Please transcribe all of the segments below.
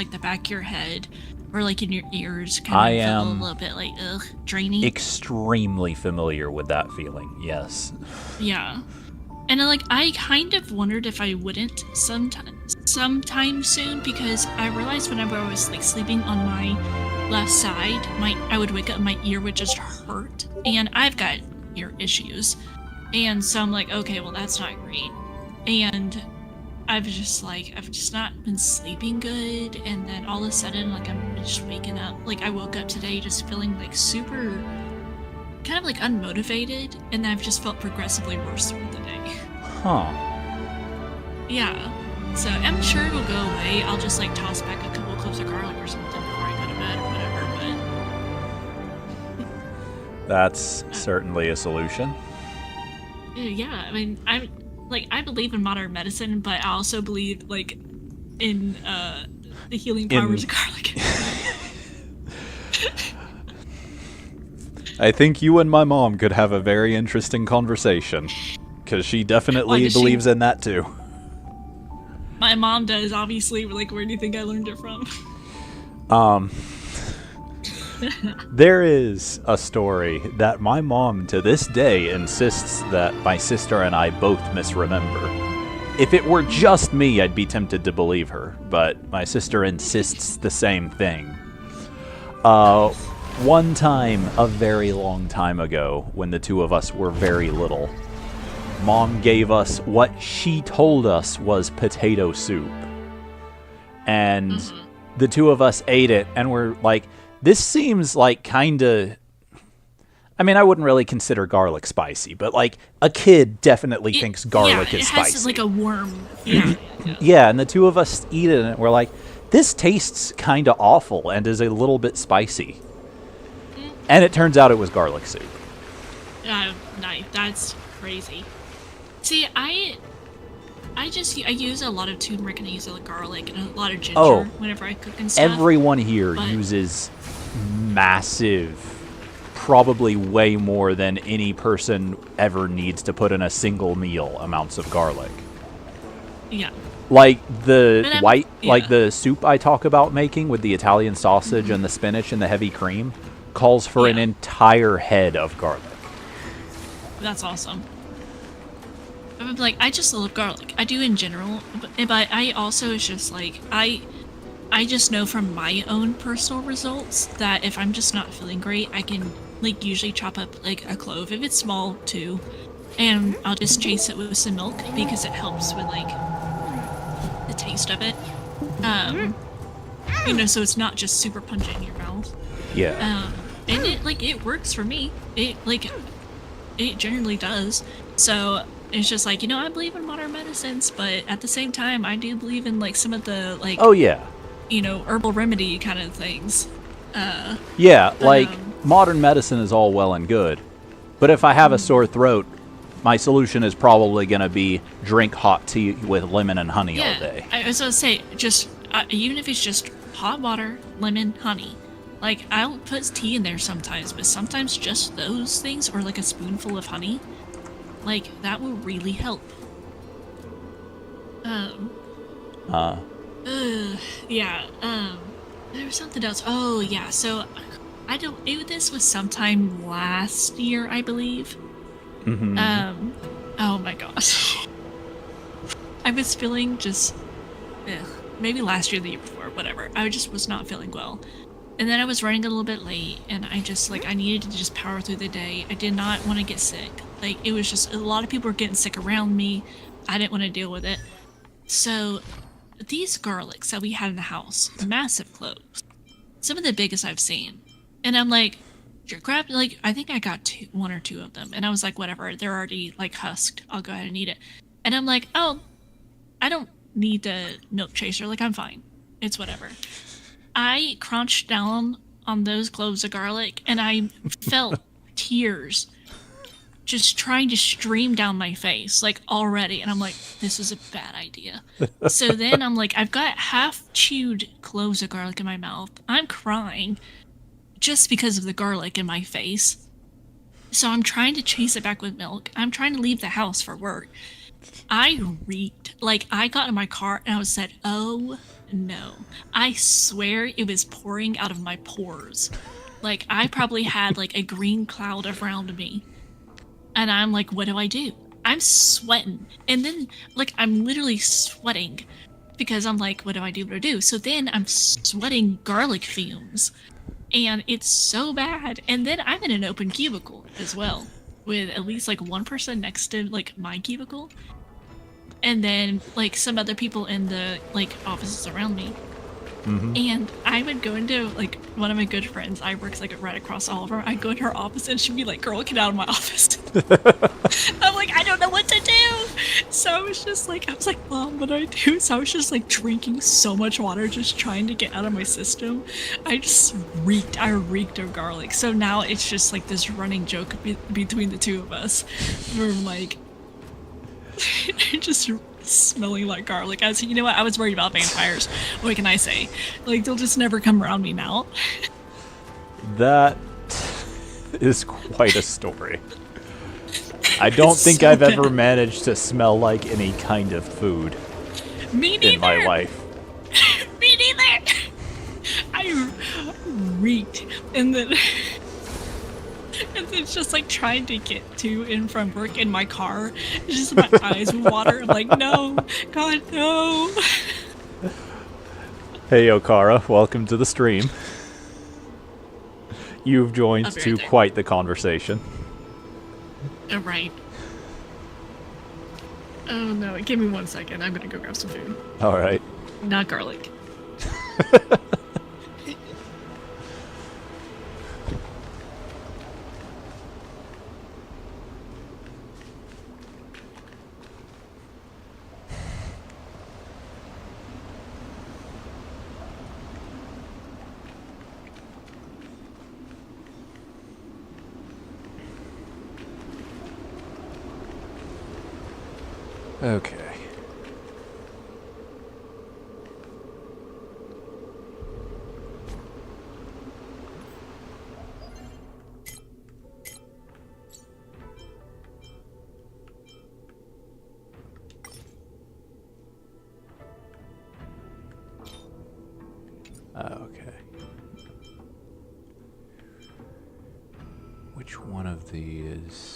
like the back of your head or like in your ears I kind of feel a am little bit like draining. extremely familiar with that feeling. Yes. Yeah. And like I kind of wondered if I wouldn't sometime soon, because I realized whenever I was like sleeping on my left side, I would wake up and my ear would just hurt, and I've got ear issues, and so I'm like, okay, well that's not great, and I've just not been sleeping good, and then all of a sudden like I'm just waking up, like I woke up today just feeling like super kind of like unmotivated, and I've just felt progressively worse through the day. Huh. Yeah. So I'm sure it'll go away. I'll just like toss back a couple cloves of garlic or something before I go to bed or whatever, That's certainly a solution. but yeah, I mean I believe in modern medicine, but I also believe like in the healing powers of garlic. I think you and my mom could have a very interesting conversation, because she definitely believes in that too. My mom does, obviously. Like, where do you think I learned it from? There is a story that my mom to this day insists that my sister and I both misremember. If it were just me, I'd be tempted to believe her, but my sister insists the same thing. One time, a very long time ago, when the two of us were very little, Mom gave us what she told us was potato soup. And the two of us ate it, and we're like, this seems like kinda... I mean, I wouldn't really consider garlic spicy, but like, a kid definitely thinks garlic is spicy. It has like a worm. Yeah. Yeah, and the two of us eat it, and we're like, this tastes kinda awful, and is a little bit spicy. And it turns out it was garlic soup. Nice. That's crazy. See, I use a lot of turmeric, and I use a lot of garlic and a lot of ginger whenever I cook and stuff. Everyone here uses massive, probably way more than any person ever needs to put in a single meal, amounts of garlic. Yeah. Like the like the soup I talk about making with the Italian sausage and the spinach and the heavy cream calls for an entire head of garlic. That's awesome. I'm like, I just love garlic. I do in general, but I also, it's just like, I just know from my own personal results that if I'm just not feeling great, I can like usually chop up like a clove, if it's small too, and I'll just chase it with some milk because it helps with like the taste of it. You know, so it's not just super pungent in your mouth. Yeah. And it works for me. It generally does. So it's just like, I believe in modern medicines, but at the same time, I do believe in like some of the like, herbal remedy kind of things. Modern medicine is all well and good, but if I have a sore throat, my solution is probably going to be drink hot tea with lemon and honey all day. I was going to say, just even if it's just hot water, lemon, honey. Like, I'll put tea in there sometimes, but sometimes just those things, or like a spoonful of honey, like, that will really help. There was something else. Oh, yeah, so, this was sometime last year, I believe. Oh my gosh. I was feeling just, maybe last year, the year before, whatever. I just was not feeling well. And then I was running a little bit late, and I just, I needed to just power through the day. I did not want to get sick. Like, it was just, a lot of people were getting sick around me. I didn't want to deal with it. So, these garlics that we had in the house, massive cloves, some of the biggest I've seen. And I'm like, grab, I think I got one or two of them. And I was like, whatever, they're already, husked. I'll go ahead and eat it. And I'm like, oh, I don't need the milk chaser. I'm fine. It's whatever. I crunched down on those cloves of garlic, and I felt tears just trying to stream down my face, already. And I'm like, this is a bad idea. So then I'm like, I've got half-chewed cloves of garlic in my mouth. I'm crying just because of the garlic in my face. So I'm trying to chase it back with milk. I'm trying to leave the house for work. I reeked. I got in my car, and I said, oh No. I swear it was pouring out of my pores. Like, I probably had like a green cloud around me. And I'm like, what do? I'm sweating. And then, like, I'm literally sweating because I'm like, what do I do? What do I do? So then I'm sweating garlic fumes. And it's so bad. And then I'm in an open cubicle as well, with at least like one person next to like my cubicle. And then like some other people in the like offices around me. And I would go into like one of my good friends. I works like right across all of her. I'd go into her office and she'd be like, "Girl, get out of my office." I'm like, I don't know what to do. So I was just like, I was like, Mom, what do I do? So I was just like drinking so much water, just trying to get out of my system. I just reeked. I reeked of garlic. So now it's just like this running joke between the two of us. We're like, just smelling like garlic. I was, you know what? I was worried about vampires. What can I say? Like, they'll just never come around me now. That is quite a story. I don't It's think so I've ever bad. managed to smell like any kind of food Me neither. in my life. Me neither. I reeked, and then and then it's just like trying to get to and from work in my car. It's just my eyes would water. I'm like, no, God, no. Hey, Okara, welcome to the stream. You've joined I'll be to right there. quite the conversation. Right. Oh no! Give me 1 second. I'm gonna go grab some food. All right. Not garlic. Okay. Okay. Which one of these?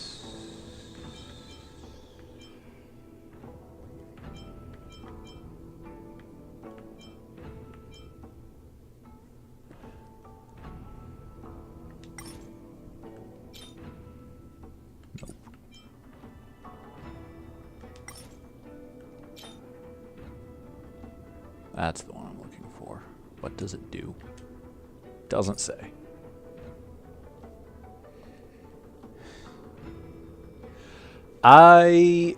Nope. That's the one I'm looking for. What does it do? Doesn't say. I'm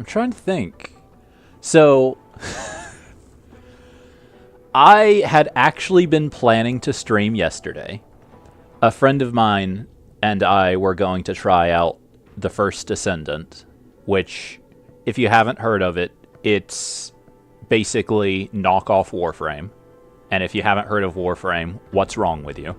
trying to think. So I had actually been planning to stream yesterday. A friend of mine and I were going to try out The First Descendant, which, if you haven't heard of it, it's basically knockoff Warframe. And if you haven't heard of Warframe, what's wrong with you?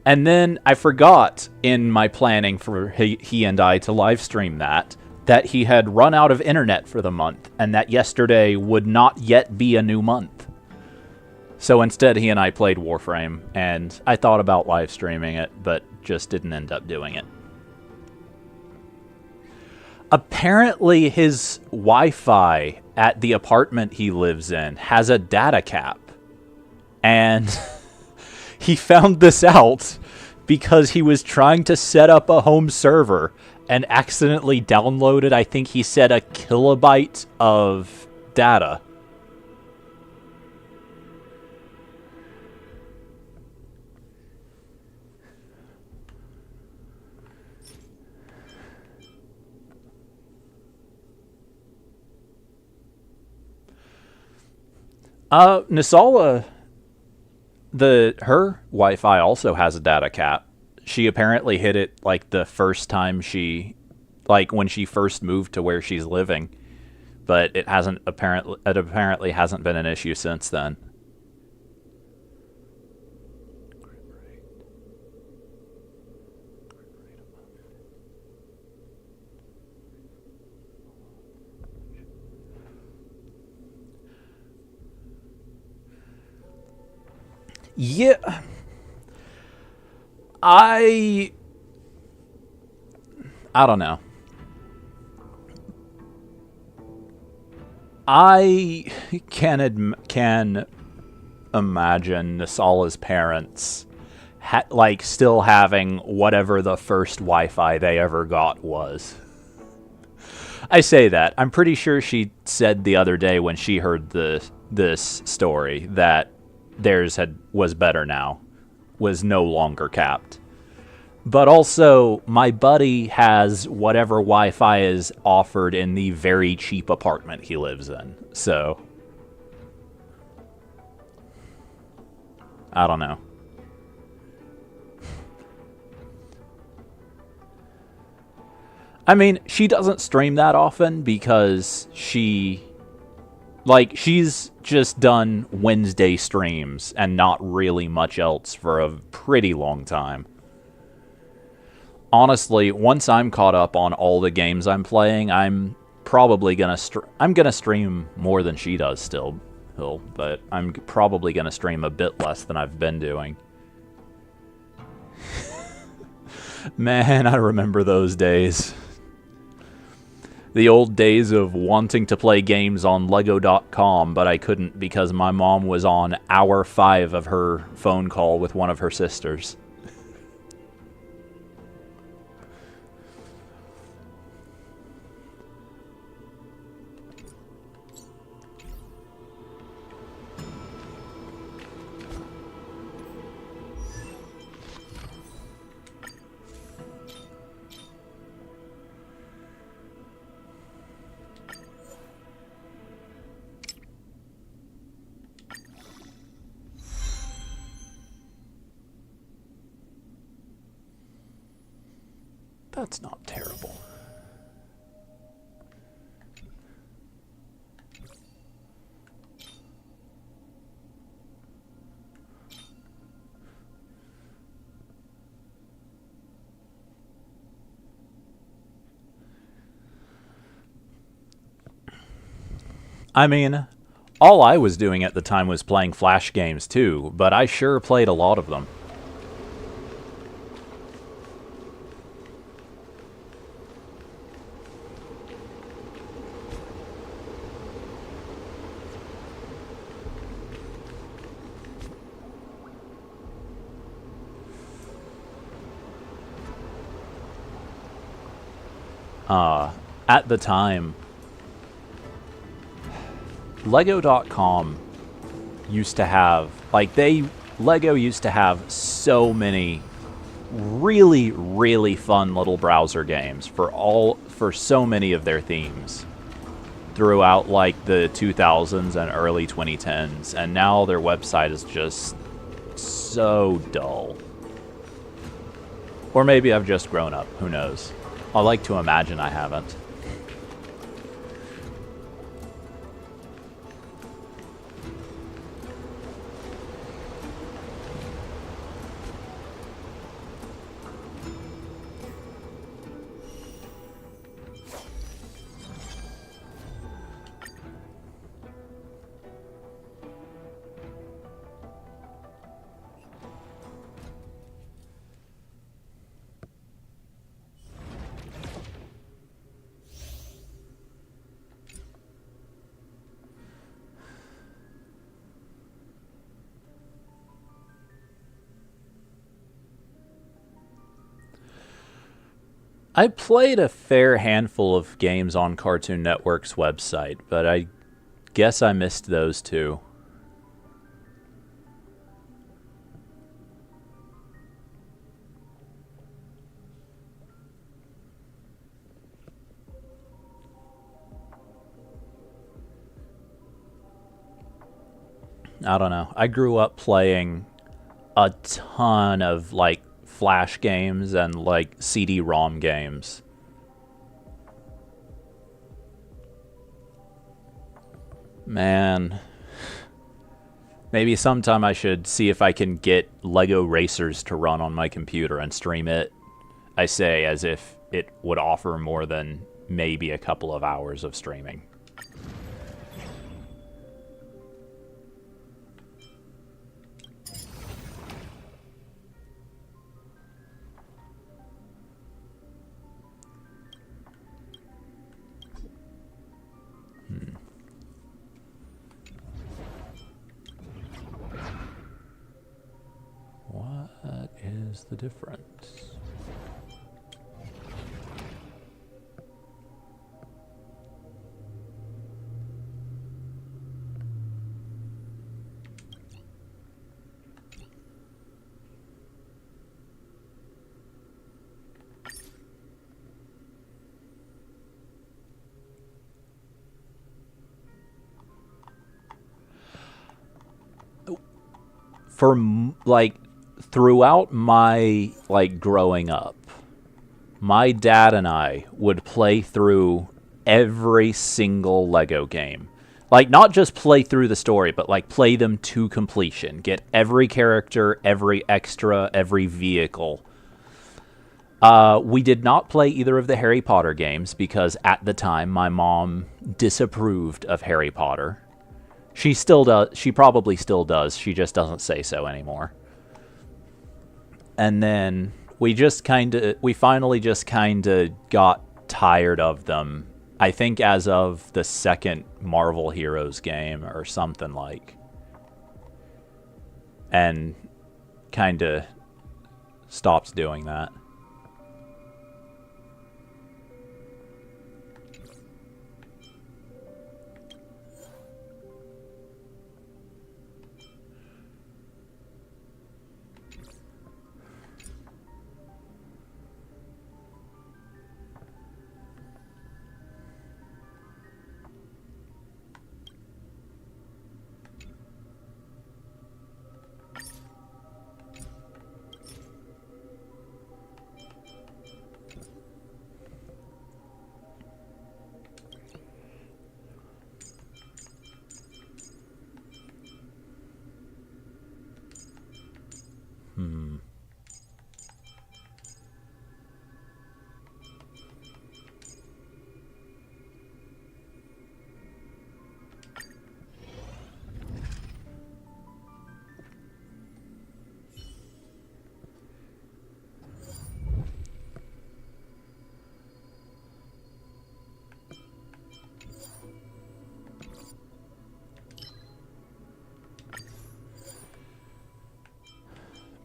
And then I forgot in my planning for he and I to live stream that he had run out of internet for the month and that yesterday would not yet be a new month. So instead he and I played Warframe, and I thought about live streaming it, but just didn't end up doing it. Apparently his Wi-Fi at the apartment he lives in has a data cap. And he found this out because he was trying to set up a home server and accidentally downloaded, I think he said, a kilobyte of data. Nisala, her Wi-Fi also has a data cap. She apparently hit it like the first time like when she first moved to where she's living, but it apparently hasn't been an issue since then. Yeah. I don't know. I can imagine Nasala's parents still having whatever the first Wi-Fi they ever got was. I say that. I'm pretty sure she said the other day when she heard this story that theirs was better now, was no longer capped. But also, my buddy has whatever Wi-Fi is offered in the very cheap apartment he lives in. So, I don't know. I mean, she doesn't stream that often because she's just done Wednesday streams and not really much else for a pretty long time. Honestly, once I'm caught up on all the games I'm playing, I'm probably gonna stream more than she does still, but I'm probably gonna stream a bit less than I've been doing. Man, I remember those days. The old days of wanting to play games on Lego.com, but I couldn't because my mom was on hour 5 of her phone call with one of her sisters. That's not terrible. I mean, all I was doing at the time was playing Flash games too, but I sure played a lot of them. At the time, Lego.com used to have, Lego used to have so many really, really fun little browser games for so many of their themes throughout the 2000s and early 2010s, and now their website is just so dull. Or maybe I've just grown up, who knows. I like to imagine I haven't. I played a fair handful of games on Cartoon Network's website, but I guess I missed those too. I don't know. I grew up playing a ton of Flash games and CD-ROM games. Man, maybe sometime I should see if I can get Lego Racers to run on my computer and stream it. I say as if it would offer more than maybe a couple of hours of streaming. is the difference? Like, throughout my, like, growing up, my dad and I would play through every single Lego game. Like, not just play through the story, but, like, play them to completion. Get every character, every extra, every vehicle. We did not play either of the Harry Potter games because, at the time, my mom disapproved of Harry Potter. She still does. She probably still does. She just doesn't say so anymore. And then we finally just kind of got tired of them. I think as of the second Marvel Heroes game or something like. And kind of stopped doing that.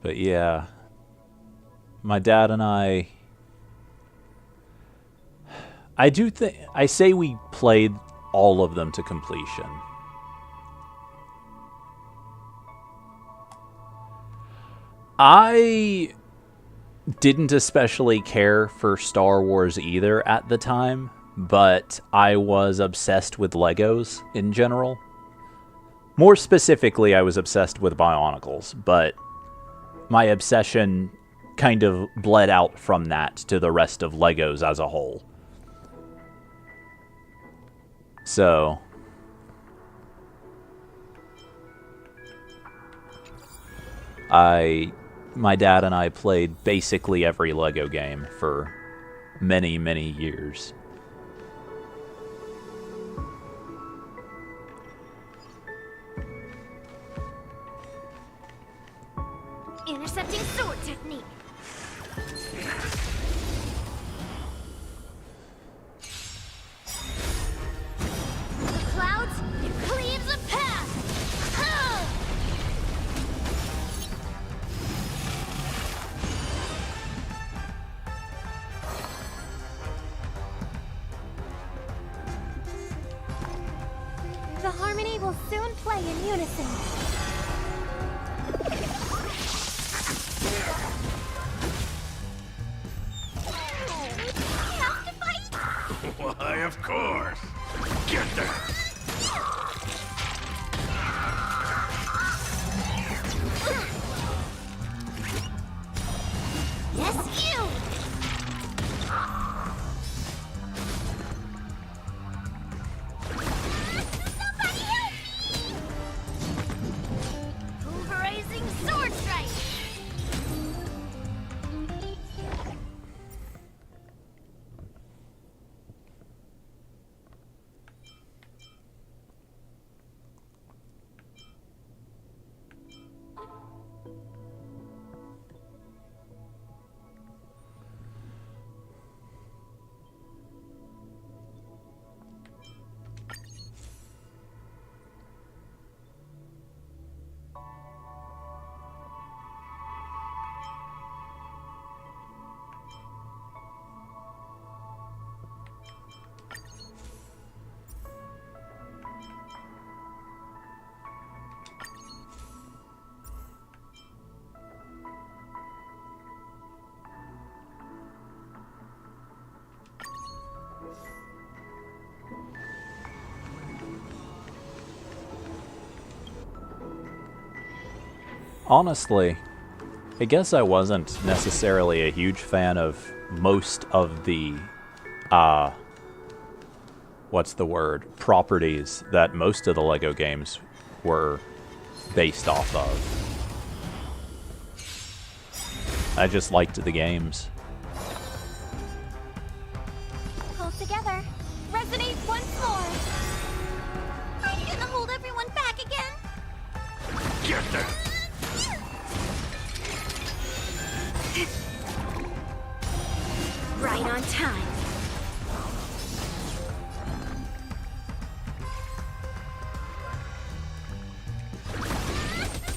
But yeah, my dad and I do think, I say we played all of them to completion. I didn't especially care for Star Wars either at the time, but I was obsessed with Legos in general. More specifically, I was obsessed with Bionicles, but my obsession kind of bled out from that to the rest of Legos as a whole. So, my dad and I played basically every Lego game for many, many years. Intercepting sword technique. The clouds, it cleaves a path. The harmony will soon play in unison. Why, of course. Get there. Yes, you! Somebody help me! Pulverizing sword strike! Honestly, I guess I wasn't necessarily a huge fan of most of the, what's the word, properties that most of the LEGO games were based off of. I just liked the games. Pull together. Resonate once more. Are you gonna hold everyone back again? Get there! Right on time.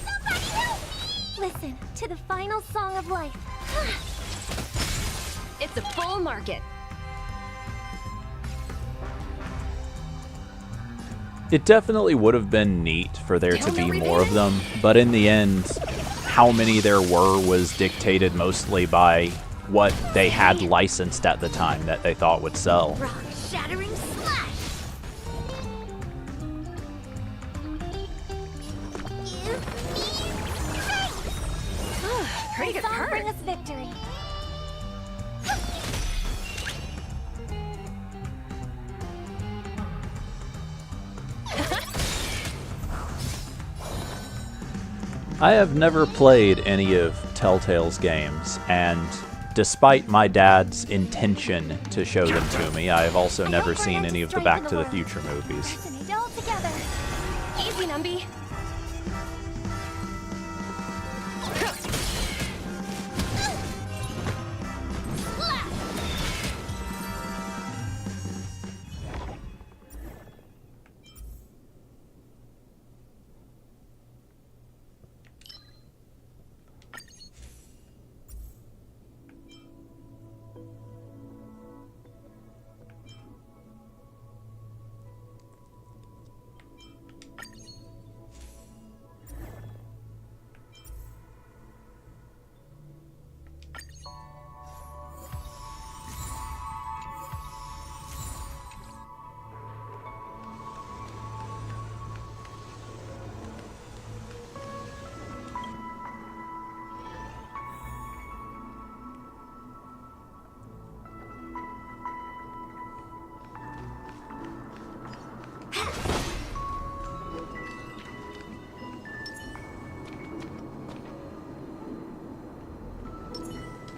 Somebody help me! Listen to the final song of life. It's a bull market. It definitely would have been neat for there to be more of them, but in the end, how many there were was dictated mostly by what they had licensed at the time that they thought would sell. Rock shattering slash. Pretty good song bring us victory. I have never played any of Telltale's games, and despite my dad's intention to show them to me, I have also never seen any of the Back to the Future movies. Resonate all together. Easy, Numby.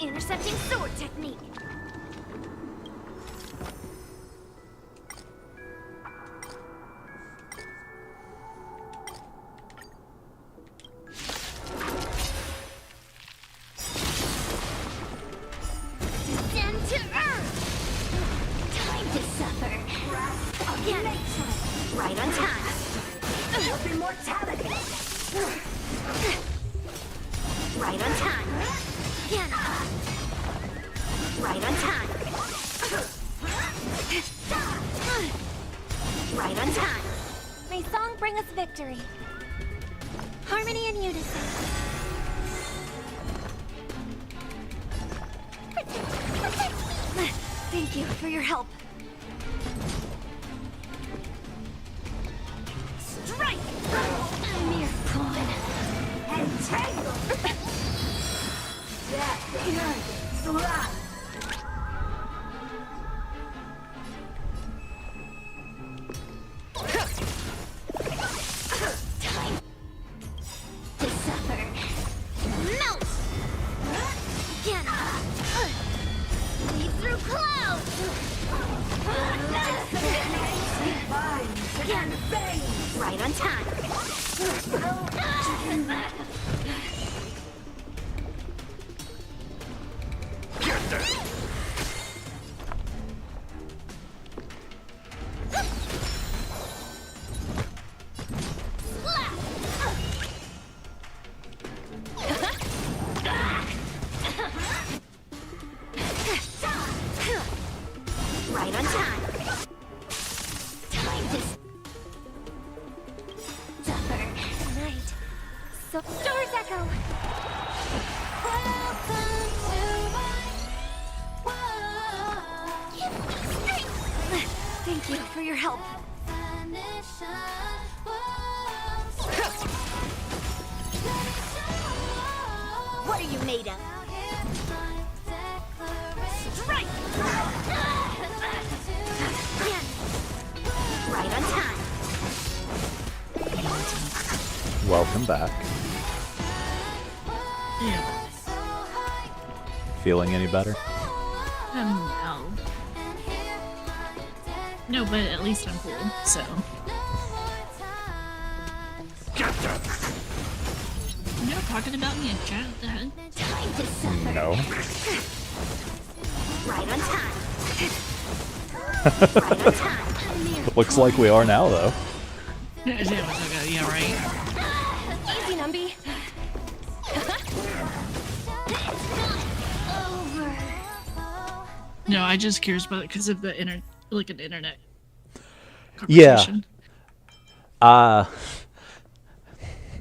Intercepting sword technique. Descend to earth. Time to suffer. Again. Right on time. Immortality. Right on time. Again. Right on time. Right on time. May song bring us victory. Harmony and unison. Thank you for your help. Strike! A mere pawn. Entangle! Time to suffer. Melt! Again! Lead through clouds! Again! Right on time! Get there! Right on time. Time to suffer. Night. So Stars Echo. Welcome to my world. Give me strength. Thank you for your help. are you made of? Strike! Right on time. Welcome back. Yeah. Feeling any better? No. No, but at least I'm cool, so. Get them! You're not talking about me in chat, what the heck? Time to suffer. No. Right on time. Right on time. Looks like we are now, though. Yeah, right. Easy, Numby. Over. No, I just curious about it because of the an internet Yeah. conversation.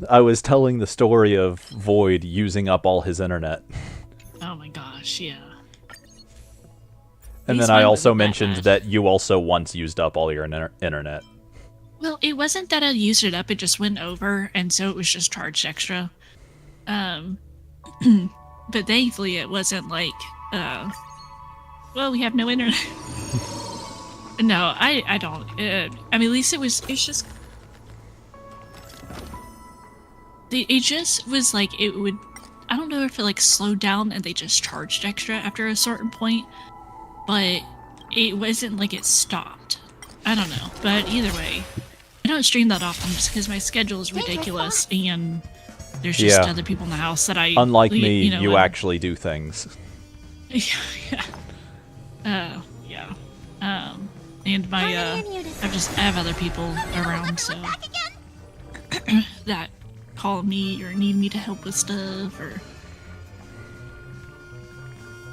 I was telling the story of Void using up all his internet. Oh my gosh, yeah. And He's then I fine also with that mentioned bad. that you also once used up all your internet. Well, it wasn't that I used it up, it just went over, and so it was just charged extra. But thankfully it wasn't like, well, we have no internet. No, I don't. I mean, at least it's just... It just was like, it would... I don't know if it like slowed down and they just charged extra after a certain point, but it wasn't like it stopped. I don't know, but either way, I don't stream that often just because my schedule is ridiculous and there's just Yeah. other people in the house that I... Unlike me, you know, you I'm- actually do things. Yeah. Yeah. And my, I have other people around, so... that call me or need me to help with stuff or...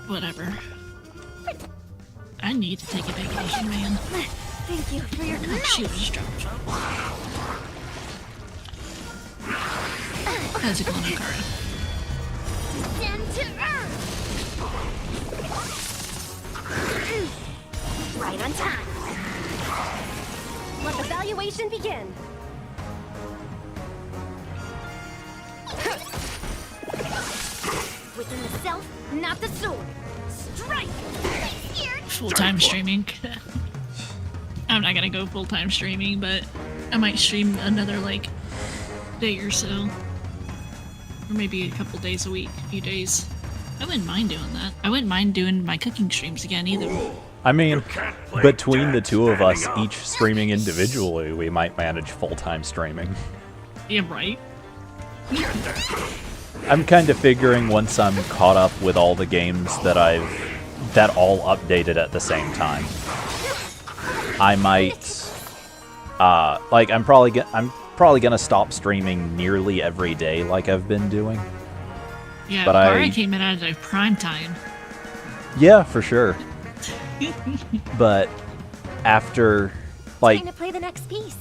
whatever. I need to take a vacation, man. Thank you for your Oh, shoot, I just dropped. How's it going, Okara? Descend to earth. Right on time. Let the valuation begin. Within the self, not the sword. Strike! Here. Full-time streaming. I'm not gonna go full-time streaming, but I might stream another, like, day or so. Or maybe a couple days a week, a few days. I wouldn't mind doing that. I wouldn't mind doing my cooking streams again, either. I mean, Can't play between the tag two of us, standing up. each streaming individually, we might manage full-time streaming. Yeah, right? Get them! I'm kind of figuring once I'm caught up with all the games that that all updated at the same time, I might, like I'm probably gonna stop streaming nearly every day like I've been doing. Yeah, But Okara I- came in at a prime time. Yeah, for sure. But after, like, Trying to play the next piece.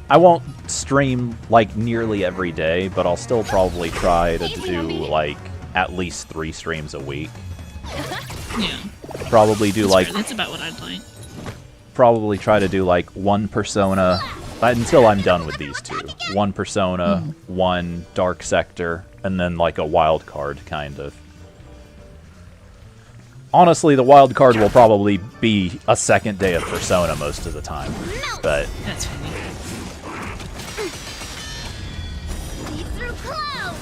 I won't stream like nearly every day, but I'll still probably try to do like at least 3 streams a week. Yeah. Probably do That's like fair. That's about what I'd like. probably try to do like 1 Persona until I'm done with these 2. 1 Persona, 1 Dark Sector, and then like a wild card kind of. Honestly, the wild card will probably be a second day of Persona most of the time. But That's funny. Leap through clouds.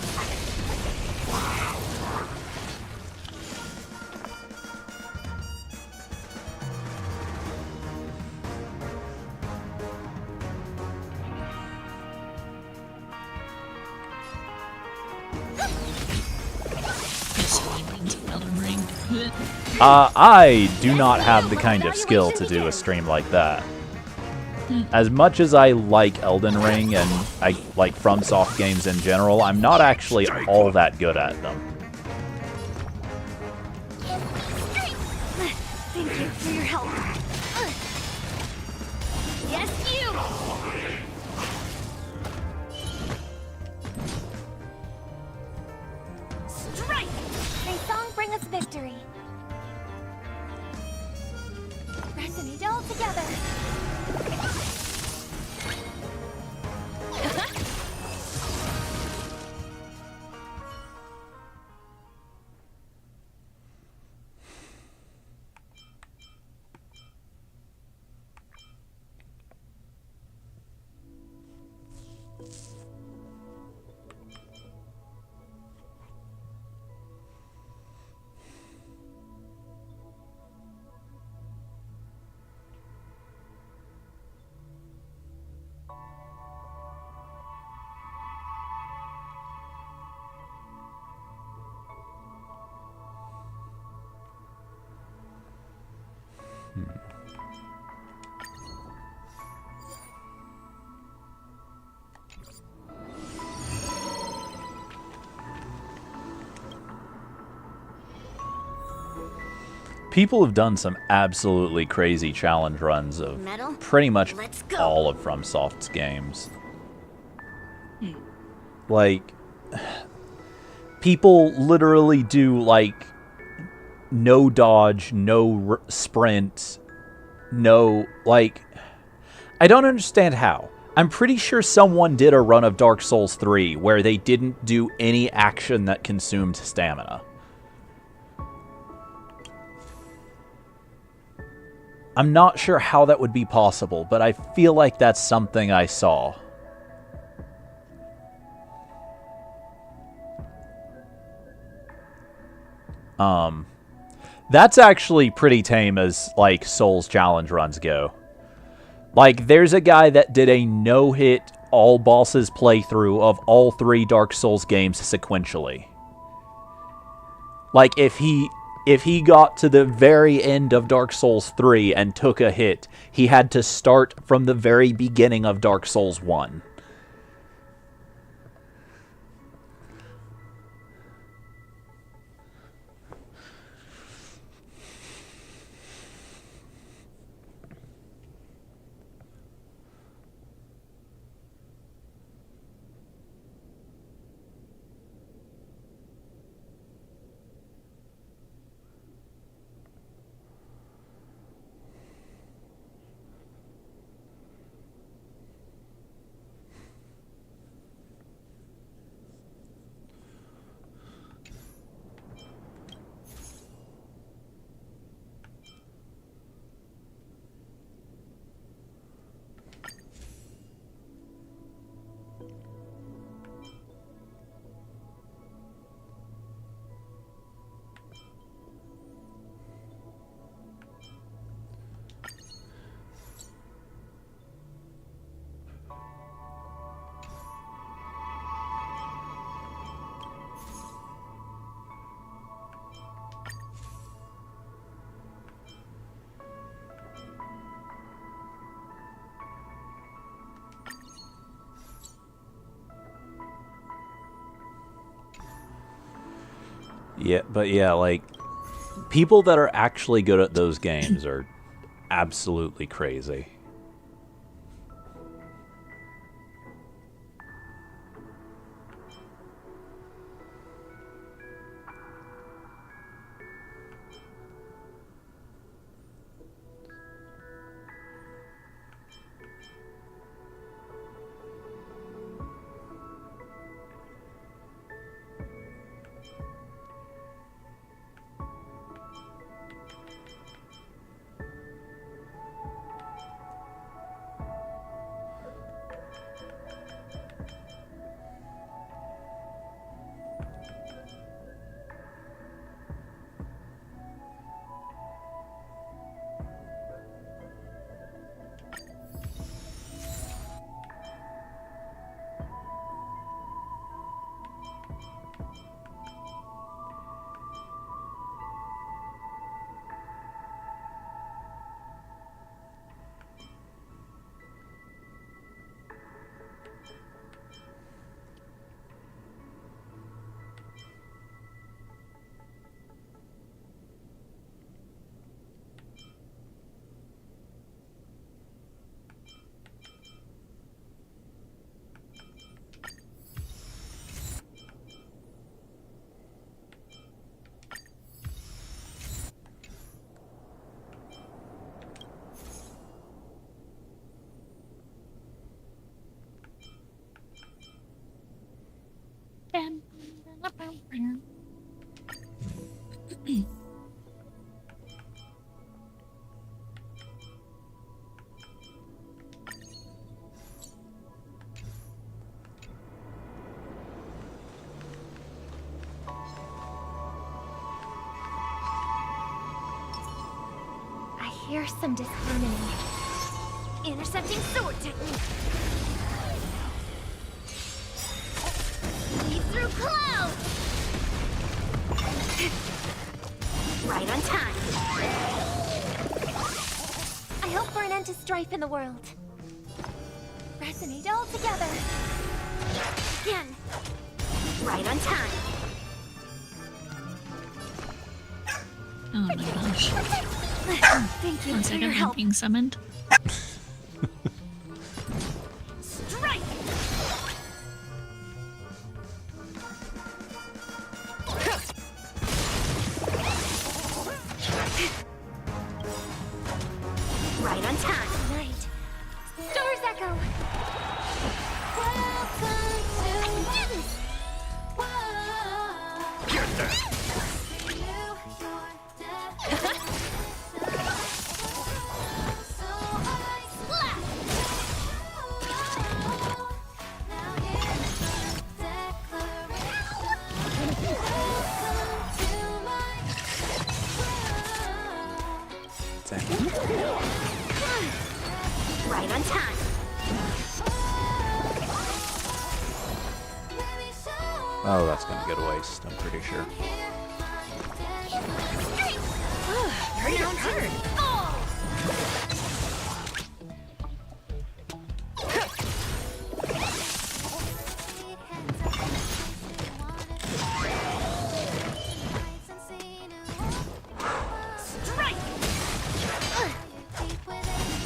Yes, I runs Elden Ring. I do not have the kind of skill to do a stream like that. As much as I like Elden Ring and I like FromSoft games in general, I'm not actually all that good at them. Thank you for your help. Yes, you. Strike. May song bring us victory. Resonate all together. People have done some absolutely crazy challenge runs of Metal? pretty much Let's go. all of FromSoft's games. Like, people literally do, like, no dodge, no sprint, no, like... I don't understand how. I'm pretty sure someone did a run of Dark Souls 3 where they didn't do any action that consumed stamina. I'm not sure how that would be possible, but I feel like that's something I saw. That's actually pretty tame as, like, Souls challenge runs go. Like, there's a guy that did a no-hit all bosses playthrough of all 3 Dark Souls games sequentially. Like, if he got to the very end of Dark Souls 3 and took a hit, he had to start from the very beginning of Dark Souls 1. Yeah, but yeah, like, people that are actually good at those games are absolutely crazy. I hear some disharmony. Intercepting sword technique. Lead through clouds. Right on time. I hope for an end to strife in the world. Resonate all together. Again. Right on time. Oh my gosh. Thank you One for second, your I'm help. being summoned. Strike! Right on time. Night. Stars echo. Welcome to this. Get that! Right on time. Oh, that's gonna go to waste, I'm pretty sure. Turn turn. Strike!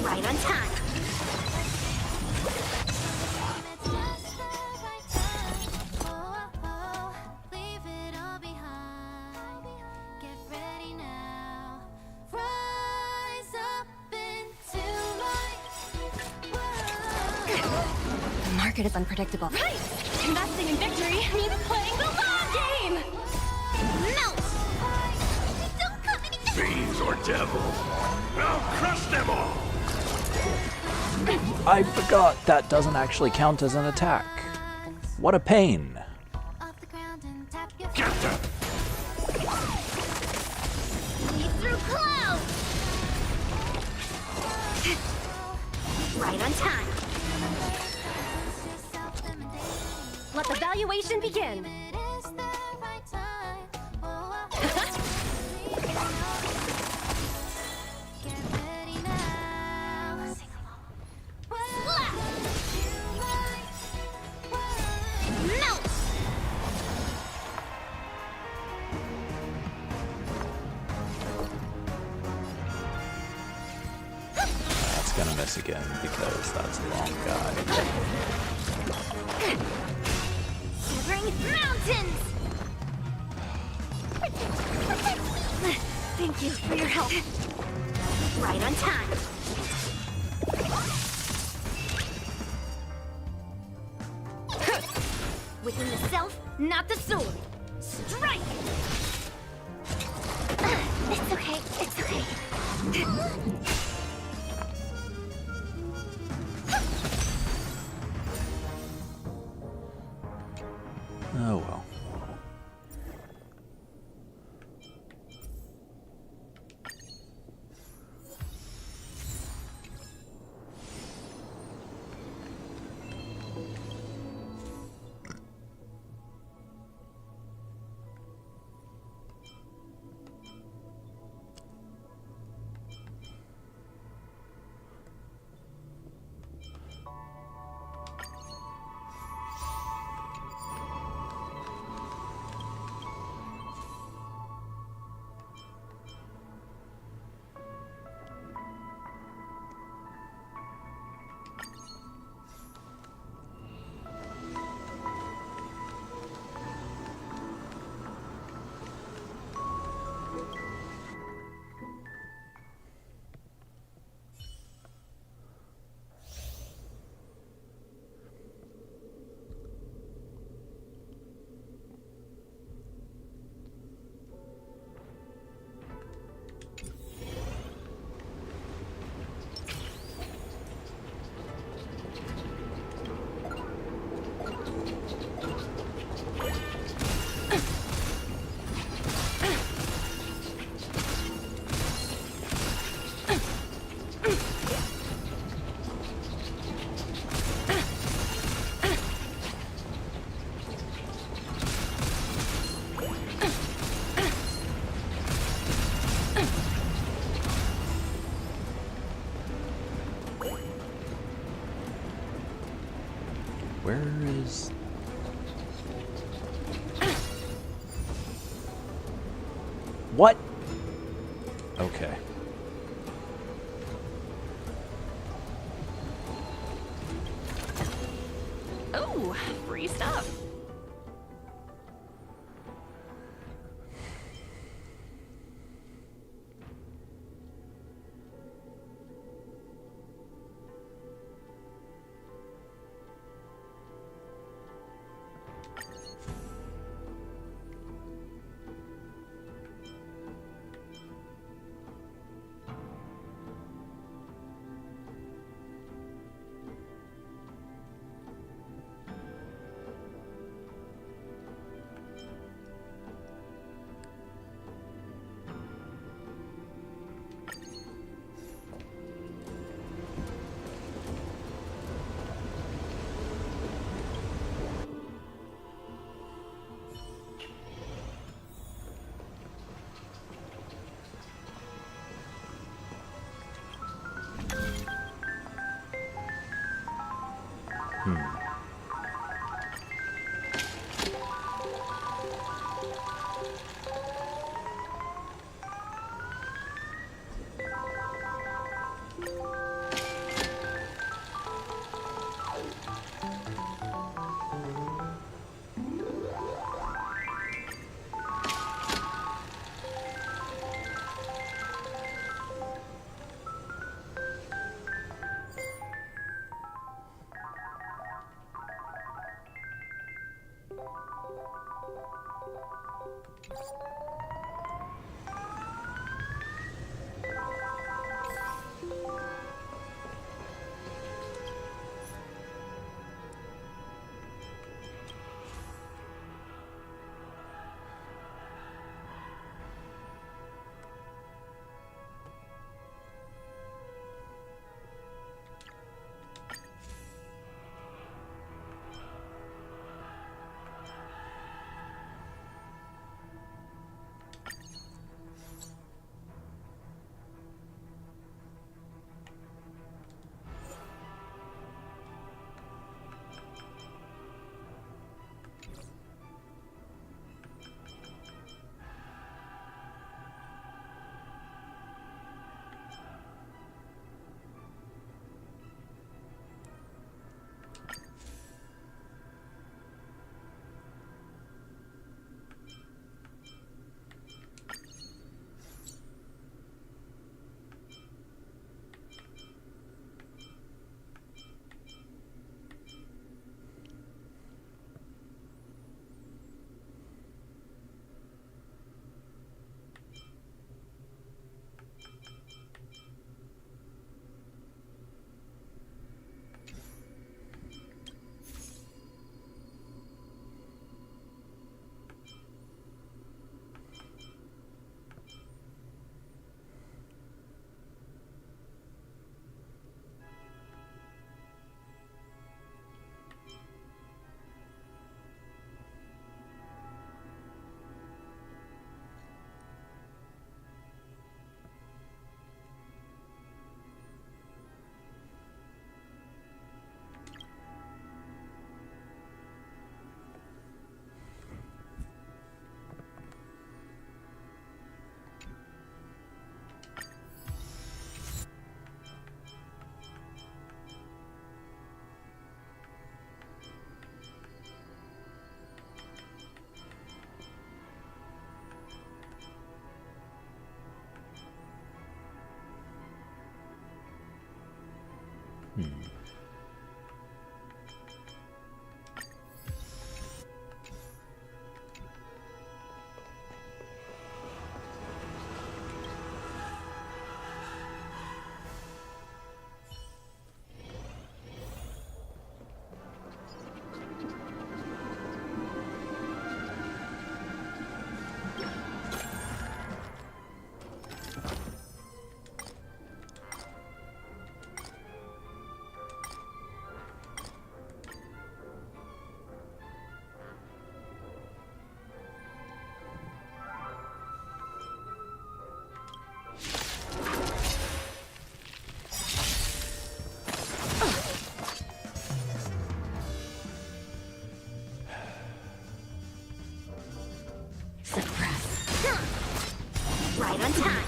Right on time. The market is unpredictable. Right! Investing in victory means playing the long game! Melt! Don't come any Fiends or devils? I'll crush them all! I forgot that doesn't actually count as an attack. What a pain. off the ground and tap your Get them! feet through clouds! Right on time. Let the valuation begin. Melt! That's gonna miss again because that's the wrong guy. Shivering mountains! Thank you for your help. Right on time. Within the self, not the sword. Strike! It's okay, it's okay. Oh well. Where is... What? Okay. Oh, free stuff. Suppress. Right on time.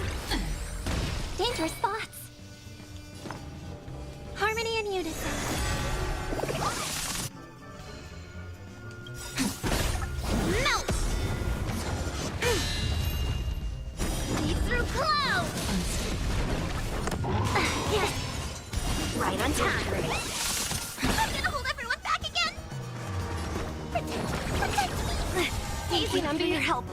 dangerous thoughts. Harmony and unison. Melt! Lead through clouds! Yes! Right on time. I'm gonna hold everyone back again! Protect me! Easy, under your help.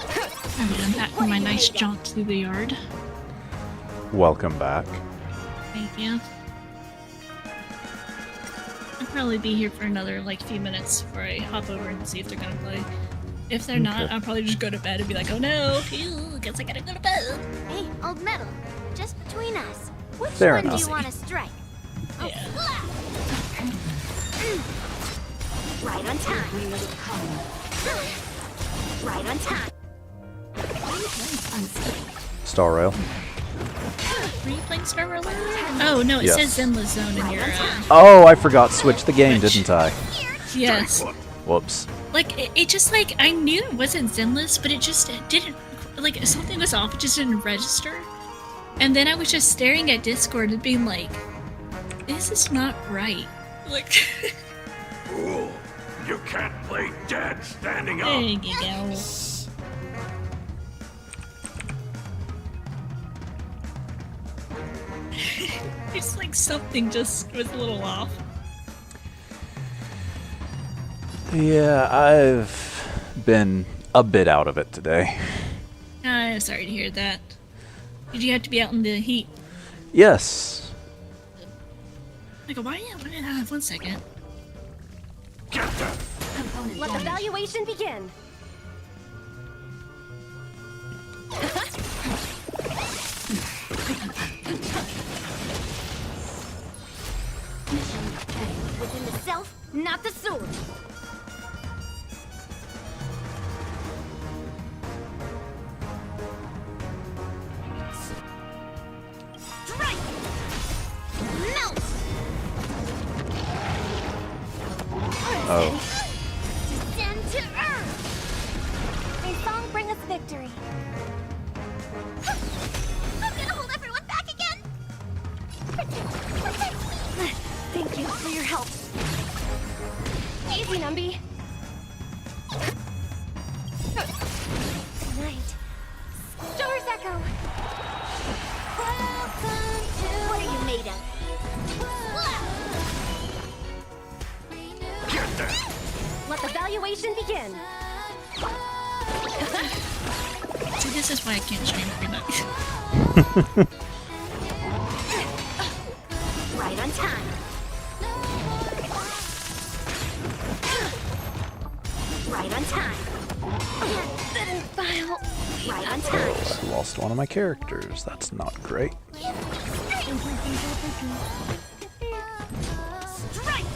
Alright, I'm back from my nice jaunt through the yard. Welcome back. Thank you. I'll probably be here for another like few minutes before I hop over and see if they're gonna play. If they're not, Okay. I'll probably just go to bed and be like, oh no, phew, guess I gotta go to bed. Hey, old metal. Just between us. Which Fair one enough. do you want to strike? Oh, Yeah. slap! Right on time. Right on time. Star Rail. Were you playing Star Rail earlier? Oh no, it Yes. says Zenless Zone in your Oh, I forgot. Switch the game, didn't I? yes. Whoops. Like it just like I knew it wasn't Zenless, but it just didn't like something was off. It just didn't register. And then I was just staring at Discord and being like, "This is not right." Like, Fool! You can't play dead standing there up! you go. It's like something just was a little off. Yeah, I've been a bit out of it today. I'm sorry to hear that. Did you have to be out in the heat? Yes. Like, why? One second. Get them! Let the valuation begin. Within the self, not the sword. Strike! Melt! Oh. Descend to earth! May song bring us victory. I'm gonna hold everyone back again! Protect me! Thank you for your help. Easy, Numby. Tonight, Star's Echo. What are you made of? Get them! Let the valuation begin. See, this is why I can't stream every night. Right on time. Right on time. Didn't file. Right on time. I lost one of my characters. That's not great. Strike!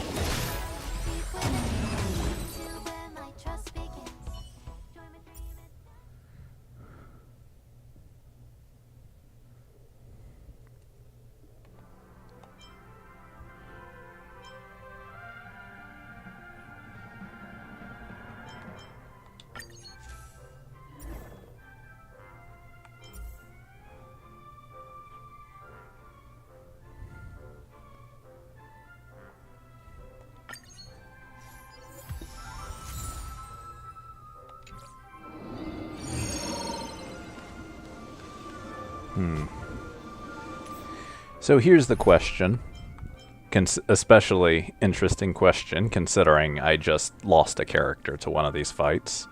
So here's the question. Especially interesting question, considering I just lost a character to one of these fights.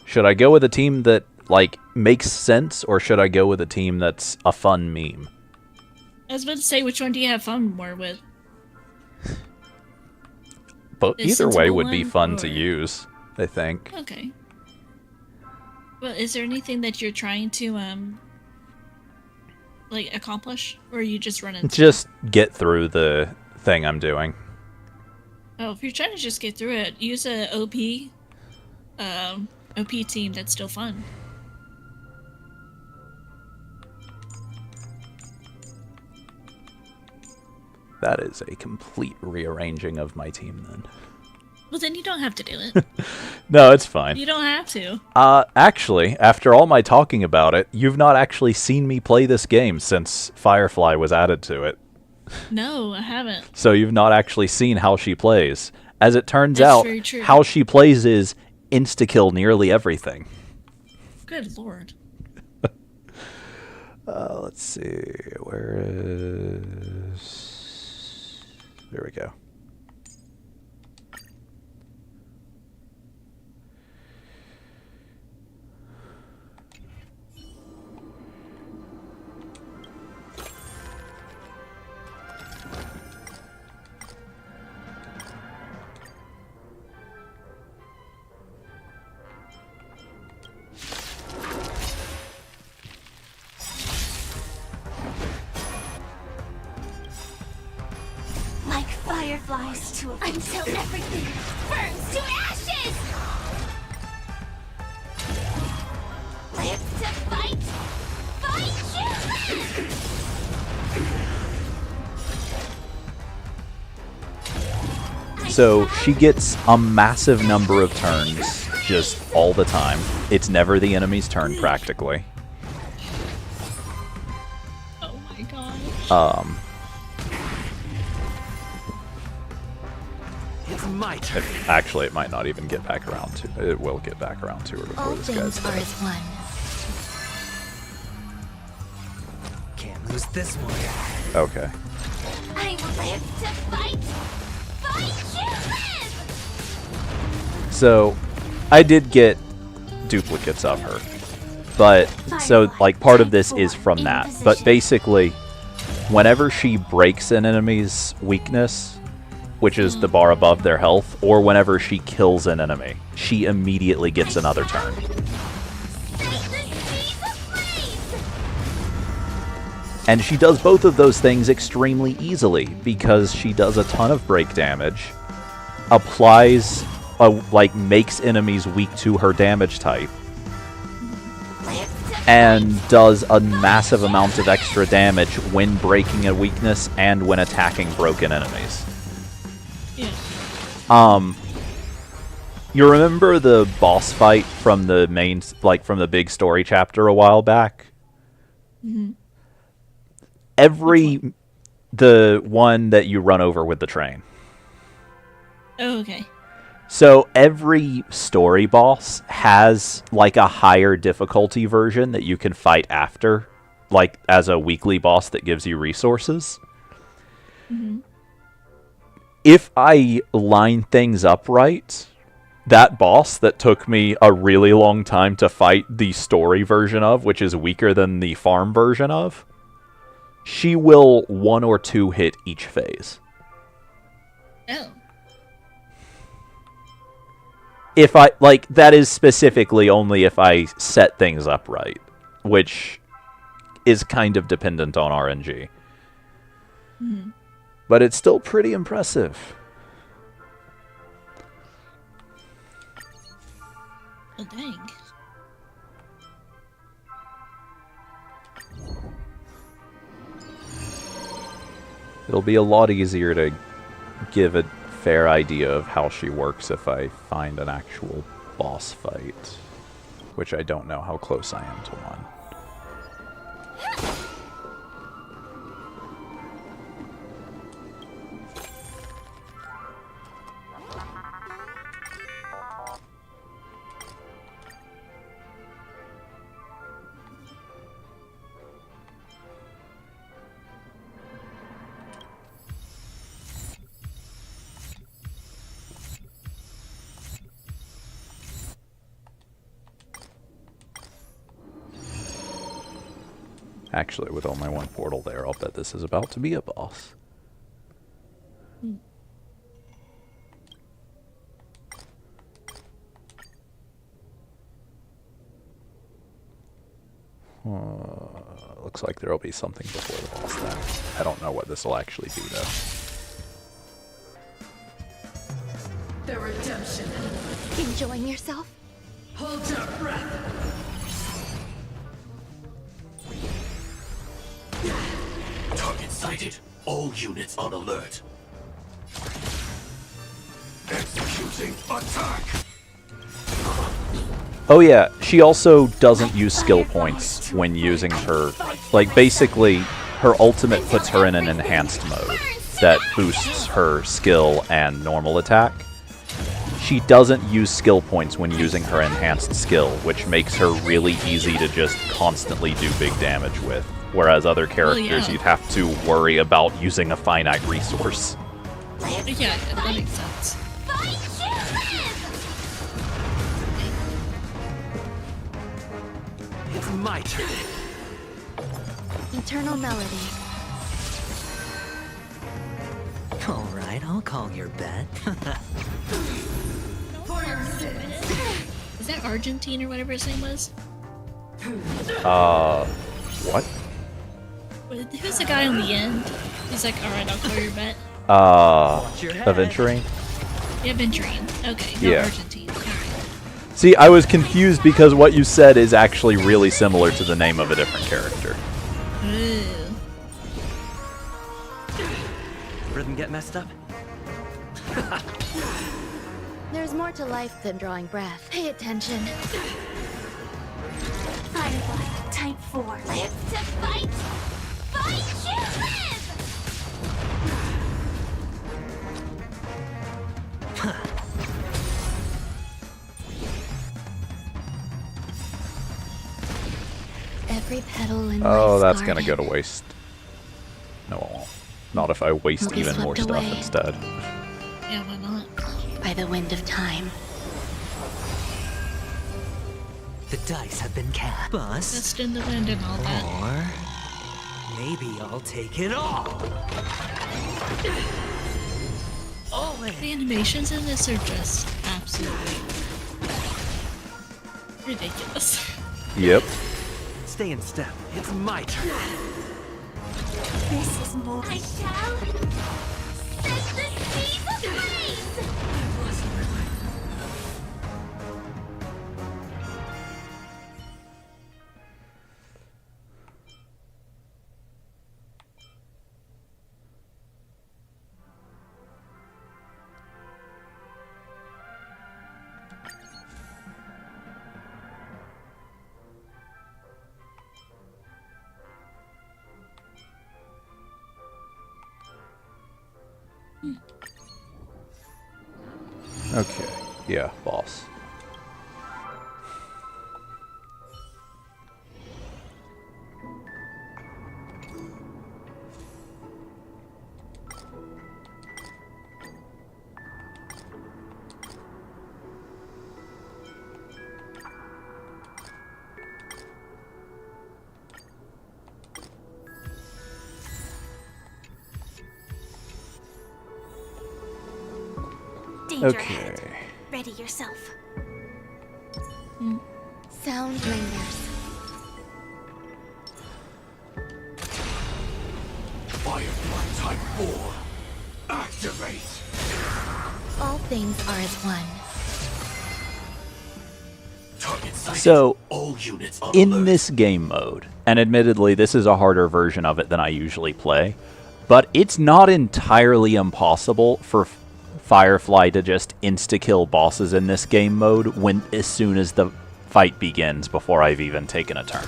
Should I go with a team that, like, makes sense, or should I go with a team that's a fun meme? I was about to say, which one do you have fun more with? But The either way sensible would be one, fun to or- use, I think. Okay. Well, is there anything that you're trying to, like, accomplish? Or are you just running? Just get through the thing I'm doing. Oh, if you're trying to just get through it, use a OP team that's still fun. That is a complete rearranging of my team then. Well, then you don't have to do it. No, it's fine. You don't have to. Actually, after all my talking about it, you've not actually seen me play this game since Firefly was added to it. No, I haven't. So you've not actually seen how she plays. As it turns That's out, very true. how she plays is insta-kill nearly everything. Good lord. Let's see, where is... There we go. Like fireflies until everything burns to ashes! Live to fight! Fight you! So she gets a massive number of turns just all the time. It's never the enemy's turn practically. Oh my gosh. It's my turn. Actually, it might not even get back around to. It will get back around to her before All this things guy's are dead. as one. Can't lose this one. Okay. I live to fight! Fight you live! So, I did get duplicates of her. But, so, like, part of this is from that. But basically, whenever she breaks an enemy's weakness, which is the bar above their health, or whenever she kills an enemy, she immediately gets another turn. Set the seas ablaze! And she does both of those things extremely easily, because she does a ton of break damage, applies, makes enemies weak to her damage type, and does a massive amount of extra damage when breaking a weakness and when attacking broken enemies. Yeah. You remember the boss fight from the main, from the big story chapter a while back? Mm-hmm. The one that you run over with the train. Oh, okay. So every story boss has like a higher difficulty version that you can fight after, like as a weekly boss that gives you resources. Mm-hmm. If I line things up right, that boss that took me a really long time to fight the story version of, which is weaker than the farm version of, she will 1 or 2 hit each phase. Oh. If I, that is specifically only if I set things up right, which is kind of dependent on RNG. Mm-hmm. But it's still pretty impressive. Oh, dang. It'll be a lot easier to give a fair idea of how she works if I find an actual boss fight, which I don't know how close I am to one. Actually, with only one portal there, I'll bet this is about to be a boss. Looks like there'll be something before the boss then. I don't know what this will actually be, though. The redemption. Enjoying yourself? Hold your breath. Target sighted. All units on alert. Execute. Using attack. Oh yeah, she also doesn't use skill points when using her... Like, basically, her ultimate puts her in an enhanced mode that boosts her skill and normal attack. She doesn't use skill points when using her enhanced skill, which makes her really easy to just constantly do big damage with. Whereas other characters, yeah. you'd have to worry about using a finite resource. Yeah, that makes sense. It's my turn. Eternal melody. All right, I'll call your bet. Is that Argentine or whatever his name was? What? Who's the guy on the end? He's like, alright, I'll call your bet. your head. Aventurine? Yeah, Venturine. Okay, no Yeah. Argentine. Alright. See, I was confused because what you said is actually really similar to the name of a different character. Ooh. Rhythm get messed up? There's more to life than drawing breath. Pay attention. Firefly, type 4. Live to fight! Fight to live! Every petal in Oh, life's that's gonna garden go to waste. No, it won't. Not if I waste Will be even more swept stuff away. instead. Yeah, why not? by the wind of time. The dice have been cast. Bust. Dust in the wind and all that. Or maybe I'll take it all. All in. The animations in this are just absolutely ridiculous. Yep. Stay in step. It's my turn. This is more. I shall set the seas ablaze! Okay. Yeah, boss. Danger Okay. ahead. Ready yourself. Sound lingers. Firefly Type 4. Activate. All things are as one. Target sighted. So, all units on in alert. this game mode, and admittedly this is a harder version of it than I usually play, but it's not entirely impossible for Firefly to just insta-kill bosses in this game mode when as soon as the fight begins before I've even taken a turn.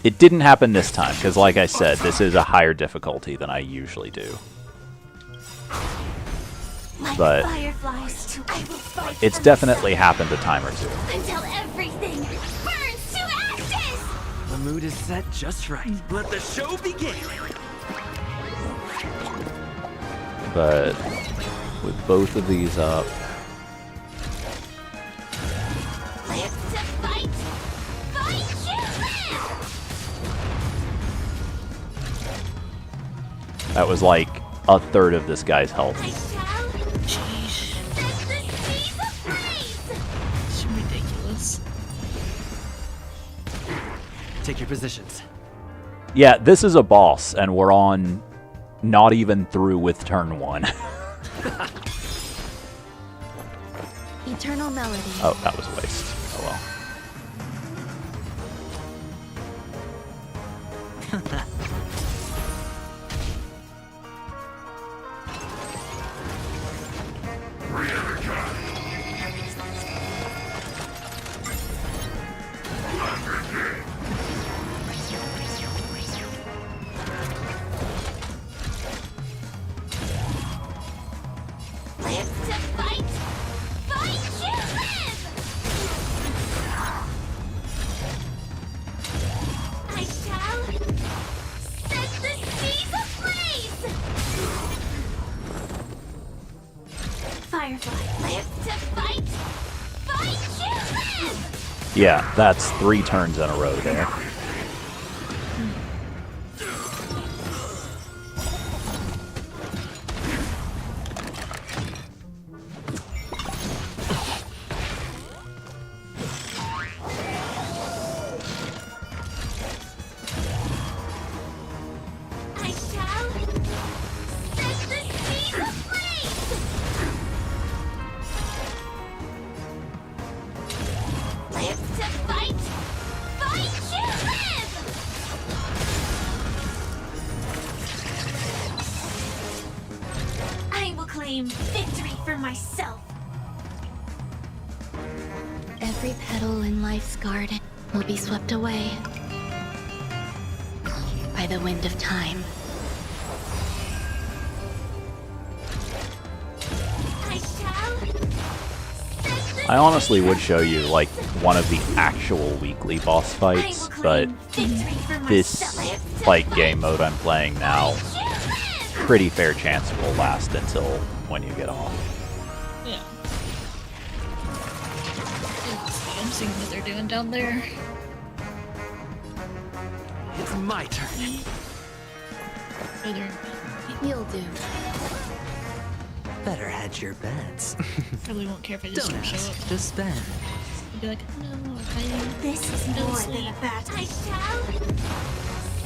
It didn't happen this time, because like I said, this is a higher difficulty than I usually do. Like But fireflies, I will fight it's them definitely happened a time or two. until everything burns to ashes! The mood is set just right. Let the show begin. But with both of these up, Live to fight! Fight to live! that was like a third of this guy's health. I shall Sheesh. set the seas ablaze! It's ridiculous. Take your positions. Yeah, this is a boss, and we're on not even through with turn 1. Eternal melody. Oh, that was a waste. Oh well. Yeah, that's 3 turns in a row there. I shall set the seas ablaze! Live to fight! Fight to live! I will claim victory for myself. Every petal in life's garden will be swept away by the wind of time. I shall set the I honestly would show you, like, one of the actual weekly boss fights, but this, like, game mode I'm playing now, pretty fair chance will last until when you get off. Yeah. I'm seeing what they're doing down there. It's my turn. Oh, they're You'll do. Better hedge your bets. probably won't care if I just Don't don't show ask, up. just spend. I'll be like, no, I This is Don't more sleep. than a battle. I shall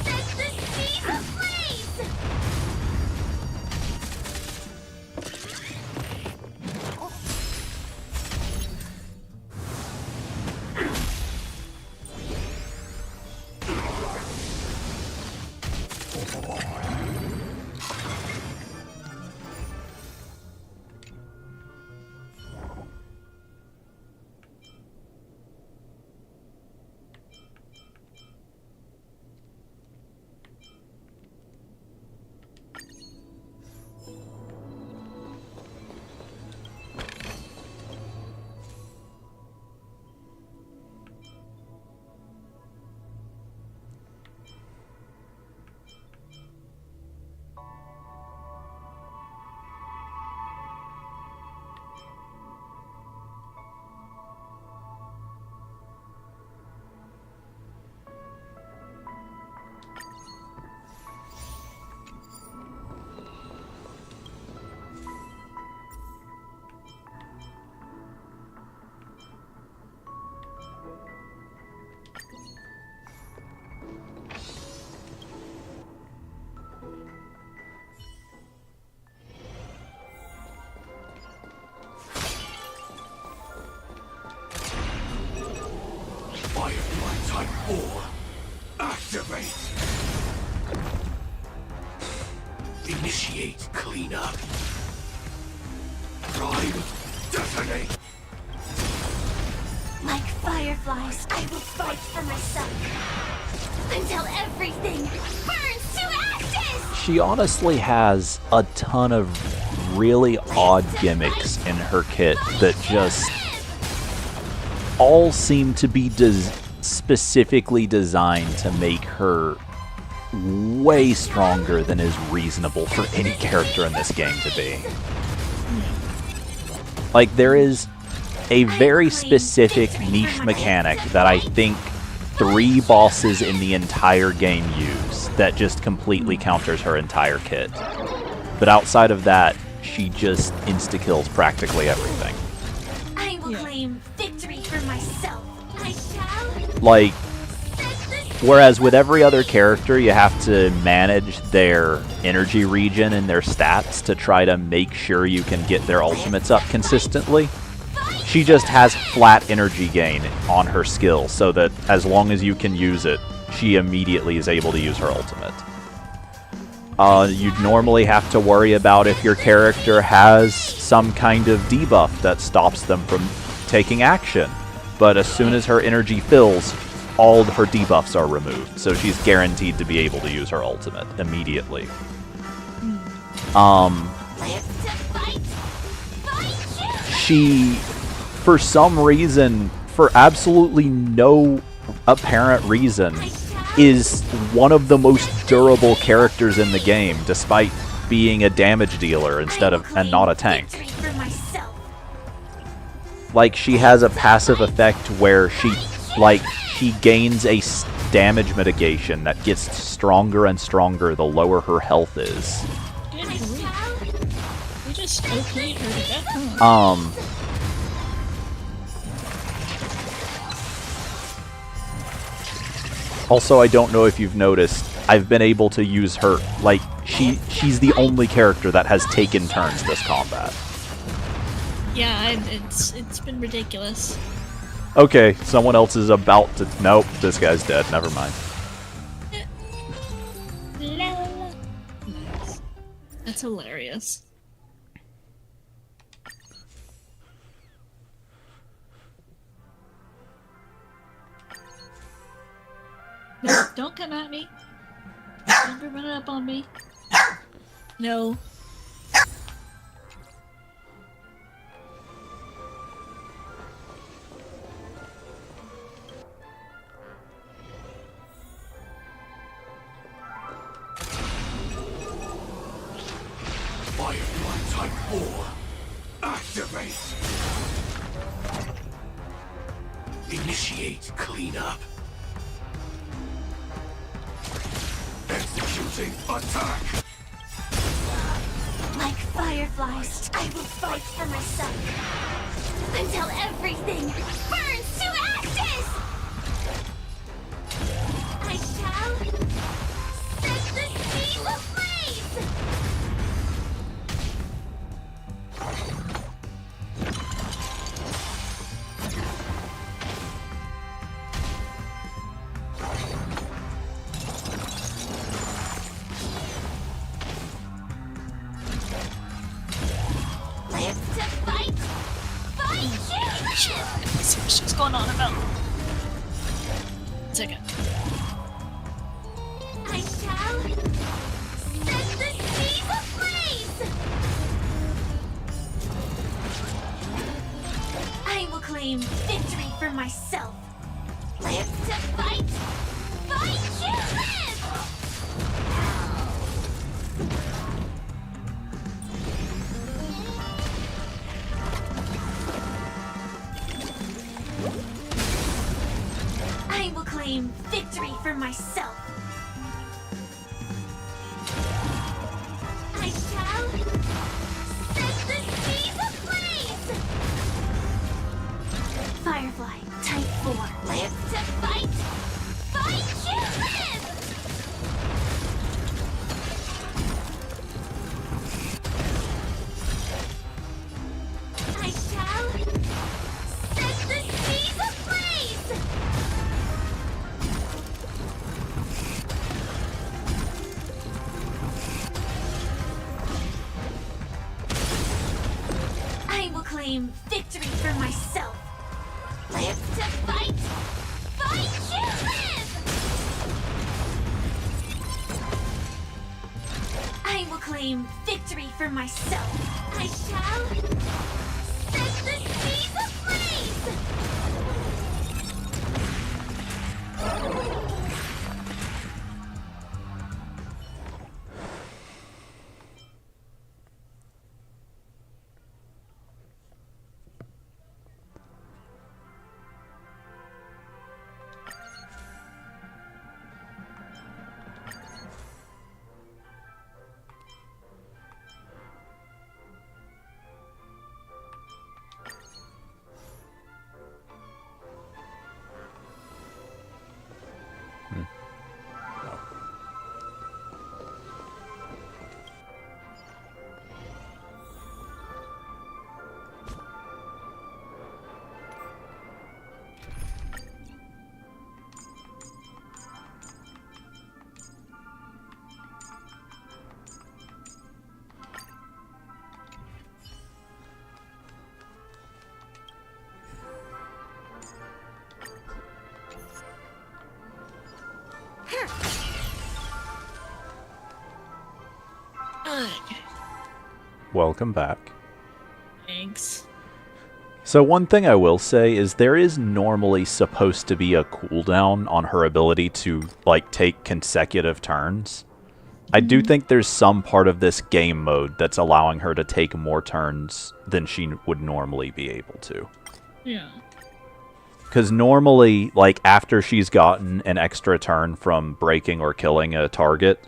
set the seas ablaze! Firefly Type 4. Activate. Initiate cleanup. Prime detonate. Like fireflies, I will fight for myself until everything burns to ashes! She honestly has a ton of really odd gimmicks in her kit that just all seem to be specifically designed to make her way stronger than is reasonable for any character in this game to be. Like, there is a very specific niche mechanic that I think 3 bosses in the entire game use that just completely counters her entire kit. But outside of that, she just insta-kills practically everything. I will claim victory for myself. I shall Like, set the whereas with every other character, you have to manage their energy regen and their stats to try to make sure you can get their ultimates up consistently. She just has flat energy gain on her skill, so that as long as you can use it, she immediately is able to use her ultimate. You'd normally have to worry about if your character has some kind of debuff that stops them from taking action. But as soon as her energy fills, all of her debuffs are removed, so she's guaranteed to be able to use her ultimate immediately. live to fight. Fight you! She, for some reason, for absolutely no apparent reason, is one of the most durable characters in the game, despite being a damage dealer instead of and not a tank. Victory for myself. Like, she has a passive effect where she like, she gains a damage mitigation that gets stronger and stronger the lower her health is. Good grief. We just OP'd her to death, huh? Also, I don't know if you've noticed, I've been able to use her, like, she's the only character that has taken turns this combat. Yeah, it's been ridiculous. Okay, someone else is about to... Nope, this guy's dead. Never mind. Nice. That's hilarious. No, don't come at me. Don't be running up on me. No. Firefly Type 4. Activate. Initiate cleanup. Executing attack. Like fireflies, I will fight for myself until everything burns to ashes! I shall set the sea ablaze! Live to fight! Fight you live! Let me see what she's going on about. Second. I shall set the seas ablaze! I will claim victory for myself. Live to fight! Fight you live! I will claim victory for myself. I shall set the seas ablaze! Firefly, Type 4. Live to fight! Fight you live! I shall set the seas ablaze! I will claim victory for myself. Live to fight! Fight you live! I will claim victory for myself. I shall set the seas ablaze! Ugh. Welcome back. Thanks. So one thing I will say is there is normally supposed to be a cooldown on her ability to, like, take consecutive turns. I do think there's some part of this game mode that's allowing her to take more turns than she would normally be able to. Yeah. Because normally, like, after she's gotten an extra turn from breaking or killing a target,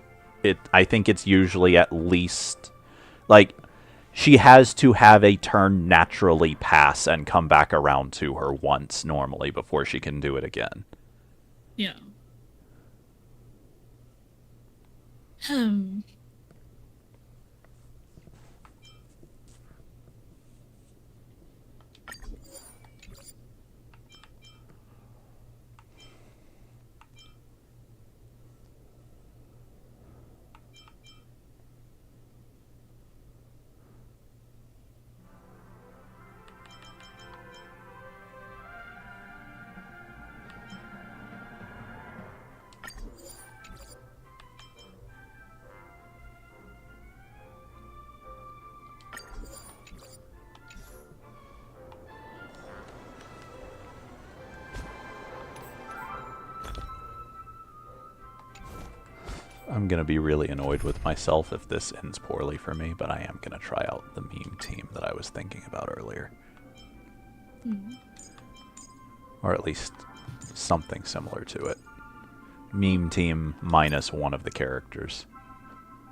I think it's usually at least, like, she has to have a turn naturally pass and come back around to her once normally before she can do it again. Yeah. I'm going to be really annoyed with myself if this ends poorly for me, but I am going to try out the meme team that I was thinking about earlier. Or at least something similar to it. Meme team minus one of the characters.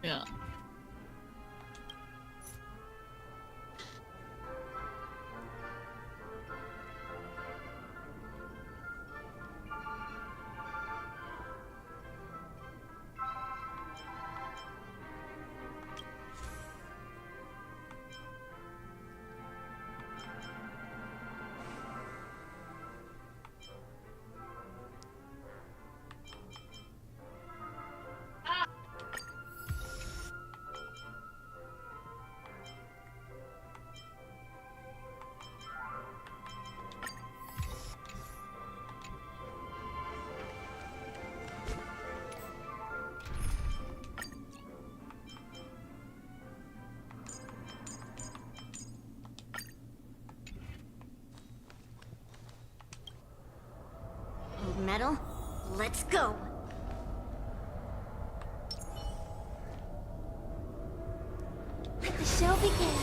Yeah. Metal, let's go. Let the show begin.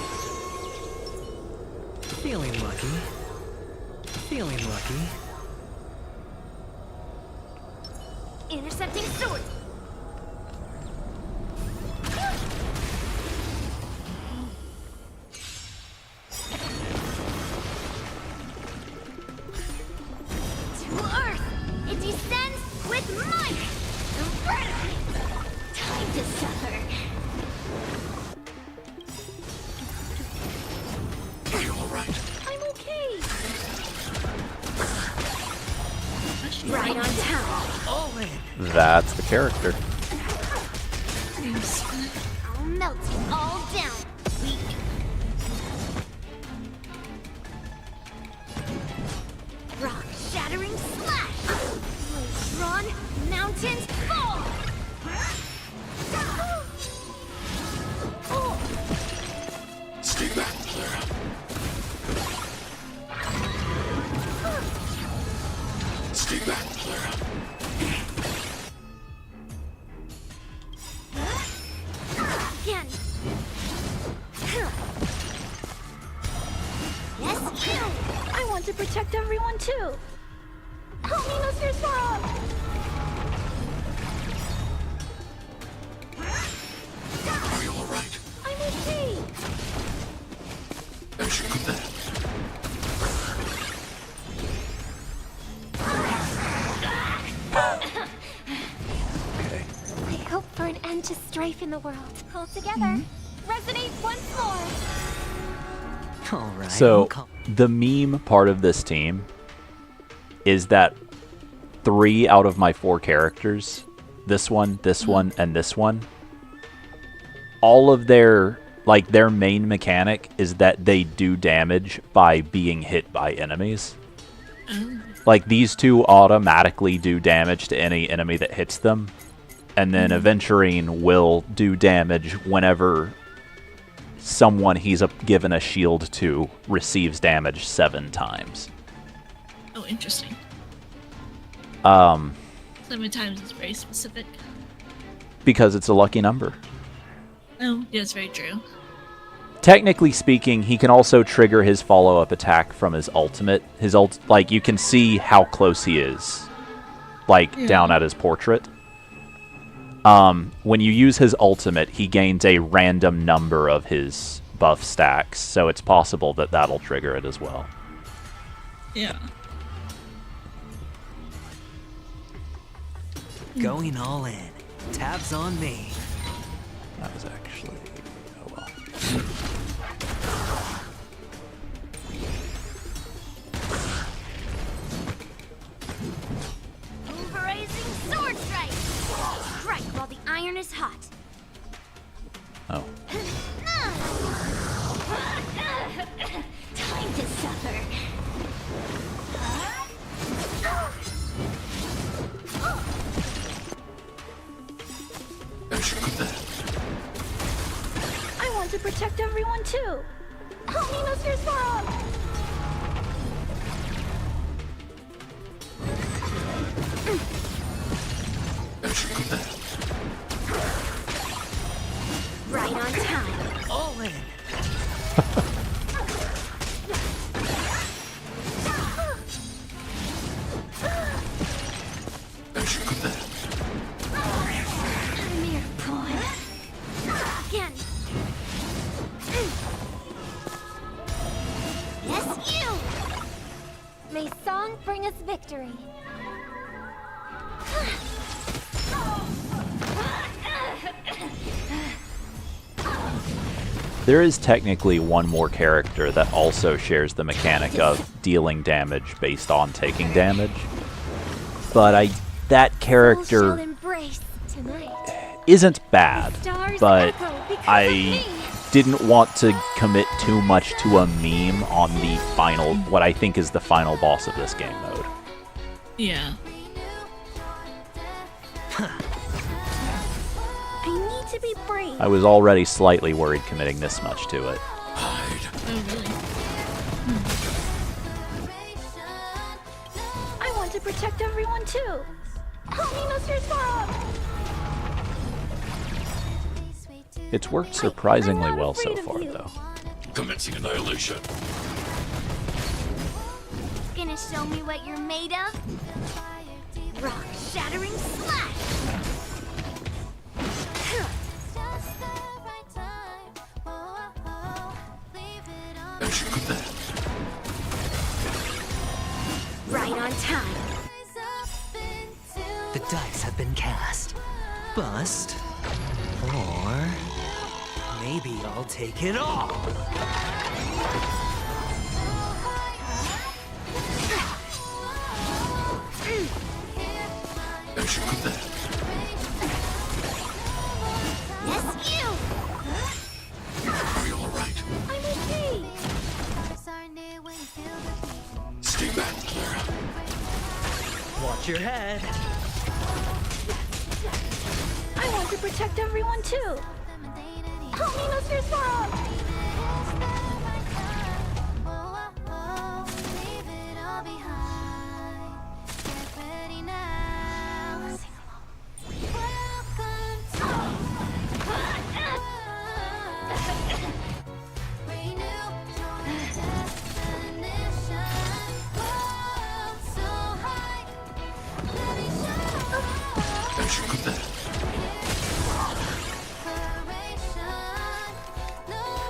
Feeling lucky. Feeling lucky. Intercepting sword. That's the character. I'll melt you all down, weak. Rock shattering slash. Blades drawn, mountains fall. Stay back, Clara. Stay back, Clara. Again. Yes, you. I want to protect everyone too. Help me, Mr. Sora. Are you alright? I'm okay. As you command. Okay. I hope for an end to strife in the world. All together. Resonate once more. Alright. So, the meme part of this team is that 3 out of my 4 characters, this one, and this one, all of their main mechanic is that they do damage by being hit by enemies. Like, these 2 automatically do damage to any enemy that hits them, and then Aventurine will do damage whenever someone he's given a shield to receives damage 7 times. Oh, interesting. 7 times is very specific. Because it's a lucky number. Oh, yeah, it's very true. Technically speaking, he can also trigger his follow-up attack from his ultimate. Like, you can see how close he is, like, down at his portrait. When you use his ultimate, he gains a random number of his buff stacks, so it's possible that that'll trigger it as well. Yeah. Going all in. Tabs on me. That was actually... oh well. Pulverizing sword strike! Strike while the iron is hot. Oh. Time to suffer. I want to protect everyone too. Help me, Mr. Sparrow! Right on time. All in. Mere pawn. Again. Yes, you! May song bring us victory. There is technically one more character that also shares the mechanic of dealing damage based on taking damage. But that character Shall embrace tonight. isn't bad, Stars but echo because of I me. didn't want to commit too much to a meme on the final, what I think is the final boss of this game mode. Yeah. I need to be brave. I was already slightly worried committing this much to it. Oh, really? I want to protect everyone too. Help me, Mr. Sparrow! It's worked surprisingly I'm not well so afraid of far, you. though. Commencing annihilation. Gonna show me what you're made of? Rock shattering slash! Right on time. The dice have been cast. Bust. Or... maybe I'll take it all. Yes, you! Are you alright? I'm okay. Stay back, Clara. Watch your head. I want to protect everyone too. Help me, Mr. Sparrow!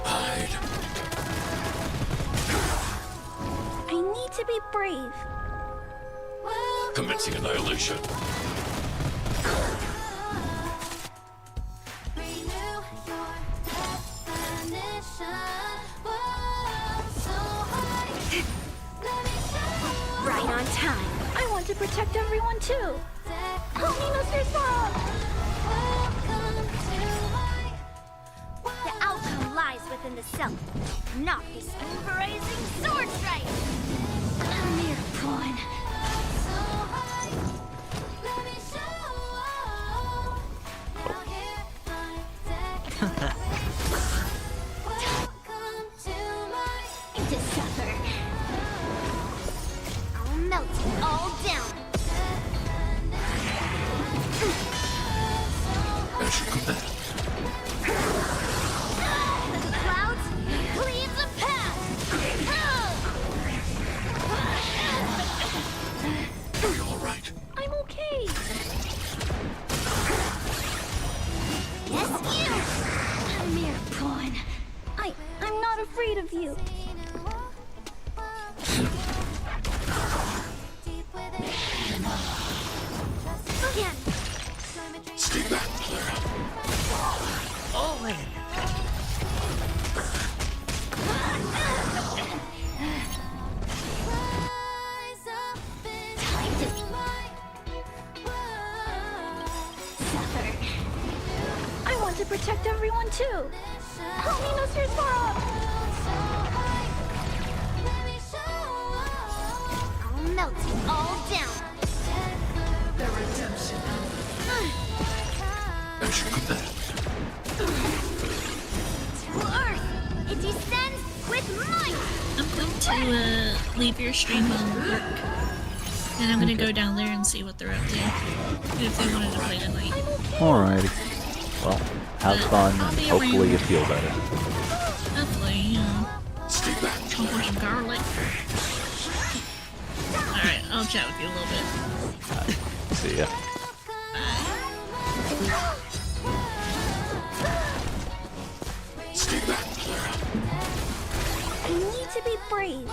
Hide. I need to be brave. Commencing annihilation. Right on time. I want to protect everyone too. Help me, Mr. Sparrow! The outcome lies within the self, not this pulverizing sword strike! A mere pawn. To suffer. I'll melt it all down. The clouds soup. Again. Stay back, Clara. All in. Time to suffer. I want to protect everyone too. Help me, Mr. Sparrow. I'll melt you all down. The redemption. As you could that. To Earth, it descends with might. I'm going to leave your stream on work, and I'm gonna go down there and see what they're up to. If they wanted to play tonight. Alrighty. Well, have fun I'll and be hopefully you around. feel better. Hopefully, you know, Stay back, come for some garlic. Alright, I'll chat with you a little bit. See ya. Stay back, Clara. I need to be brave.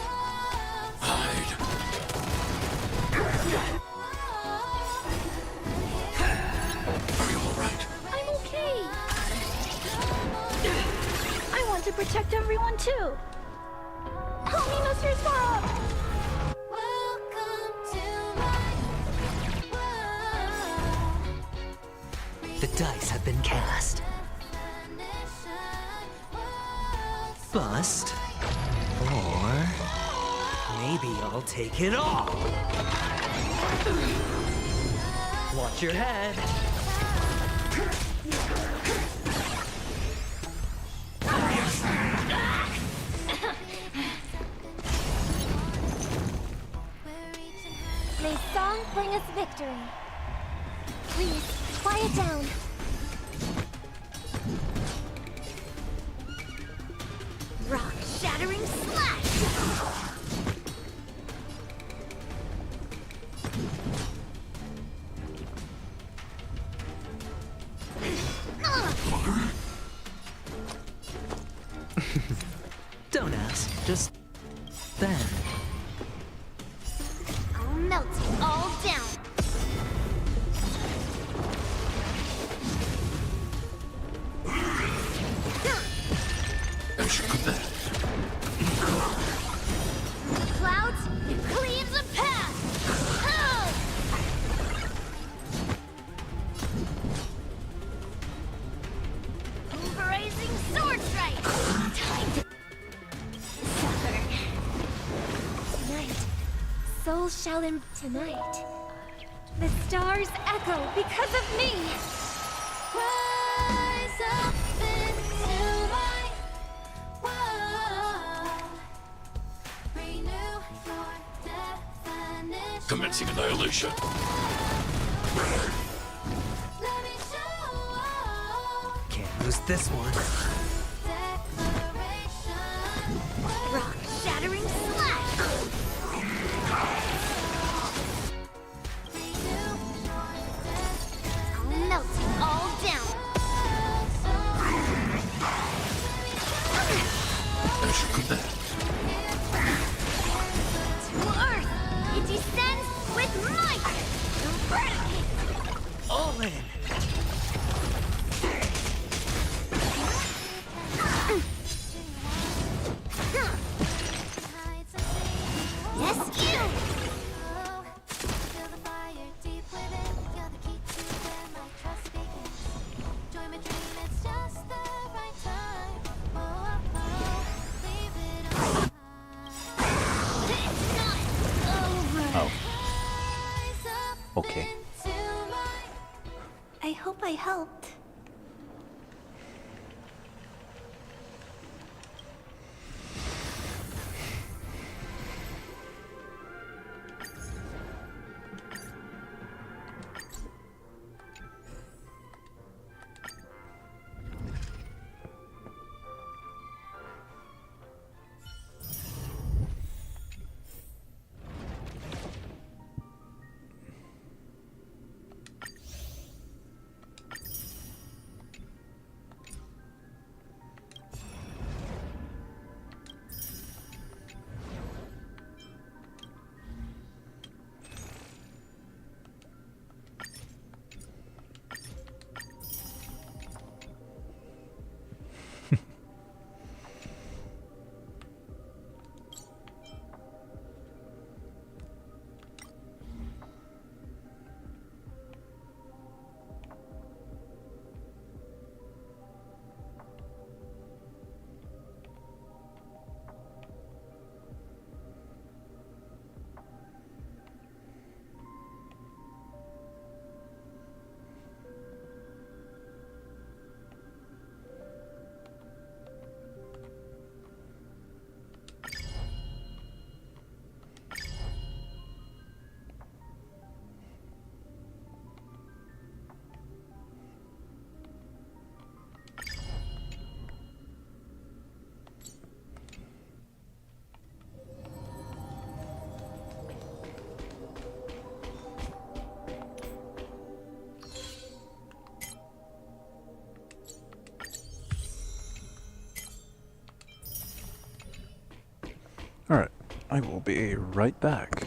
Hide. Are you alright? I'm okay. I want to protect everyone too. Help me, Mr. Sparrow. The dice have been cast. Bust. Or maybe I'll take it all. Watch your head. May song bring us victory. Please, quiet down. Rock shattering slash! Don't ask, just then. I'll melt you all down. As you could that. Clouds, it cleaves a path! Pulverizing sword strike! Time to suffer. Tonight, souls shall tonight. The stars echo because of me! Rise up into my world. Renew your definition. Commencing annihilation. Let me show Can't lose this one. declaration. Rock shattering slash. I'll melt you all down. As you could that. To Earth, it descends with might. All in. Yes, you. It's not over. Oh, okay. I hope I helped. I will be right back.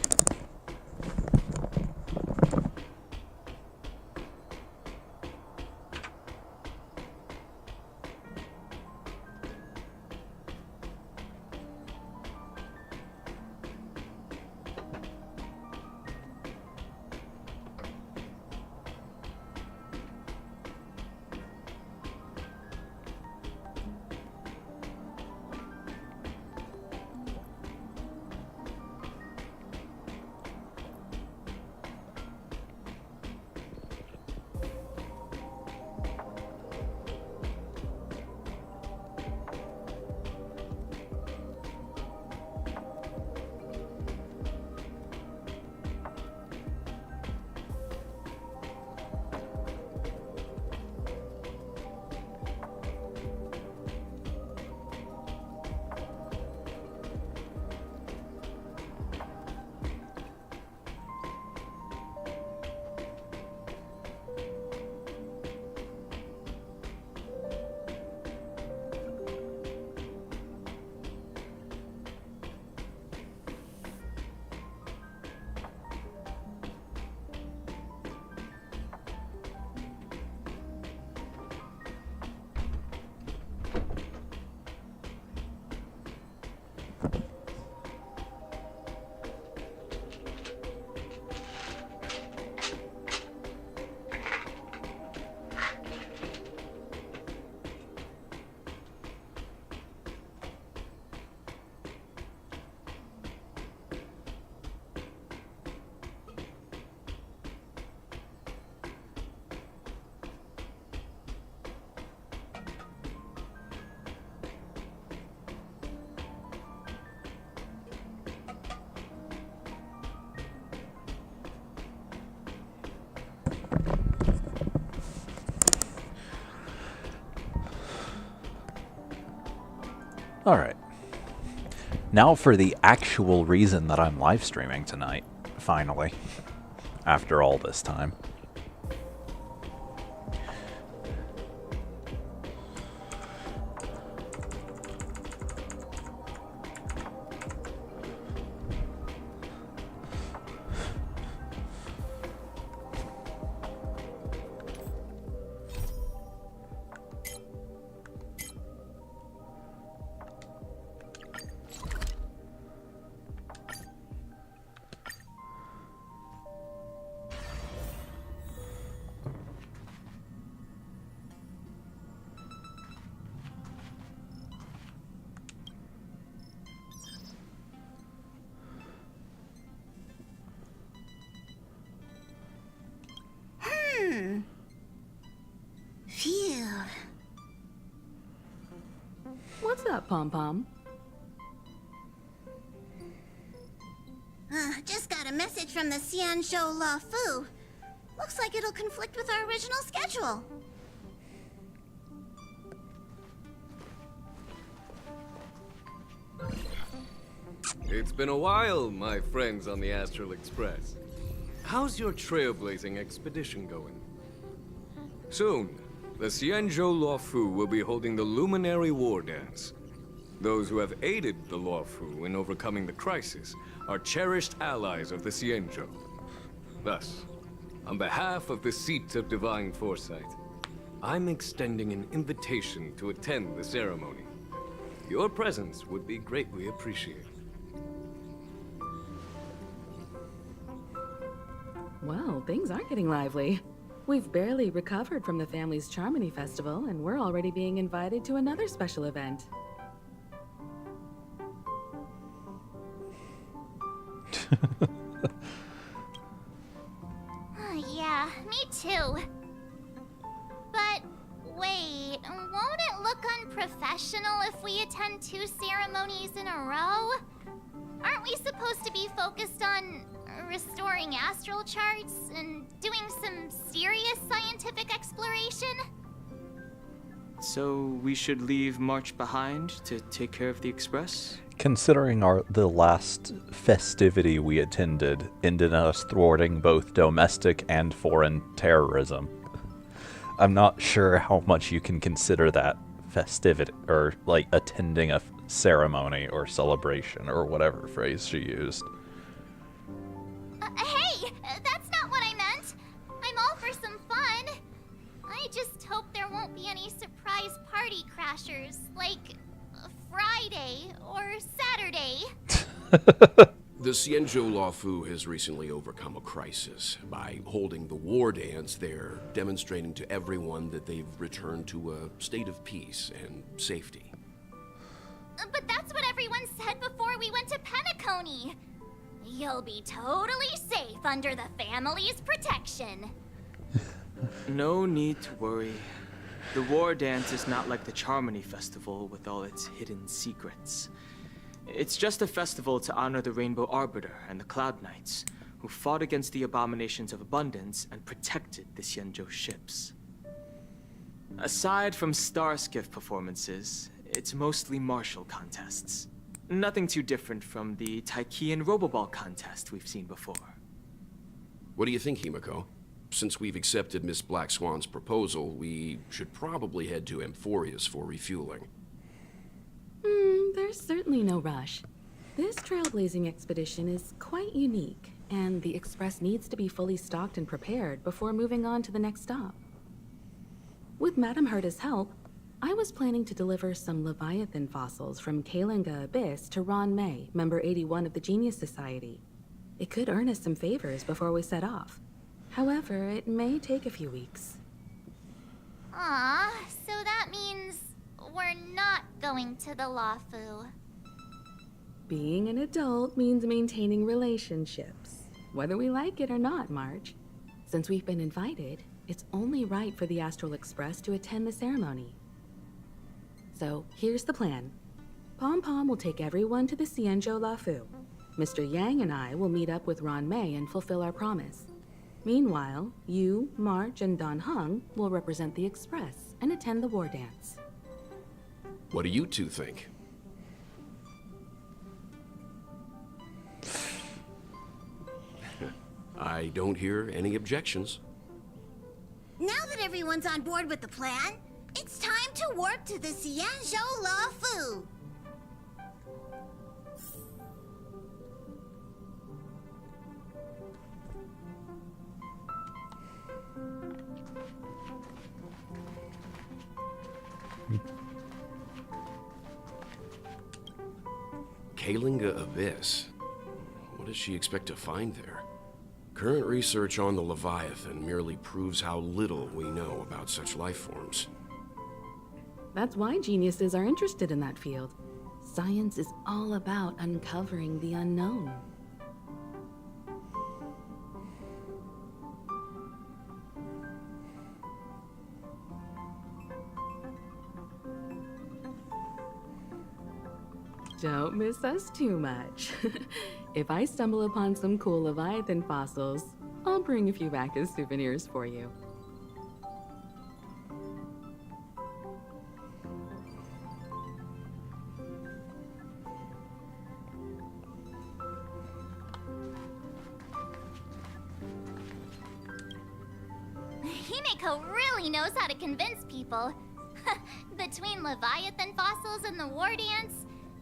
Alright. Now for the actual reason that I'm live streaming tonight, finally. After all this time. Phew. What's up, Pom Pom? Just got a message from the Xianzhou La Fu. Looks like it'll conflict with our original schedule. It's been a while, my friends on the Astral Express. How's your trailblazing expedition going? Soon, the Xianzhou Luofu will be holding the Luminary War Dance. Those who have aided the Luofu in overcoming the crisis are cherished allies of the Xianzhou. Thus, on behalf of the Seat of Divine Foresight, I'm extending an invitation to attend the ceremony. Your presence would be greatly appreciated. Well, things are getting lively. We've barely recovered from the family's Charmony Festival, and we're already being invited to another special event. Yeah, me too. But wait, won't it look unprofessional if we attend 2 ceremonies in a row? Aren't we supposed to be focused on restoring astral charts and doing some serious scientific exploration? So we should leave March behind to take care of the Express? Considering the last festivity we attended ended in us thwarting both domestic and foreign terrorism, I'm not sure how much you can consider that festivity or like attending a ceremony or celebration or whatever phrase she used. Hey, that's not what I meant. I'm all for some fun. I just hope there won't be any surprise party crashers, like Friday or Saturday. The Xianzhou Luofu has recently overcome a crisis. By holding the war dance, they're demonstrating to everyone that they've returned to a state of peace and safety. But that's what everyone said before we went to Penacony. You'll be totally safe under the family's protection. No need to worry. The war dance is not like the Charmony Festival with all its hidden secrets. It's just a festival to honor the Rainbow Arbiter and the Cloud Knights, who fought against the abominations of abundance and protected the Xianzhou ships. Aside from star skiff performances, it's mostly martial contests. Nothing too different from the Taiki and Roboball contest we've seen before. What do you think, Himiko? Since we've accepted Miss Black Swan's proposal, we should probably head to Amphorius for refueling. There's certainly no rush. This trailblazing expedition is quite unique, and the Express needs to be fully stocked and prepared before moving on to the next stop. With Madame Herta's help, I was planning to deliver some Leviathan fossils from Kalinga Abyss to Ron May, member 81 of the Genius Society. It could earn us some favors before we set off. However, it may take a few weeks. Aw, so that means we're not going to the Luofu. Being an adult means maintaining relationships, whether we like it or not, March. Since we've been invited, it's only right for the Astral Express to attend the ceremony. So, here's the plan. Pom Pom will take everyone to the Xianzhou Luofu. Mr. Yang and I will meet up with Ron May and fulfill our promise. Meanwhile, you, March, and Don Hung will represent the Express and attend the war dance. What do you two think? I don't hear any objections. Now that everyone's on board with the plan, it's time to work to the Xianzhou Luofu. Kalinga Abyss. What does she expect to find there? Current research on the Leviathan merely proves how little we know about such life forms. That's why geniuses are interested in that field. Science is all about uncovering the unknown. Don't miss us too much. If I stumble upon some cool Leviathan fossils, I'll bring a few back as souvenirs for you. Himiko really knows how to convince people. Between Leviathan fossils and the war dance,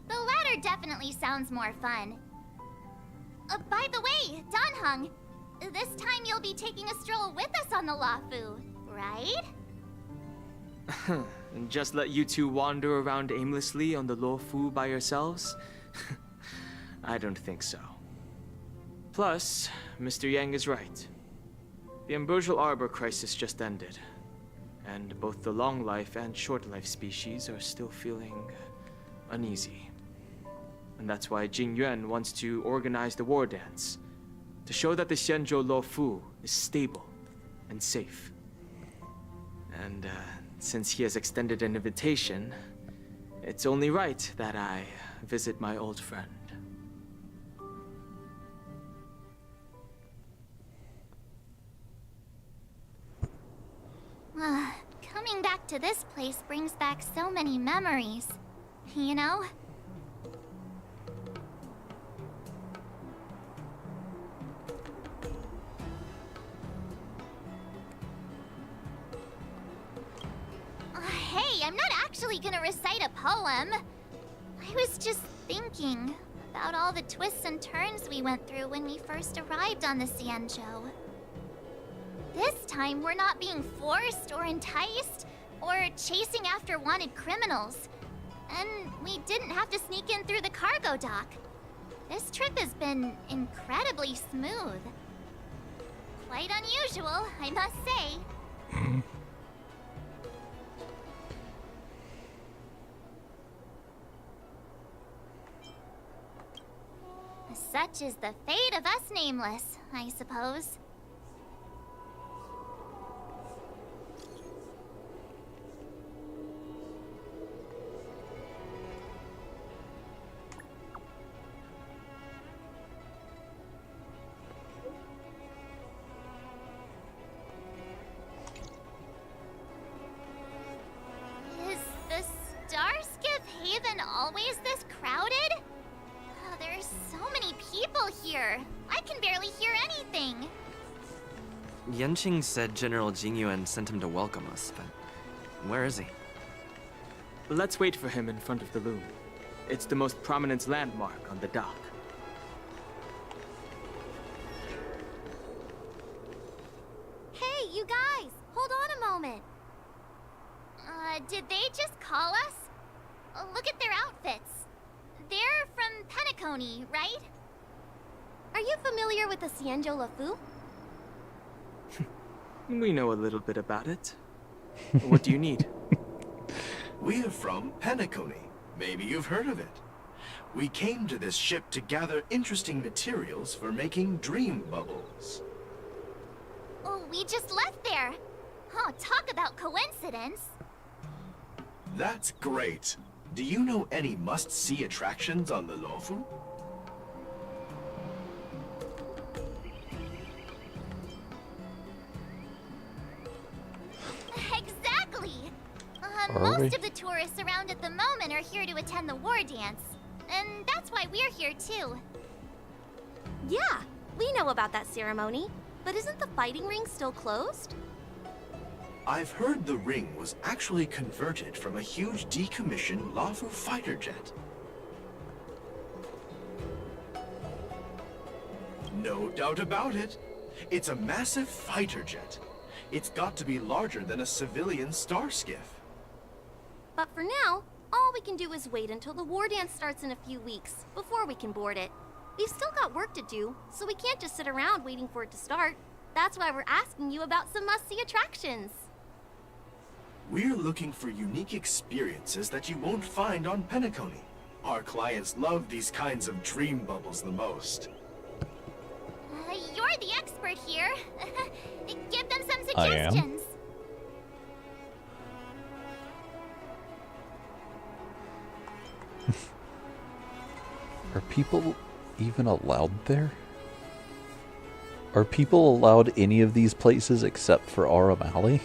the latter definitely sounds more fun. By the way, Don Hung, this time you'll be taking a stroll with us on the Luofu, right? And just let you two wander around aimlessly on the Luofu by yourselves? I don't think so. Plus, Mr. Yang is right. The Ambrosial Arbor crisis just ended, and both the long life and short life species are still feeling uneasy. And that's why Jing Yuan wants to organize the war dance, to show that the Xianzhou Luofu is stable and safe. And since he has extended an invitation, it's only right that I visit my old friend. Coming back to this place brings back so many memories, you know? Hey, I'm not actually actually gonna recite a poem. I was just thinking about all the twists and turns we went through when we first arrived on the Xianzhou. This time, we're not being forced or enticed or chasing after wanted criminals. And we didn't have to sneak in through the cargo dock. This trip has been incredibly smooth. Quite unusual, I must say. Such is the fate of us nameless, I suppose. Is the Starskiff Haven always this crowded? Oh, there's so many people here. I can barely hear anything. Yanqing said General Jingyuan sent him to welcome us, but where is he? Let's wait for him in front of the loom. It's the most prominent landmark on the dock. Hey, you guys! Hold on a moment. Did they just call us? Look at their outfits. They're from Penacony, right? Are you familiar with the Xianzhou Lafu? We know a little bit about it. What do you need? We're from Penacony. Maybe you've heard of it. We came to this ship to gather interesting materials for making dream bubbles. Oh, we just left there. Oh, talk about coincidence. That's great. Do you know any must-see attractions on the Luofu? Exactly. Are Most we? of the tourists around at the moment are here to attend the war dance. And that's why we're here too. Yeah, we know about that ceremony. But isn't the fighting ring still closed? I've heard the ring was actually converted from a huge decommissioned Luofu fighter jet. No doubt about it. It's a massive fighter jet. It's got to be larger than a civilian star skiff. But for now, all we can do is wait until the war dance starts in a few weeks before we can board it. We've still got work to do, so we can't just sit around waiting for it to start. That's why we're asking you about some must-see attractions. We're looking for unique experiences that you won't find on Penacony. Our clients love these kinds of dream bubbles the most. You're the expert here. Give them some I am. suggestions. Are people even allowed there? Are people allowed any of these places except for Aramali?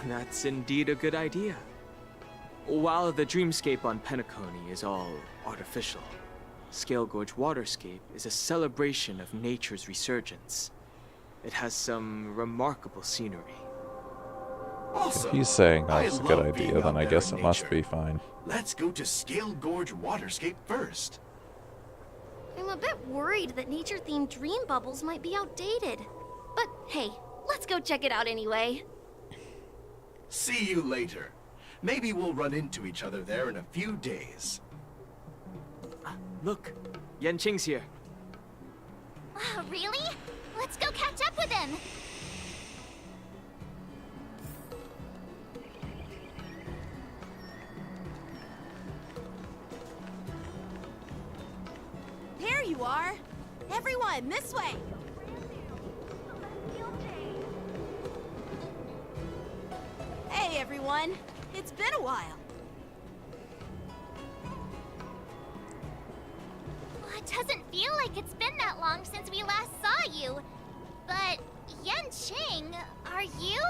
That's indeed a good idea. While the dreamscape on Penacony is all artificial, Scale Gorge Waterscape is a celebration of nature's resurgence. It has some remarkable scenery. Also, If he's saying I that's a good love being idea, then out I there guess in it must nature. be fine. Let's go to Scale Gorge Waterscape first. I'm a bit worried that nature-themed dream bubbles might be outdated. But hey, let's go check it out anyway. See you later. Maybe we'll run into each other there in a few days. Look, Yanqing's here. Really? Let's go catch up with him. There you are! Everyone, this way! Hey everyone! It's been a while. It doesn't feel like it's been that long since we last saw you. But, Yanqing, are you?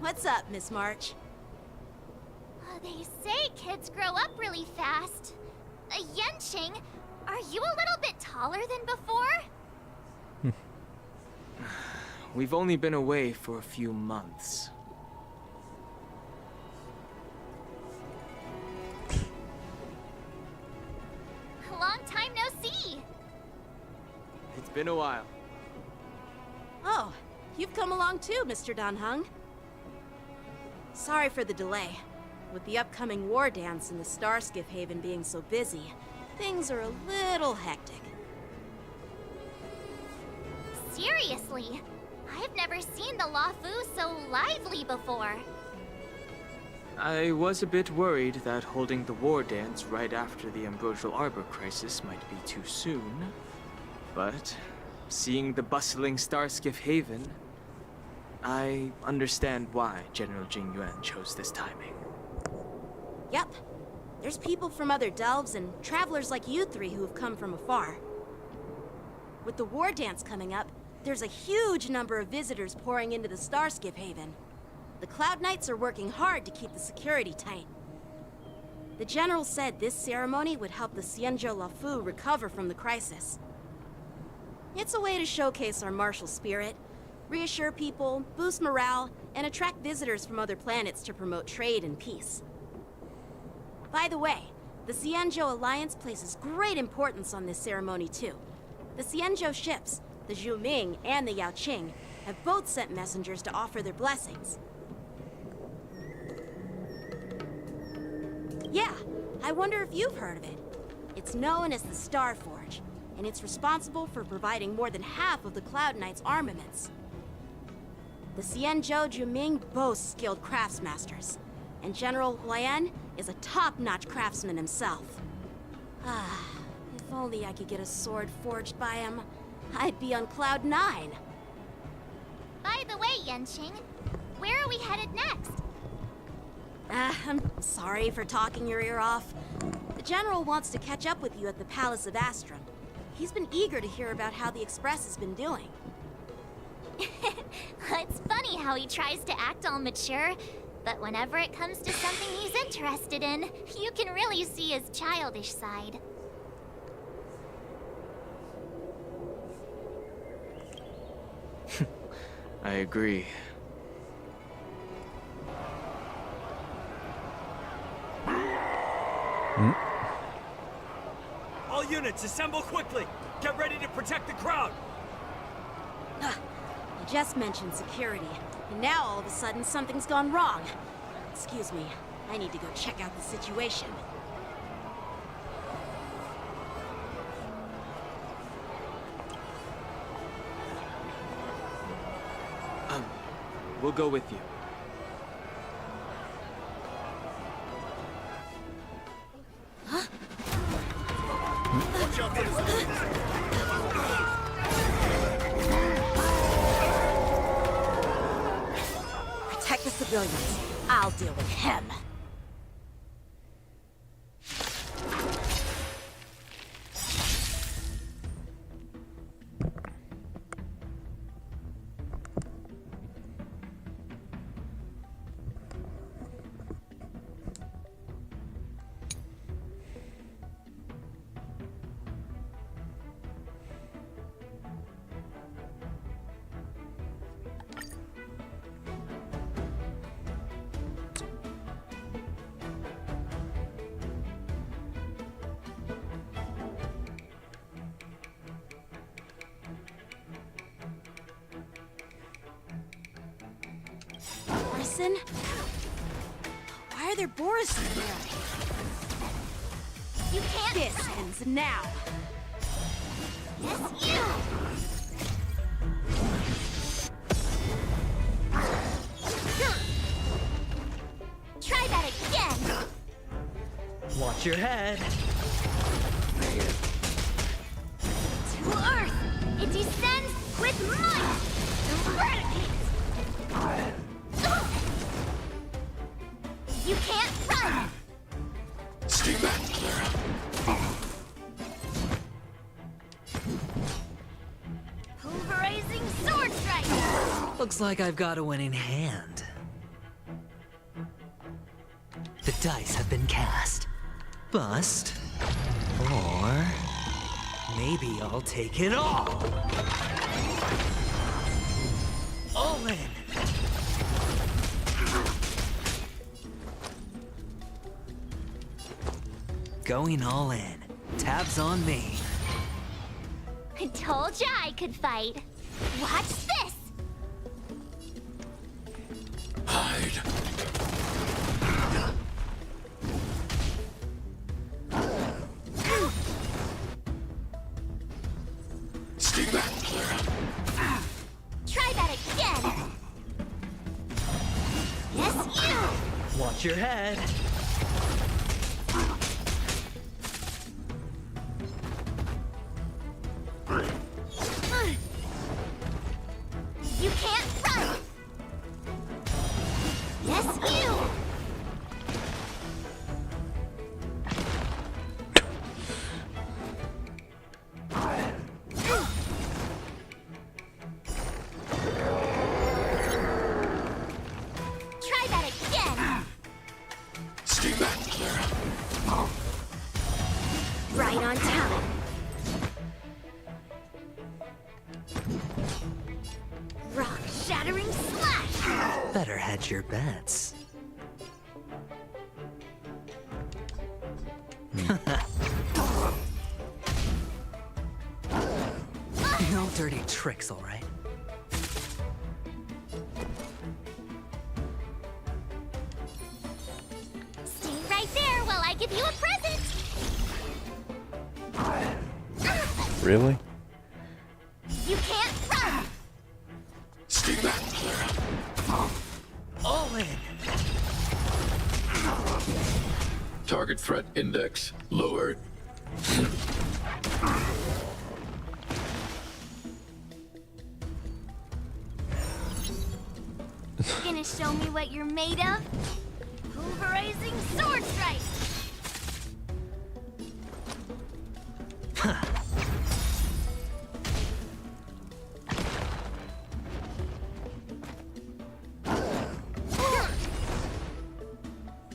What's up, Miss March? They say kids grow up really fast. Yanqing, are you a little bit taller than before? we've only been away for a few months. Long time no see. It's been a while. Oh, you've come along too, Mr. Dan Heng. Sorry for the delay. With the upcoming war dance and the Starskiff Haven being so busy, things are a little hectic. Seriously, I've never seen the Luofu so lively before. I was a bit worried that holding the war dance right after the Ambrosial Arbor crisis might be too soon. But seeing the bustling Starskiff Haven, I understand why General Jing Yuan chose this timing. Yep. There's people from other delves and travelers like you three who have come from afar. With the war dance coming up, there's a huge number of visitors pouring into the Starskiff Haven. The Cloud Knights are working hard to keep the security tight. The General said this ceremony would help the Xianzhou Luofu recover from the crisis. It's a way to showcase our martial spirit, reassure people, boost morale, and attract visitors from other planets to promote trade and peace. By the way, the Xianzhou Alliance places great importance on this ceremony too. The Xianzhou ships, the Zhuming and the Yaoqing, have both sent messengers to offer their blessings. Yeah, I wonder if you've heard of it. It's known as the Star Forge, and it's responsible for providing more than half of the Cloud Knights' armaments. The Xianzhou Zhuming boasts skilled craftsmasters, and General Huayan is a top-notch craftsman himself. Ah, if only I could get a sword forged by him, I'd be on Cloud 9. By the way, Yanqing, where are we headed next? I'm sorry for talking your ear off. The General wants to catch up with you at the Palace of Astrum. He's been eager to hear about how the Express has been doing. It's funny how he tries to act all mature, but whenever it comes to something he's interested in, you can really see his childish side. I agree. All units, assemble quickly! Get ready to protect the crowd! You just mentioned security, and now all of a sudden something's gone wrong. Excuse me, I need to go check out the situation. We'll go with you. Watch out Protect the civilians. I'll deal with him. Borison? Why are there Borison there? You can't. This ends now. Yes, you! Try that again! Watch your head. To Earth! It descends with might! Eradicate! You can't run! Stay back, Clara. Pulverizing sword strike! Looks like I've got a winning hand. The dice have been cast. Bust. Or maybe I'll take it all. All in. Going all in. Tabs on me. I told ya I could fight. Watch this! Hide. Stay back, Clara. Try that again! Yes, you! Watch your head. You can't run! Yes, you! Try that again! Stay back, Clara. Right on time. Rock shattering slash! Better hedge your bets. No dirty tricks, all right? Stay right there while I give you a present! Really? You can't run! Stay back, Clara. All in. Target threat index lowered. Gonna show me what you're made of? Pulverizing sword strike!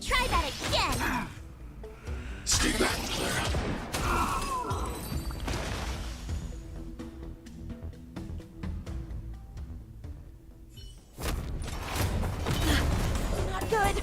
Try that again! Stay back, Clara. Not good.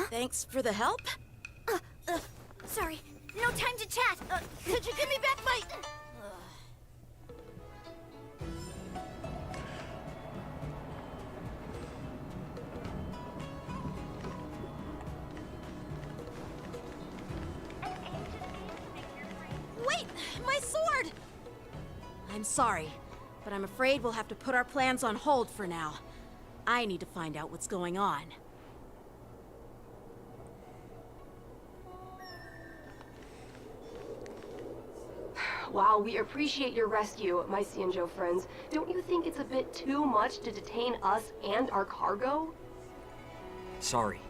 Thanks for the help. Sorry, no time to chat. Could you give me back my... Wait, my sword! I'm sorry, but I'm afraid we'll have to put our plans on hold for now. I need to find out what's going on. While we appreciate your rescue, my Xianzhou friends, don't you think it's a bit too much to detain us and our cargo? Sorry,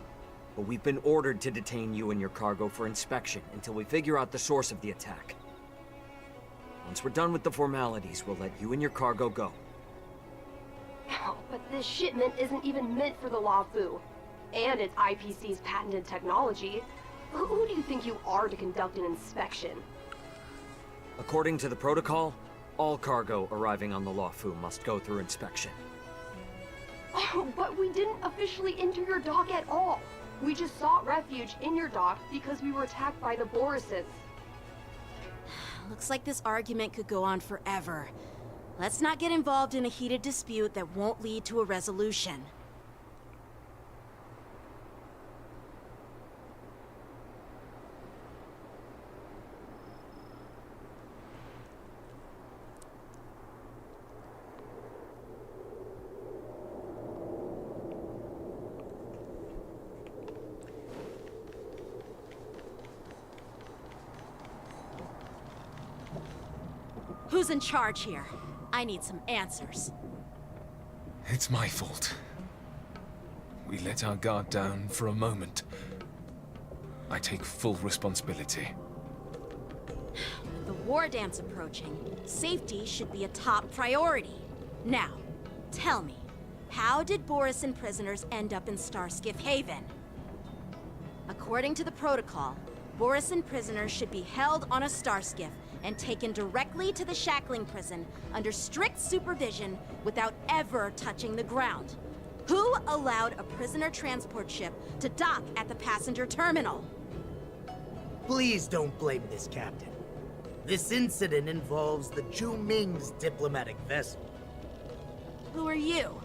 but we've been ordered to detain you and your cargo for inspection until we figure out the source of the attack. Once we're done with the formalities, we'll let you and your cargo go. Oh, but this shipment isn't even meant for the Luofu. And it's IPC's patented technology. Who do you think you are to conduct an inspection? According to the protocol, all cargo arriving on the Luofu must go through inspection. Oh, but we didn't officially enter your dock at all. We just sought refuge in your dock because we were attacked by the Borisons. Looks like this argument could go on forever. Let's not get involved in a heated dispute that won't lead to a resolution. Who's in charge here? I need some answers. It's my fault. We let our guard down for a moment. I take full responsibility. The war dance approaching, safety should be a top priority. Now, tell me, how did Borisin prisoners end up in Starskiff Haven? According to the protocol, Borisin prisoners should be held on a Starskiff and taken directly to the Shackling prison under strict supervision without ever touching the ground. Who allowed a prisoner transport ship to dock at the passenger terminal? Please don't blame this, Captain. This incident involves the Zhu Ming's diplomatic vessel. Who are you?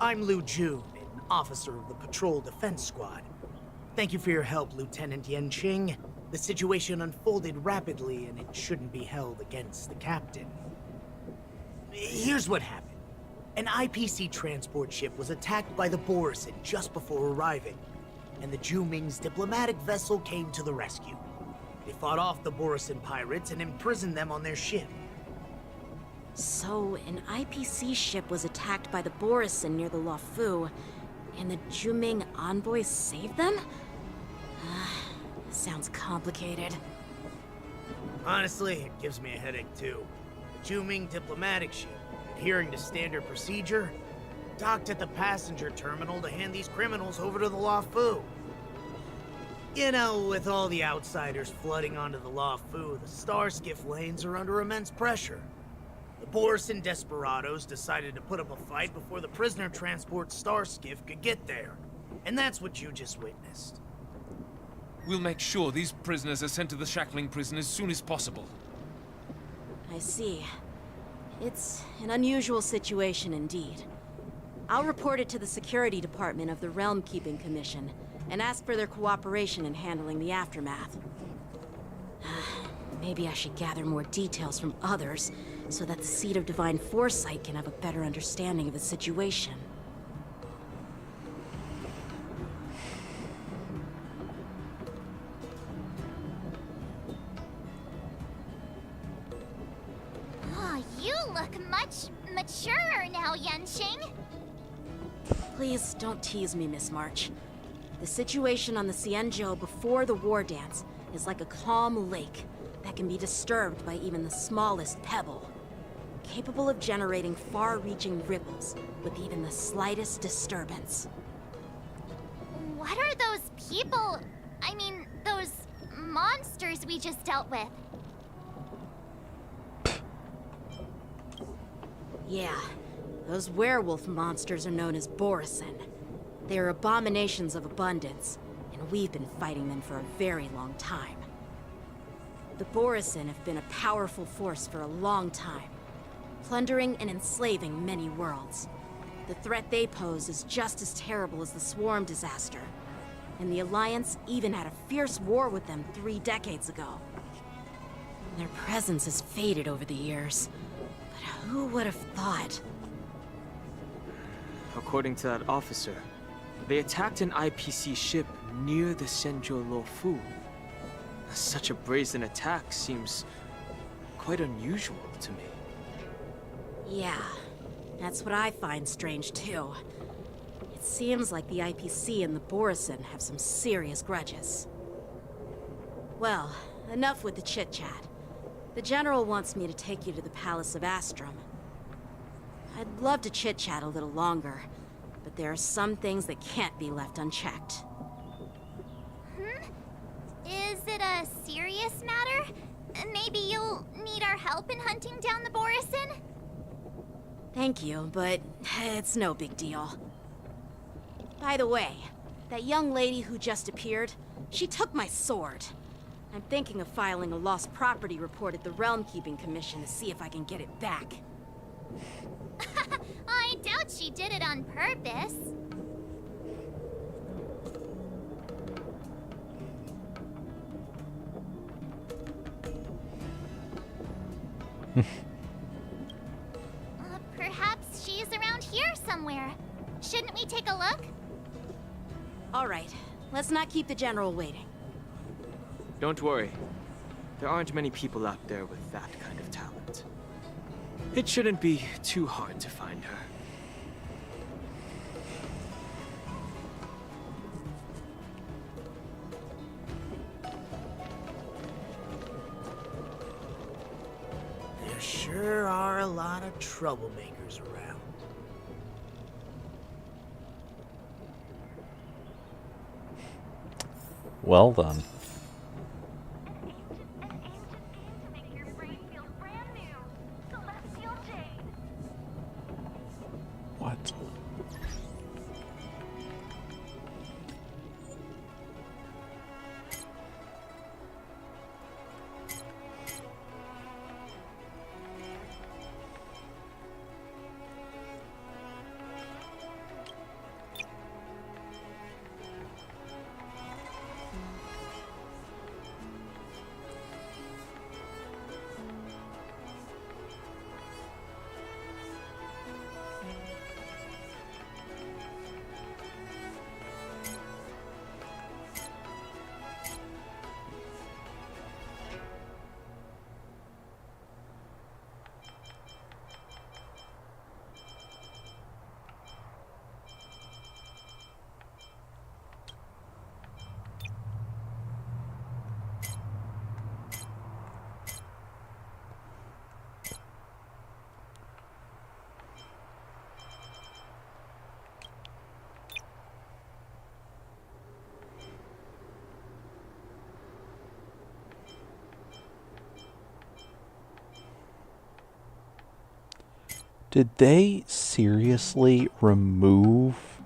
I'm Lu Jun, an officer of the Patrol Defense Squad. Thank you for your help, Lieutenant Yanqing. The situation unfolded rapidly, and it shouldn't be held against the captain. Here's what happened. An IPC transport ship was attacked by the Borisin just before arriving, and the Zhu Ming's diplomatic vessel came to the rescue. They fought off the Borisin pirates and imprisoned them on their ship. So, an IPC ship was attacked by the Borisin near the Luofu, and the Zhu Ming envoys saved them? Sounds complicated. Honestly, it gives me a headache too. The Zhu Ming diplomatic ship, adhering to standard procedure, docked at the passenger terminal to hand these criminals over to the Luofu. You know, with all the outsiders flooding onto the Luofu, the Starskiff lanes are under immense pressure. The Borisin desperados decided to put up a fight before the prisoner transport Starskiff could get there. And that's what you just witnessed. We'll make sure these prisoners are sent to the Shackling prison as soon as possible. I see. It's an unusual situation indeed. I'll report it to the security department of the Realm Keeping Commission and ask for their cooperation in handling the aftermath. Maybe I should gather more details from others so that the Seed of Divine Foresight can have a better understanding of the situation. Oh, you look much maturer now, Yanqing. Please don't tease me, Miss March. The situation on the Xianzhou before the war dance is like a calm lake that can be disturbed by even the smallest pebble, capable of generating far-reaching ripples with even the slightest disturbance. What are those people? I mean, those monsters we just dealt with? Yeah, those werewolf monsters are known as Borisin. They are abominations of abundance, and we've been fighting them for a very long time. The Borisin have been a powerful force for a long time, plundering and enslaving many worlds. The threat they pose is just as terrible as the Swarm disaster, and the Alliance even had a fierce war with them 3 decades ago. Their presence has faded over the years, but who would have thought? According to that officer, they attacked an IPC ship near the Xianzhou Luofu. Such a brazen attack seems quite unusual to me. Yeah, that's what I find strange too. It seems like the IPC and the Borisin have some serious grudges. Well, enough with the chit-chat. The General wants me to take you to the Palace of Astrum. I'd love to chit-chat a little longer, but there are some things that can't be left unchecked. Is it a serious matter? Maybe you'll need our help in hunting down the Borisin? Thank you, but it's no big deal. By the way, that young lady who just appeared, she took my sword. I'm thinking of filing a lost property report at the Realm Keeping Commission to see if I can get it back. I doubt she did it on purpose. Perhaps she's around here somewhere. Shouldn't we take a look? All right, let's not keep the General waiting. Don't worry. There aren't many people out there with that kind of talent. It shouldn't be too hard to find her. sure are a lot of troublemakers around. Well then. What? Did they seriously remove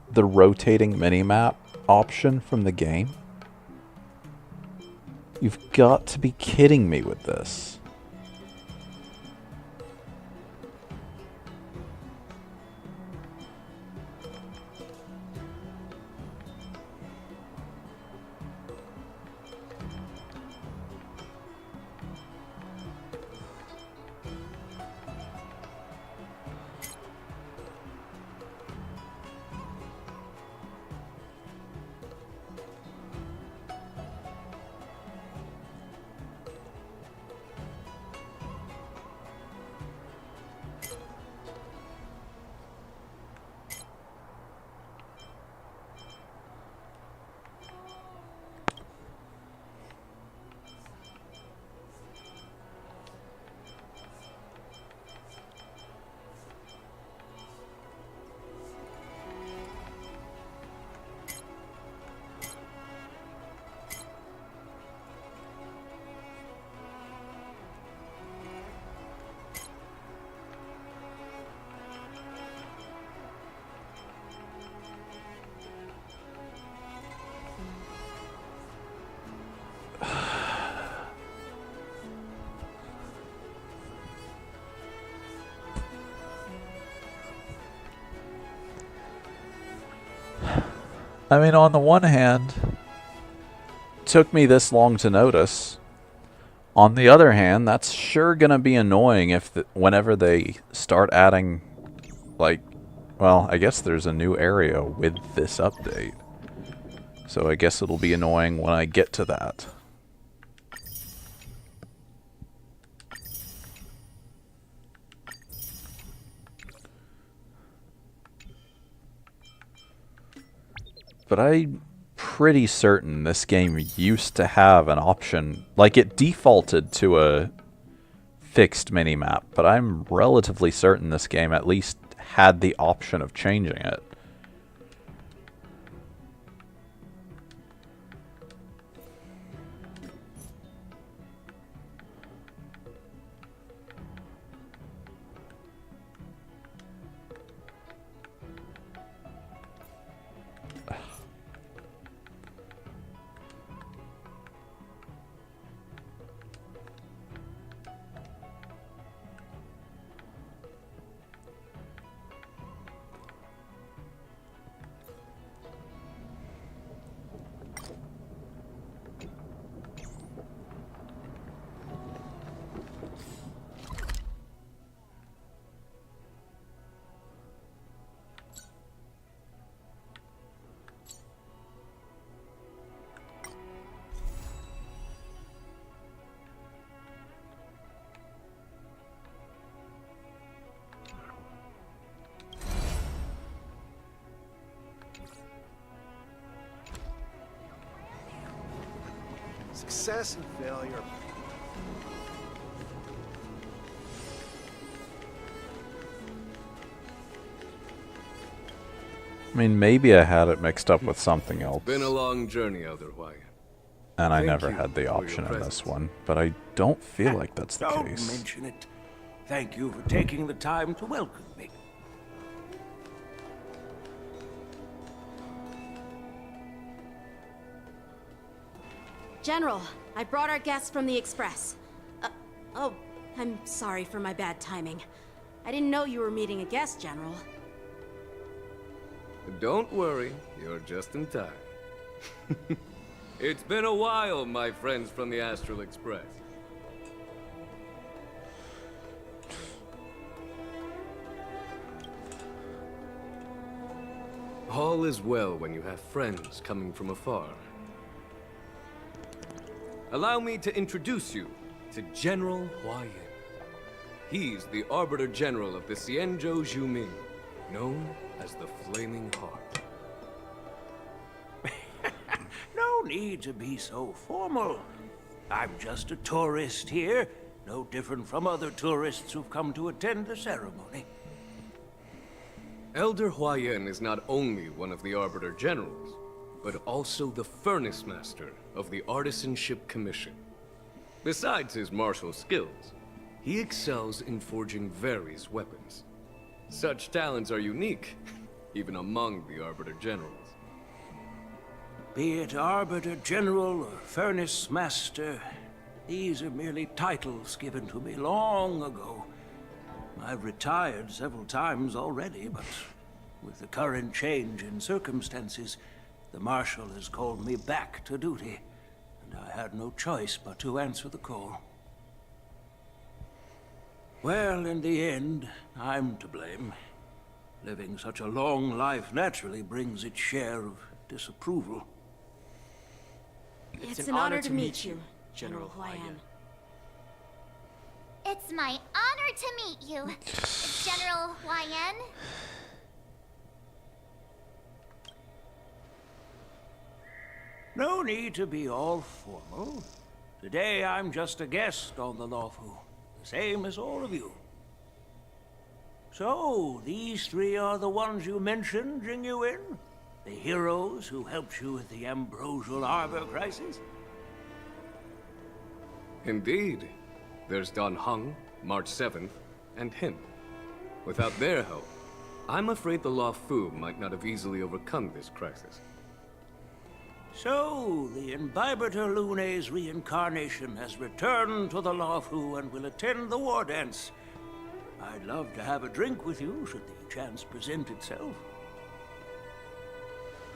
the rotating minimap option from the game? You've got to be kidding me with this. I mean, on the one hand, it took me this long to notice. On the other hand, that's sure gonna be annoying if whenever they start adding, like, well, I guess there's a new area with this update. So I guess it'll be annoying when I get to that. But I'm pretty certain this game used to have an option, like it defaulted to a fixed minimap, but I'm relatively certain this game at least had the option of changing it. Success and failure. I mean, maybe I had it mixed up with something else. Been a long journey, Elder Hwyan. And I Thank never you had the for your option in presence. this one, but I don't feel like that's the Don't case. mention it. Thank you for taking the time to welcome me. General, I brought our guests from the Express. Oh, I'm sorry for my bad timing. I didn't know you were meeting a guest, General. Don't worry, you're just in time. It's been a while, my friends from the Astral Express. All is well when you have friends coming from afar. Allow me to introduce you to General Hwyan. He's the Arbiter General of the Xianzhou Zhuming, known as the Flaming Heart. No need to be so formal. I'm just a tourist here, no different from other tourists who've come to attend the ceremony. Elder Hwyan is not only one of the Arbiter Generals, but also the Furnace Master of the Artisanship Commission. Besides his martial skills, he excels in forging various weapons. Such talents are unique, even among the Arbiter Generals. Be it Arbiter General or Furnace Master, these are merely titles given to me long ago. I've retired several times already, but with the current change in circumstances, the Marshal has called me back to duty, and I had no choice but to answer the call. Well, in the end, I'm to blame. Living such a long life naturally brings its share of disapproval. It's an honor to meet you, General Hwyan. It's my honor to meet you, General Hwyan. No need to be all formal. Today I'm just a guest on the Luofu, the same as all of you. So, these three are the ones you mentioned, Jingyuin? The heroes who helped you with the Ambrosial Arbor crisis? Indeed. There's Dan Heng, March 7th, and him. Without their help, I'm afraid the Luofu might not have easily overcome this crisis. So, the Imbibitor Lune's reincarnation has returned to the Luofu and will attend the war dance. I'd love to have a drink with you, should the chance present itself.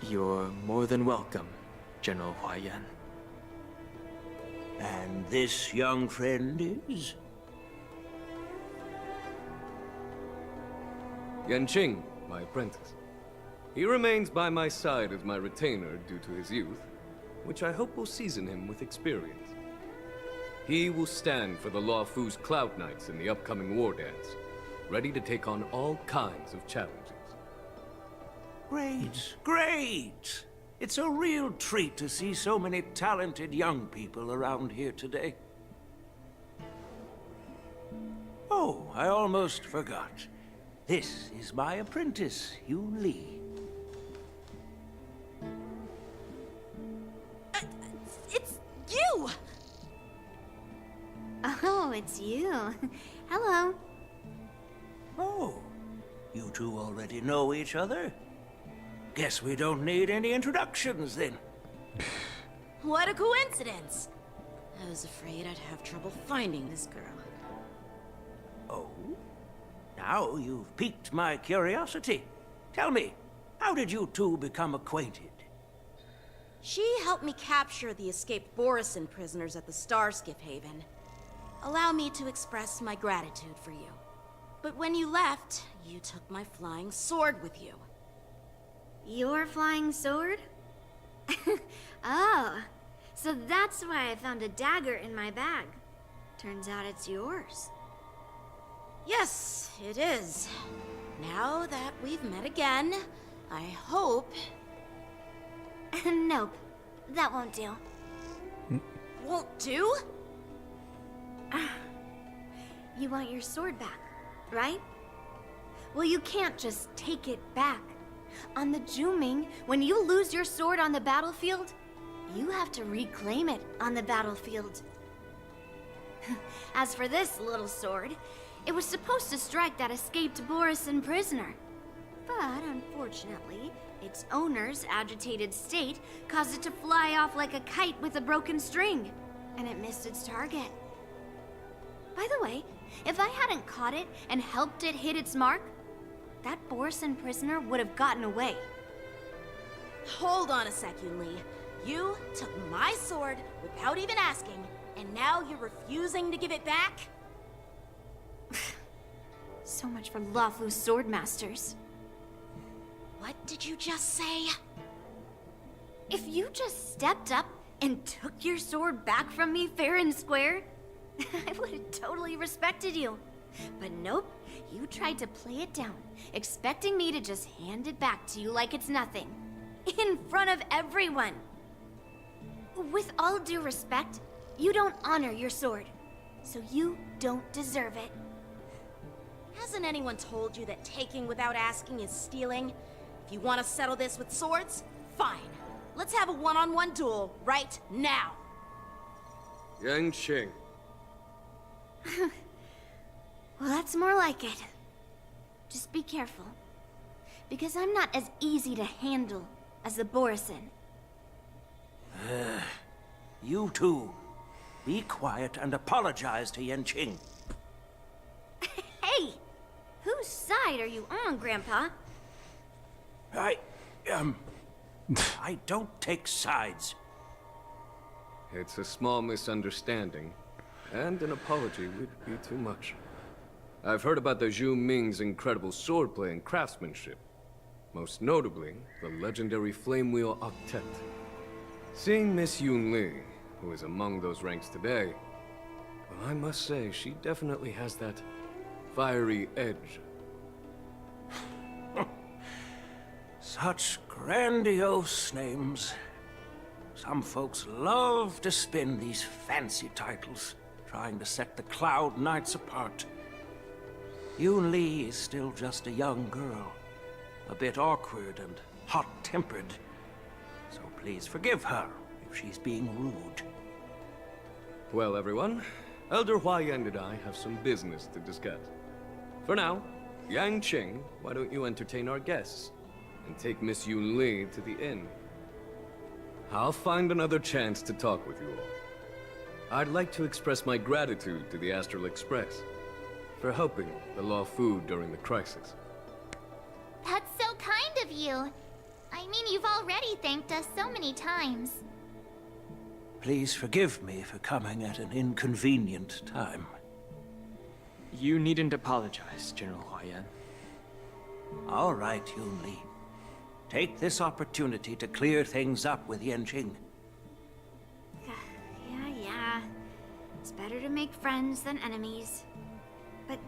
You're more than welcome, General Hwyan. And this young friend is? Yanqing, my apprentice. He remains by my side as my retainer due to his youth, which I hope will season him with experience. He will stand for the Luofu's Cloud Knights in the upcoming war dance, ready to take on all kinds of challenges. Great, great! It's a real treat to see so many talented young people around here today. Oh, I almost forgot. This is my apprentice, Yun Li. It's you! Oh, it's you. Hello. Oh, you two already know each other? Guess we don't need any introductions then. What a coincidence! I was afraid I'd have trouble finding this girl. Oh? Now you've piqued my curiosity. Tell me, how did you two become acquainted? She helped me capture the escaped Borisin prisoners at the Starskiff Haven. Allow me to express my gratitude for you. But when you left, you took my flying sword with you. Your flying sword? Oh, so that's why I found a dagger in my bag. Turns out it's yours. Yes, it is. Now that we've met again, I hope... Nope, that won't do. Won't do? You want your sword back, right? Well, you can't just take it back. On the Juming, when you lose your sword on the battlefield, you have to reclaim it on the battlefield. As for this little sword, it was supposed to strike that escaped Borisin prisoner. But unfortunately, its owner's agitated state caused it to fly off like a kite with a broken string, and it missed its target. By the way, if I hadn't caught it and helped it hit its mark, that Borisin prisoner would have gotten away. Hold on a sec, Yunli. You took my sword without even asking, and now you're refusing to give it back? So much for Luofu's swordmasters. What did you just say? If you just stepped up and took your sword back from me fair and square, I would have totally respected you. But nope, you tried to play it down, expecting me to just hand it back to you like it's nothing. In front of everyone. With all due respect, you don't honor your sword, so you don't deserve it. Hasn't anyone told you that taking without asking is stealing? If you want to settle this with swords, fine. Let's have a one-on-one duel right now. Yanqing. Well, that's more like it. Just be careful, because I'm not as easy to handle as the Borisin. You two, be quiet and apologize to Yanqing. Hey! Whose side are you on, Grandpa? I don't take sides. It's a small misunderstanding, and an apology would be too much. I've heard about the Zhu Ming's incredible swordplay and craftsmanship. Most notably, the legendary Flame Wheel Octet. Seeing Miss Yunli, who is among those ranks today, well, I must say, she definitely has that fiery edge. Such grandiose names. Some folks love to spin these fancy titles, trying to set the Cloud Knights apart. Yunli is still just a young girl, a bit awkward and hot-tempered. So please forgive her if she's being rude. Well, everyone, Elder Huaiyan and I have some business to discuss. For now, Yanqing, why don't you entertain our guests and take Miss Yunli to the inn? I'll find another chance to talk with you all. I'd like to express my gratitude to the Astral Express for helping the Luofu during the crisis. That's so kind of you. I mean, you've already thanked us so many times. Please forgive me for coming at an inconvenient time. You needn't apologize, General Huaiyan. All right, Yunli. Take this opportunity to clear things up with Yanqing. Yeah. It's better to make friends than enemies. But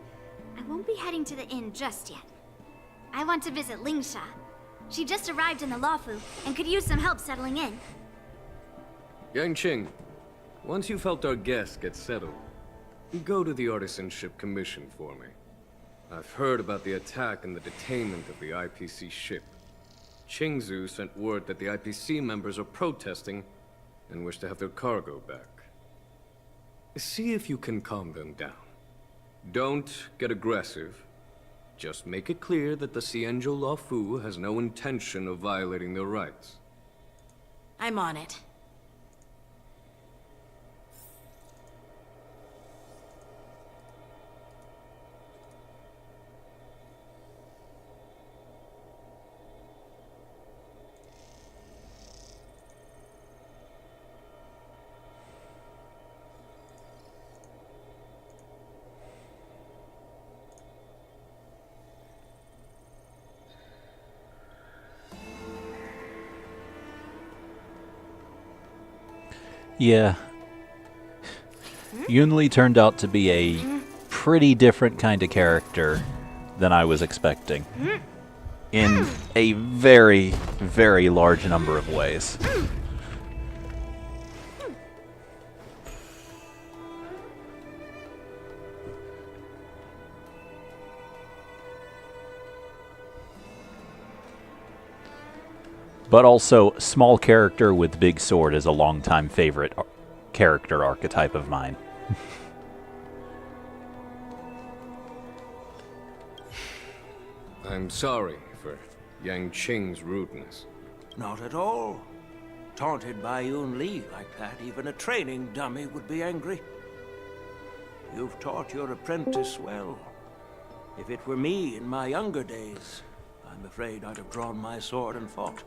I won't be heading to the inn just yet. I want to visit Lingsha. She just arrived in the Luofu and could use some help settling in. Yanqing, once you've helped our guests get settled, go to the Artisanship Commission for me. I've heard about the attack and the detainment of the IPC ship. Qingzu sent word that the IPC members are protesting and wish to have their cargo back. See if you can calm them down. Don't get aggressive. Just make it clear that the Xianzhou Luofu has no intention of violating their rights. I'm on it. Yeah. Yunli turned out to be a pretty different kind of character than I was expecting. In a very, very large number of ways. But also, small character with big sword is a longtime favorite character archetype of mine. I'm sorry for Yang Qing's rudeness. Not at all. Taunted by Yun Li like that, even a training dummy would be angry. You've taught your apprentice well. If it were me in my younger days, I'm afraid I'd have drawn my sword and fought.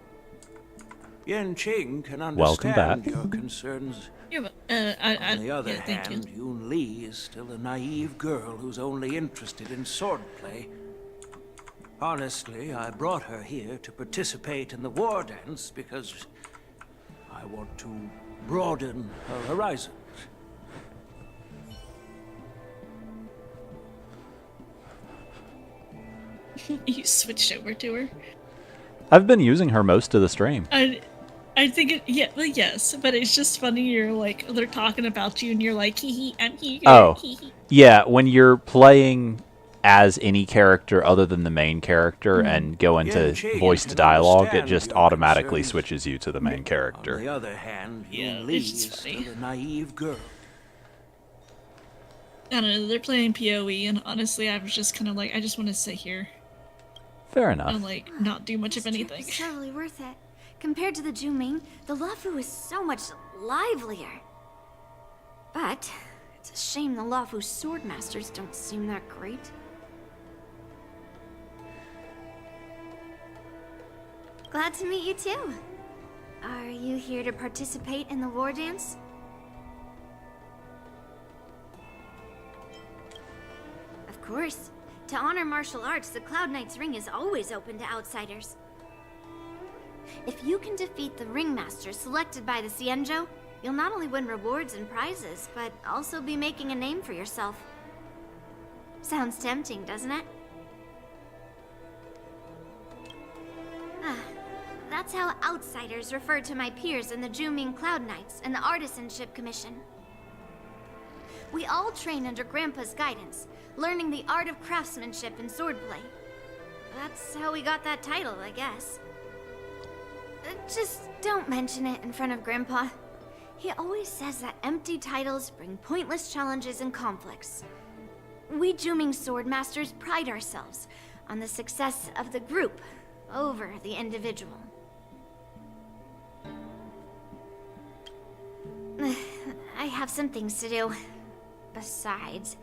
Yan Qing can Welcome understand back. your concerns. Yeah, but, On the other thank you. hand, Yun Li is still a naive girl who's only interested in swordplay. Honestly, I brought her here to participate in the war dance because I want to broaden her horizons. You switched over to her. I've been using her most of the stream. I think it, yeah, well, yes, but it's just funny. You're like, they're talking about you, and you're like, hee hee, I'm here. Oh, Hee hee. yeah, when you're playing as any character other than the main character and go into voiced dialogue, it just automatically switches you to the main On character. the other hand, Yeah, Yun Li it's is just funny. still a naive girl. I don't know. They're playing PoE, and honestly, I was just kind of like, I just want to sit here Fair enough. and like not do much of anything. It's totally worth it. Compared to the Zhuming, the Luofu is so much livelier. But it's a shame the Luofu swordmasters don't seem that great. Glad to meet you too. Are you here to participate in the war dance? Of course. To honor martial arts, the Cloud Knight's ring is always open to outsiders. If you can defeat the ringmaster selected by the Xianzhou, you'll not only win rewards and prizes, but also be making a name for yourself. Sounds tempting, doesn't it? That's how outsiders refer to my peers in the Zhuming Cloud Knights and the Artisanship Commission. We all train under Grandpa's guidance, learning the art of craftsmanship and swordplay. That's how we got that title, I guess. Just don't mention it in front of Grandpa. He always says that empty titles bring pointless challenges and conflicts. We Zhuming swordmasters pride ourselves on the success of the group over the individual. I have some things to do. Besides,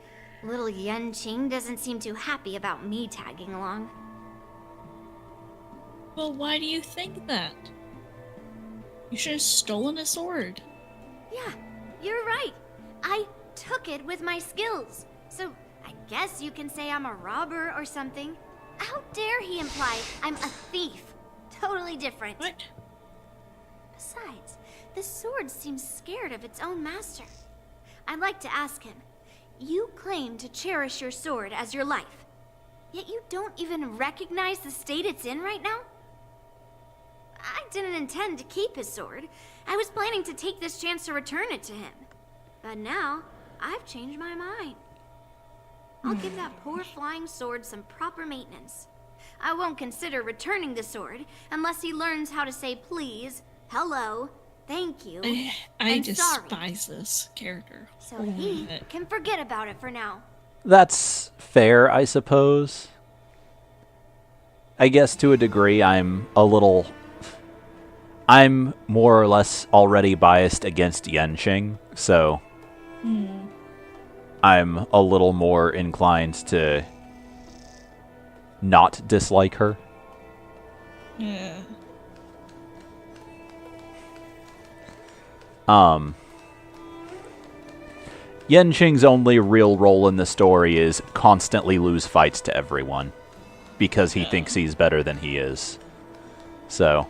little Yan Qing doesn't seem too happy about me tagging along. Well, why do you think that? You should have stolen a sword. Yeah, you're right. I took it with my skills. So I guess you can say I'm a robber or something. How dare he imply I'm a thief? Totally different. What? Besides, the sword seems scared of its own master. I'd like to ask him. You claim to cherish your sword as your life, yet you don't even recognize the state it's in right now? I didn't intend to keep his sword. I was planning to take this chance to return it to him. But now, I've changed my mind. I'll give that poor flying sword some proper maintenance. I won't consider returning the sword unless he learns how to say please, hello, thank you, I and sorry. despise this character. So he can forget about it for now. That's fair, I suppose. I guess to a degree I'm more or less already biased against Yanqing, so I'm a little more inclined to not dislike her. Yeah. Yanqing's only real role in the story is constantly lose fights to everyone because he thinks he's better than he is. So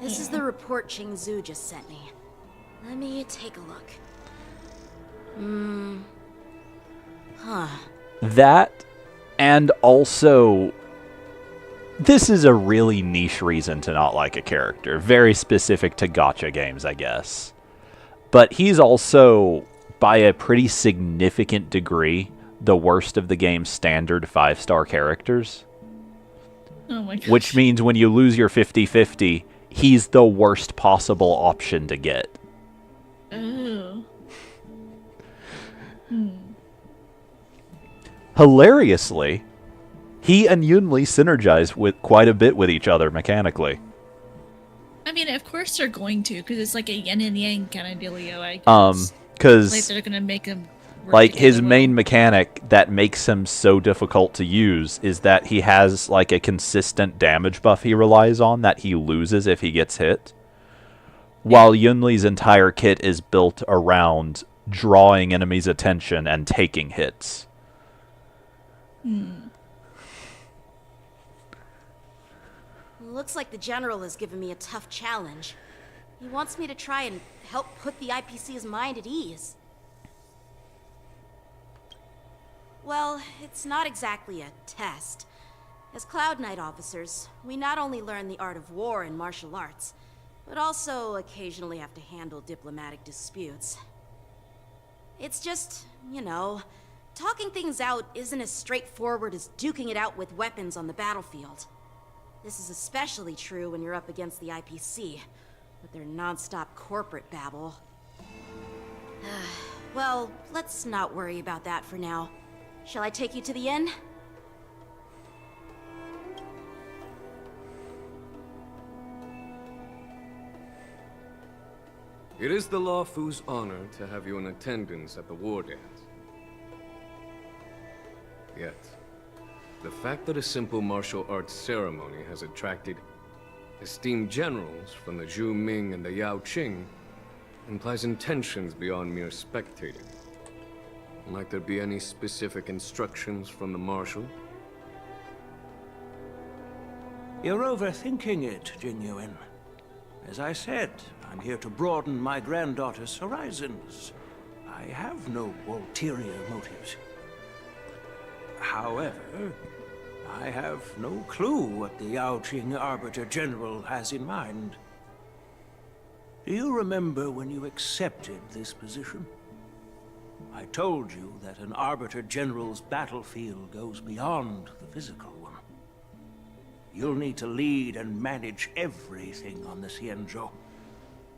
This is the report Qingzu just sent me. Let me take a look. Huh. that, and also, this is a really niche reason to not like a character. Very specific to gacha games, I guess. But he's also, by a pretty significant degree, the worst of the game's standard 5-star characters. Oh my gosh. Which means when you lose your 50-50, he's the worst possible option to get. Oh. Hilariously, he and Yunli synergize with quite a bit with each other mechanically. I mean, of course they're going to, because it's like a yin and yang kind of dealio, I guess. Because like they're gonna make him like his main mechanic that makes him so difficult to use is that he has like a consistent damage buff he relies on that he loses if he gets hit. While Yunli's entire kit is built around drawing enemies' attention and taking hits. Looks like the General has given me a tough challenge. He wants me to try and help put the IPC's mind at ease. Well, it's not exactly a test. As Cloud Knight officers, we not only learn the art of war and martial arts, but also occasionally have to handle diplomatic disputes. It's just, you know, talking things out isn't as straightforward as duking it out with weapons on the battlefield. This is especially true when you're up against the IPC, with their non-stop corporate babble. Well, let's not worry about that for now. Shall I take you to the inn? It is the Luofu's honor to have you in attendance at the war dance. Yet, the fact that a simple martial arts ceremony has attracted esteemed generals from the Zhu Ming and the Yao Qing implies intentions beyond mere spectating. Might there be any specific instructions from the Marshal? You're overthinking it, Jingyuan. As I said, I'm here to broaden my granddaughter's horizons. I have no ulterior motives. However, I have no clue what the Yao Qing Arbiter General has in mind. Do you remember when you accepted this position? I told you that an Arbiter General's battlefield goes beyond the physical one. You'll need to lead and manage everything on the Xianzhou.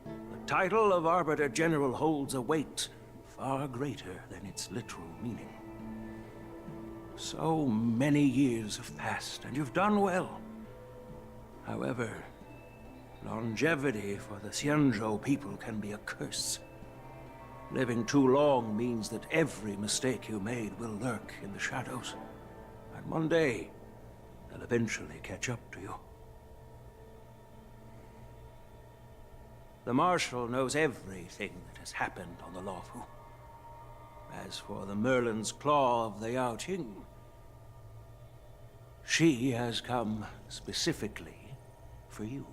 The title of Arbiter General holds a weight far greater than its literal meaning. So many years have passed, and you've done well. However, longevity for the Xianzhou people can be a curse. Living too long means that every mistake you made will lurk in the shadows. And one day, they'll eventually catch up to you. The Marshal knows everything that has happened on the Luofu. As for the Merlin's Claw of the Yao Qing, she has come specifically for you.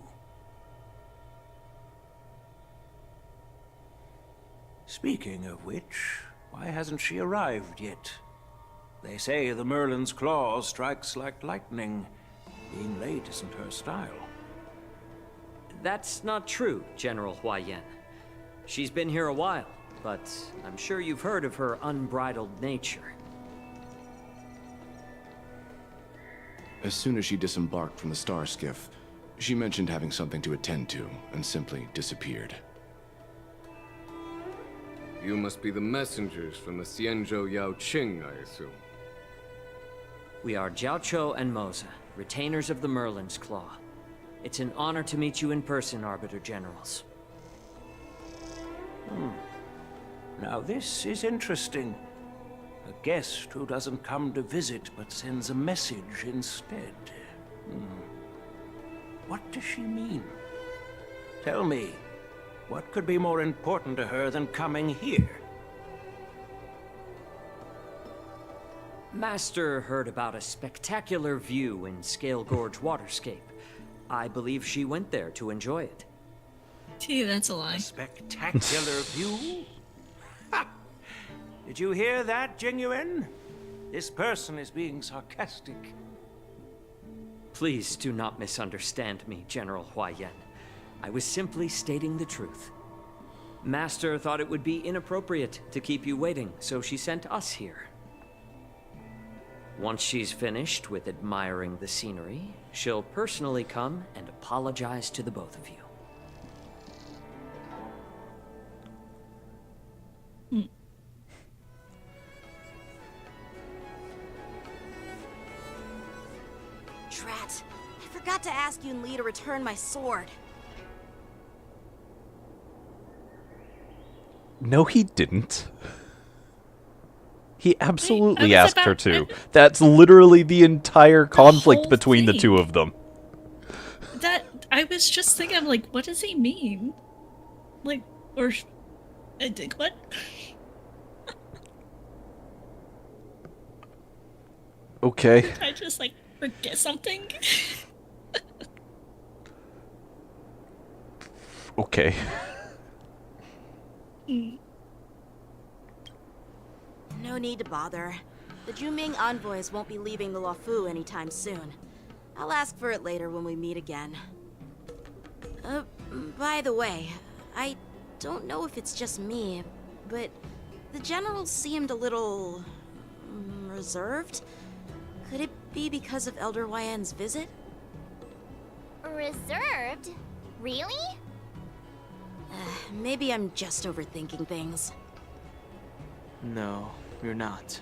Speaking of which, why hasn't she arrived yet? They say the Merlin's Claw strikes like lightning. Being late isn't her style. That's not true, General Huaiyan. She's been here a while, but I'm sure you've heard of her unbridled nature. As soon as she disembarked from the star skiff, she mentioned having something to attend to, and simply disappeared. You must be the messengers from the Xianzhou Yao Qing, I assume. We are Jiaoqiu and Moza, retainers of the Merlin's Claw. It's an honor to meet you in person, Arbiter Generals. Now this is interesting. A guest who doesn't come to visit but sends a message instead. What does she mean? Tell me, what could be more important to her than coming here? Master heard about a spectacular view in Scale Gorge Waterscape. I believe she went there to enjoy it. Gee, that's a lie. A spectacular view? Ha! Did you hear that, Jingyuan? This person is being sarcastic. Please do not misunderstand me, General Huaiyan. I was simply stating the truth. Master thought it would be inappropriate to keep you waiting, so she sent us here. Once she's finished with admiring the scenery, she'll personally come and apologize to the both of you. Drat. I forgot to ask Yun Li to return my sword. No, he didn't. He absolutely I was asked her about- to. That's literally the entire conflict between the two of them. That I was just thinking, I'm like, what does he mean? Like, or I think what? Okay. Did I just like forget something? Okay. No need to bother. The Juming envoys won't be leaving the Luofu anytime soon. I'll ask for it later when we meet again. By the way, I don't know if it's just me, but the general seemed a little reserved. Could it be because of Elder Yan's visit? Reserved? Really? Maybe I'm just overthinking things. No, you're not.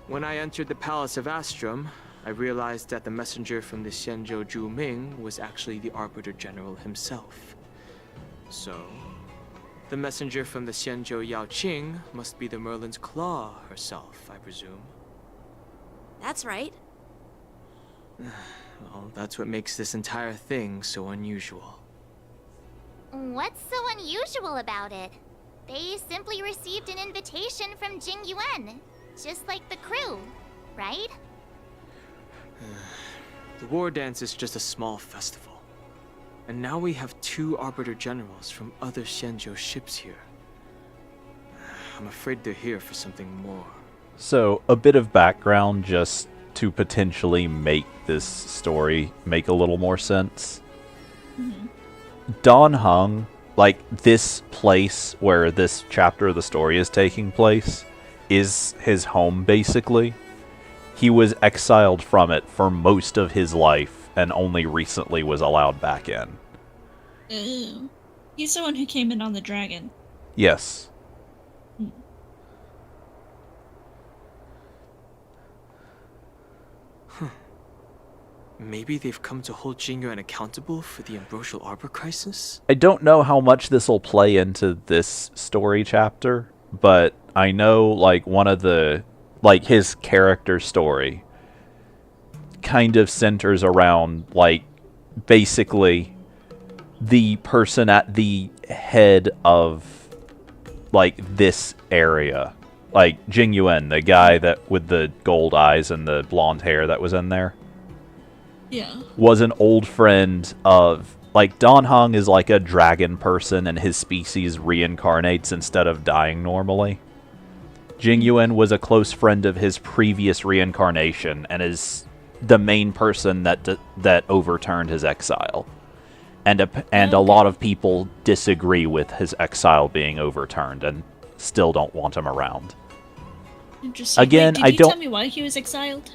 When I entered the Palace of Astrum, I realized that the messenger from the Xianzhou Juming was actually the Arbiter General himself. So, the messenger from the Xianzhou Yaoqing must be the Merlin's Claw herself, I presume. That's right. Well, that's what makes this entire thing so unusual. What's so unusual about it? They simply received an invitation from Jing Yuan, just like the crew, right? The war dance is just a small festival. And now we have 2 Arbiter Generals from other Xianzhou ships here. I'm afraid they're here for something more. So, a bit of background just to potentially make this story make a little more sense. Dan Heng, like this place where this chapter of the story is taking place, is his home basically. He was exiled from it for most of his life and only recently was allowed back in. Ew. He's the one who came in on the dragon. Yes. Maybe they've come to hold Jingyuan accountable for the Ambrosial Arbor crisis? I don't know how much this will play into this story chapter, but I know, like, one of the, like, his character story kind of centers around, like, basically the person at the head of, like, this area. Like, Jing Yuan, the guy that with the gold eyes and the blonde hair that was in there. Yeah. Was an old friend of, like, Dan Heng is like a dragon person and his species reincarnates instead of dying normally. Jing Yuan was a close friend of his previous reincarnation and is the main person that overturned his exile. And a lot of people disagree with his exile being overturned and still don't want him around. Interesting. Again, Wait, I did you don't- tell me why he was exiled?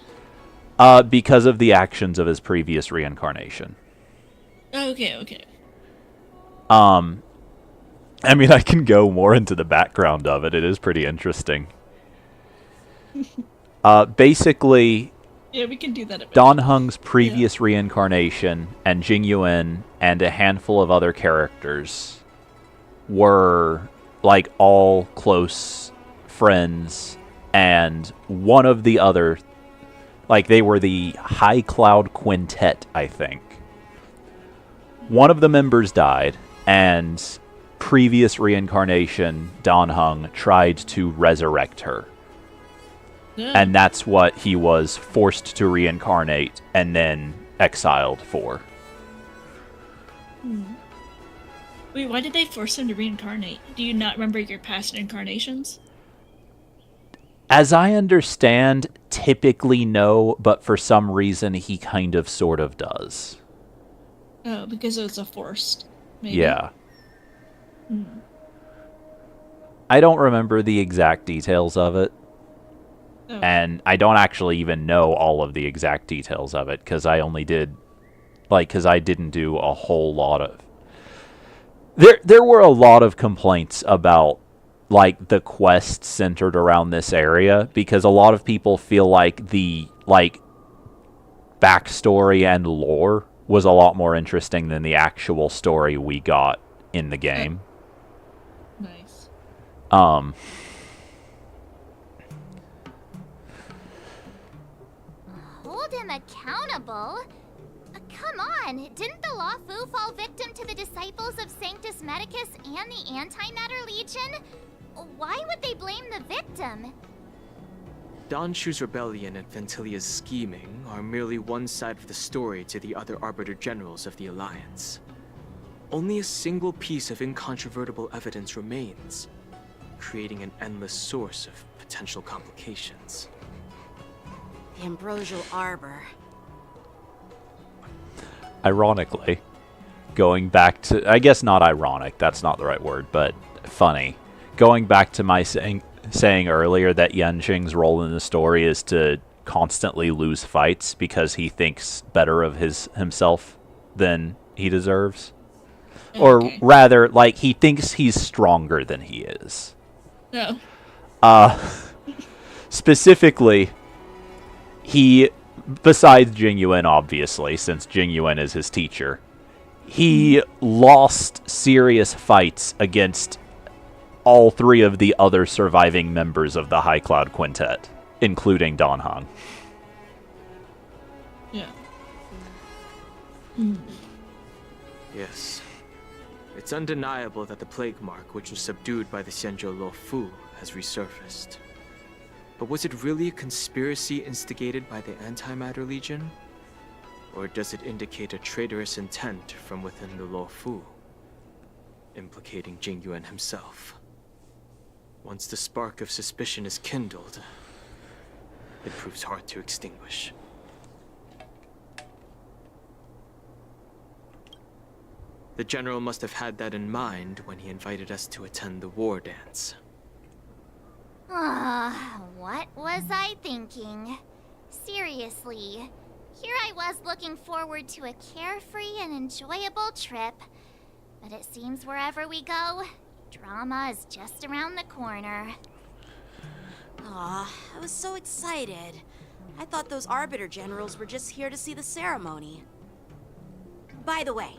Because of the actions of his previous reincarnation. Okay. I mean, I can go more into the background of it. It is pretty interesting. Basically, Yeah, we can do that a bit. Dan Heng's previous reincarnation and Jing Yuan and a handful of other characters were, like, all close friends, and one of the other, like, they were the High Cloud Quintet, I think. One of the members died, and previous reincarnation, Dan Heng, tried to resurrect her. And that's what he was forced to reincarnate and then exiled for. Wait, why did they force him to reincarnate? Do you not remember your past incarnations? As I understand, typically no, but for some reason he kind of sort of does. Oh, because it was a forced. Maybe? Yeah. Hmm. I don't remember the exact details of it. And I don't actually even know all of the exact details of it, because I only did, because I didn't do a whole lot of... There were a lot of complaints about, the quest centered around this area, because a lot of people feel like the, backstory and lore was a lot more interesting than the actual story we got in the game. Nice. Hold him accountable? Come on, didn't the Lawfu fall victim to the disciples of Sanctus Medicus and the Antimatter Legion? Why would they blame the victim? Donshu's rebellion and Ventilia's scheming are merely one side of the story to the other Arbiter Generals of the Alliance. Only a single piece of incontrovertible evidence remains, creating an endless source of potential complications. The Ambrosial Arbor. Ironically, going back to... I guess not ironic, that's not the right word, but funny. Going back to my saying earlier that Yanqing's role in the story is to constantly lose fights because he thinks better of himself than he deserves. Okay. Or rather, he thinks he's stronger than he is. No. Specifically, he, besides Jingyuan, obviously, since Jingyuan is his teacher, he lost serious fights against all three of the other surviving members of the High Cloud Quintet, including Dan Heng. Yeah. Yes. It's undeniable that the plague mark, which was subdued by the Xianzhou Luofu, has resurfaced. But was it really a conspiracy instigated by the Antimatter Legion? Or does it indicate a traitorous intent from within the Luofu, implicating Jingyuan himself? Once the spark of suspicion is kindled, it proves hard to extinguish. The General must have had that in mind when he invited us to attend the war dance. What was I thinking? Seriously, here I was looking forward to a carefree and enjoyable trip, but it seems wherever we go, drama is just around the corner. Aw, I was so excited. I thought those Arbiter Generals were just here to see the ceremony. By the way,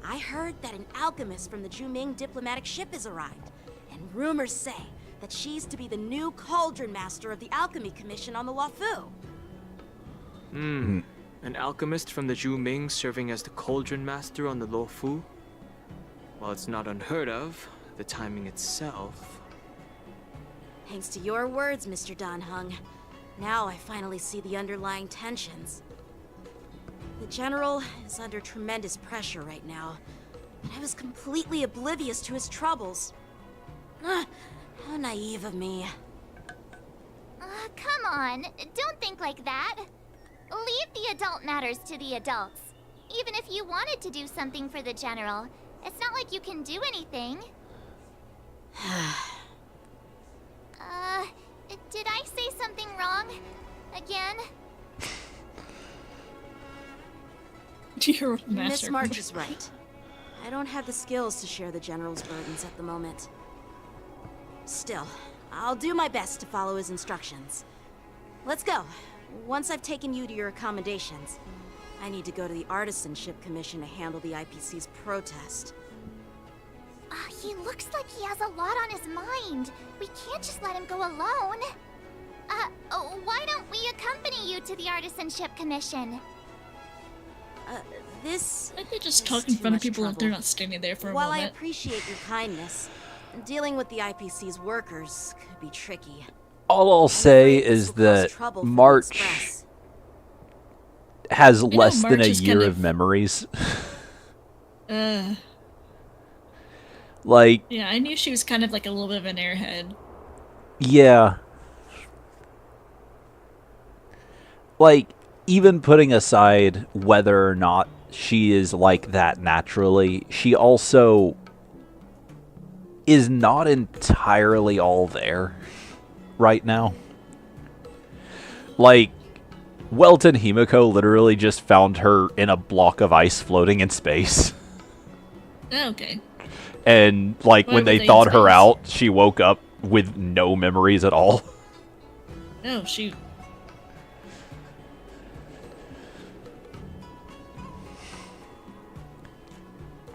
I heard that an alchemist from the Zhuming diplomatic ship has arrived, and rumors say that she's to be the new Cauldron Master of the Alchemy Commission on the Luofu. An alchemist from the Zhuming serving as the Cauldron Master on the Luofu? While it's not unheard of, the timing itself... Thanks to your words, Mr. Dan Heng. Now I finally see the underlying tensions. The General is under tremendous pressure right now, but I was completely oblivious to his troubles. How naive of me. Come on, don't think like that. Leave the adult matters to the adults. Even if you wanted to do something for the General, it's not like you can do anything. Did I say something wrong? Again? Miss March is right. I don't have the skills to share the General's burdens at the moment. Still, I'll do my best to follow his instructions. Let's go. Once I've taken you to your accommodations, I need to go to the Artisanship Commission to handle the IPC's protest. He looks like he has a lot on his mind. We can't just let him go alone. Why don't we accompany you to the Artisanship Commission? This... I think just talk in front of people if they're not standing there for a While moment. I appreciate your kindness, dealing with the IPC's workers could be tricky. All I'll say is that March has less than a year of memories. Yeah, I knew she was kind of like a little bit of an airhead. Yeah. Even putting aside whether or not she is like that naturally, she also is not entirely all there right now. Like, Welton Himiko literally just found her in a block of ice floating in space. Oh, okay. And, like, Why when were they they in thawed her space? out, she woke up with no memories at all. Oh, shoot.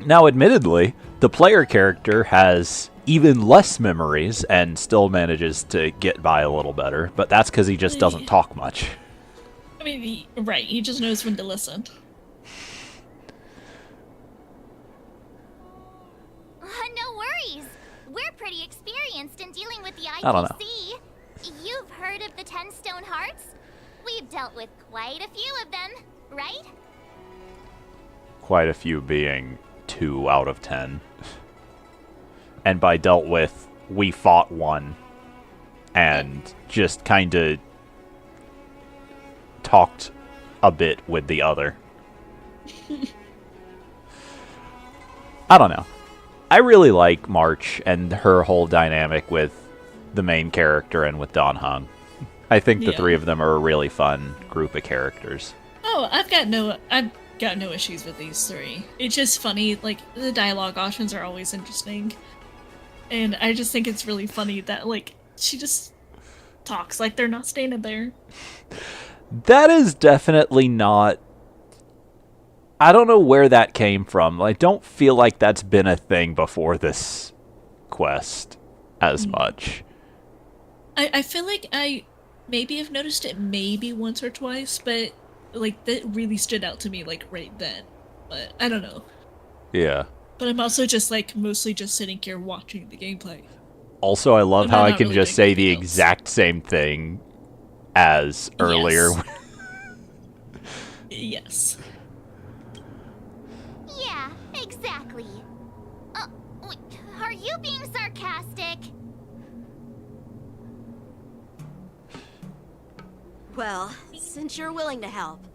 Now, admittedly, the player character has even less memories and still manages to get by a little better, but that's because he just doesn't talk much. I mean, right, he just knows when to listen. No worries. We're pretty experienced in dealing with the IPC. I don't know. You've heard of the 10 Stone Hearts? We've dealt with quite a few of them, right? Quite a few being 2 out of 10. And by dealt with, we fought one and just kind of talked a bit with the other. I don't know. I really like March and her whole dynamic with the main character and with Dan Heng. I think the Yeah. three of them are a really fun group of characters. Oh, I've got no issues with these three. It's just funny, like, the dialogue options are always interesting. And I just think it's really funny that, like, she just talks like they're not standing there. That is definitely not... I don't know where that came from. I don't feel like that's been a thing before this quest as much. I feel like I maybe have noticed it maybe once or twice, but, like, that really stood out to me, like, right then. But I don't know. Yeah. But I'm also just, like, mostly just sitting here watching the gameplay. Also, I love I'm how I not can really just doing say the exact same thing as earlier. Yes. Yeah, exactly. Wait, are you being sarcastic? Well, since you're willing to help,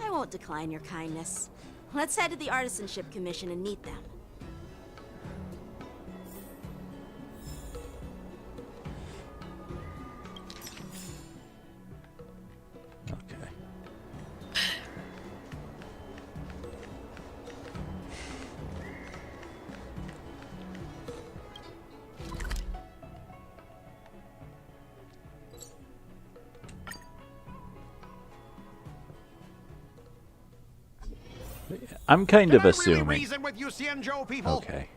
I won't decline your kindness. Let's head to the Artisanship Commission and meet them. I'm kind of Really assuming. reason with you Xianzhou people? Okay.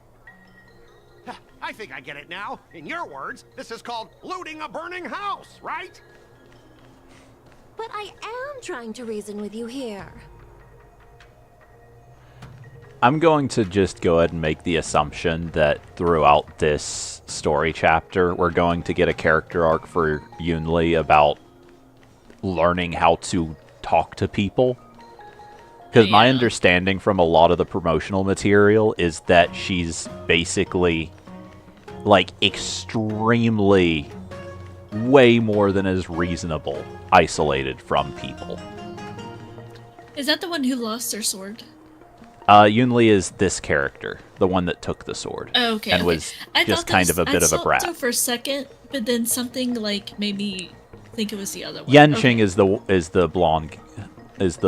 I think I get it now. In your words, this is called looting a burning house, right? But I am trying to reason with you here. I'm going to just go ahead and make the assumption that throughout this story chapter, we're going to get a character arc for Yunli about learning how to talk to people. Because my understanding from a lot of the promotional material is that she's basically, like, extremely, way more than is reasonable, isolated from people. Is that the one who lost their sword? Yunli is this character, the one that took the sword. Oh, okay. And okay. was I just thought that kind of a bit of a I brat. thought so for a second, but then something, like, made me think it was the other one. Yanqing is the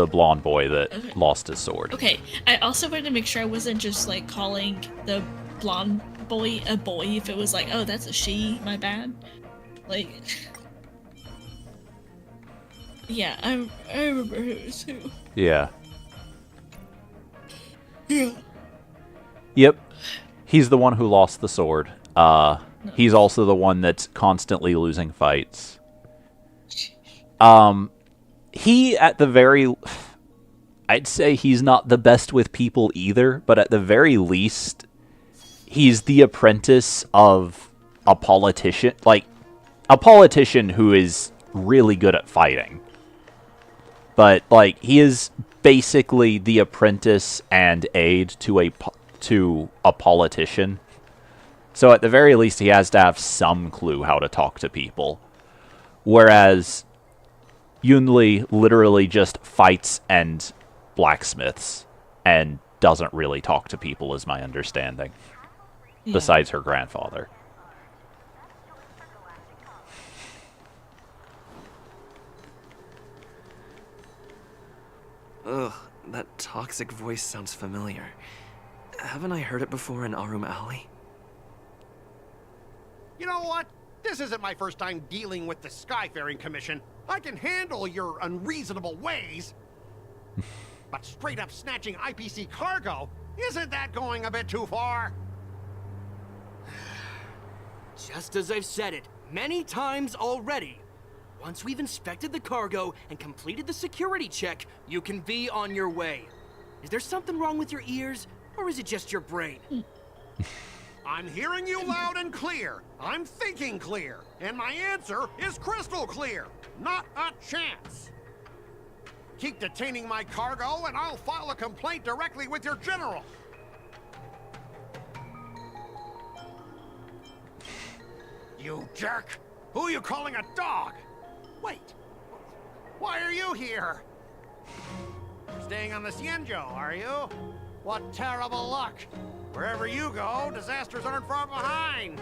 blonde boy that lost his sword. Okay, I also wanted to make sure I wasn't just, like, calling the blonde boy a boy if it was like, oh, that's a she, my bad. Like... Yeah, I remember her too. Yeah. Yeah. Yep. He's the one who lost the sword. He's also the one that's constantly losing fights. He, at the very... I'd say he's not the best with people either, but at the very least, he's the apprentice of a politician. Like, a politician who is really good at fighting. But, like, he is basically the apprentice and aide to a politician. So at the very least, he has to have some clue how to talk to people. Whereas Yunli literally just fights and blacksmiths and doesn't really talk to people, is my understanding. Yeah. Besides her grandfather. Ugh, that toxic voice sounds familiar. Haven't I heard it before in Arum Alley? You know what? This isn't my first time dealing with the Skyfaring Commission. I can handle your unreasonable ways. But straight up snatching IPC cargo, isn't that going a bit too far? Just as I've said it many times already. Once we've inspected the cargo and completed the security check, you can be on your way. Is there something wrong with your ears, or is it just your brain? I'm hearing you loud and clear. I'm thinking clear. And my answer is crystal clear. Not a chance. Keep detaining my cargo, and I'll file a complaint directly with your general. You jerk! Who are you calling a dog? Wait. Why are you here? Staying on the Xianzhou, are you? What terrible luck. Wherever you go, disasters aren't far behind.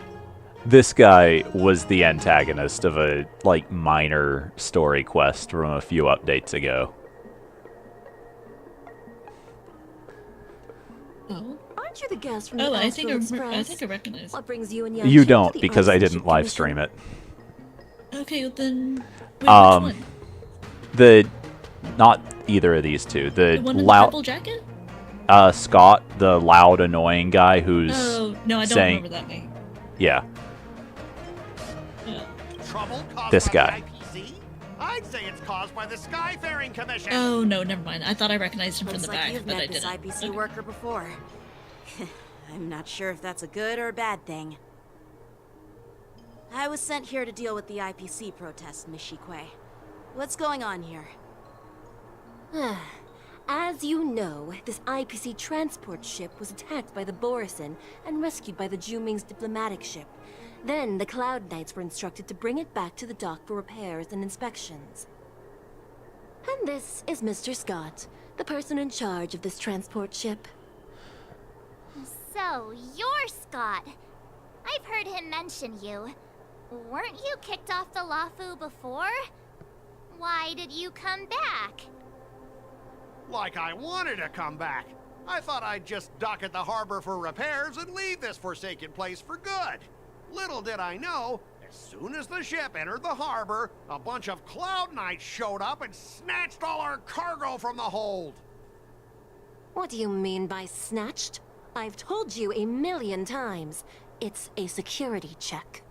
This guy was the antagonist of a, like, minor story quest from a few updates ago. Aren't you the guest from the Oh, I Astral Express? I think I recognize. What brings you and You Yanqing don't, to the because I Artisanship didn't live Commission? stream it. Okay, well then. Wait, which one? Not either of these two. The one in the loud, purple jacket? Scott, the loud, annoying guy who's Oh no, I don't saying, remember that name. Yeah, Trouble caused this by guy. the IPC? I'd say it's caused by the Skyfaring Commission. Oh no, never mind. I thought I recognized him from Looks the like back, you've but I met this didn't. IPC worker before. I'm not sure if that's a good or a bad thing. I was sent here to deal with the IPC protest, Miss Shikwe. What's going on here? As you know, this IPC transport ship was attacked by the Borisin and rescued by the Juming's diplomatic ship. Then the Cloud Knights were instructed to bring it back to the dock for repairs and inspections. And this is Mr. Scott, the person in charge of this transport ship. So, you're Scott. I've heard him mention you. Weren't you kicked off the Lafu before? Why did you come back? Like I wanted to come back. I thought I'd just dock at the harbor for repairs and leave this forsaken place for good. Little did I know, as soon as the ship entered the harbor, a bunch of Cloud Knights showed up and snatched all our cargo from the hold. What do you mean by snatched? I've told you 1,000,000 times. It's a security check.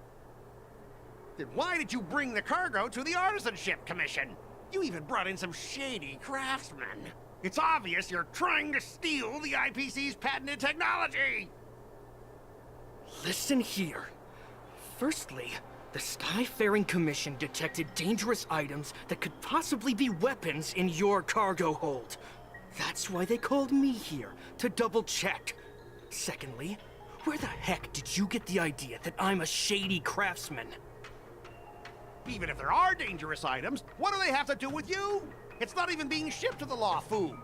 Then why did you bring the cargo to the Artisanship Commission? You even brought in some shady craftsmen. It's obvious you're trying to steal the IPC's patented technology! Listen here. Firstly, the Skyfaring Commission detected dangerous items that could possibly be weapons in your cargo hold. That's why they called me here, to double check. Secondly, where the heck did you get the idea that I'm a shady craftsman? Even if there are dangerous items, what do they have to do with you? It's not even being shipped to the Lafu.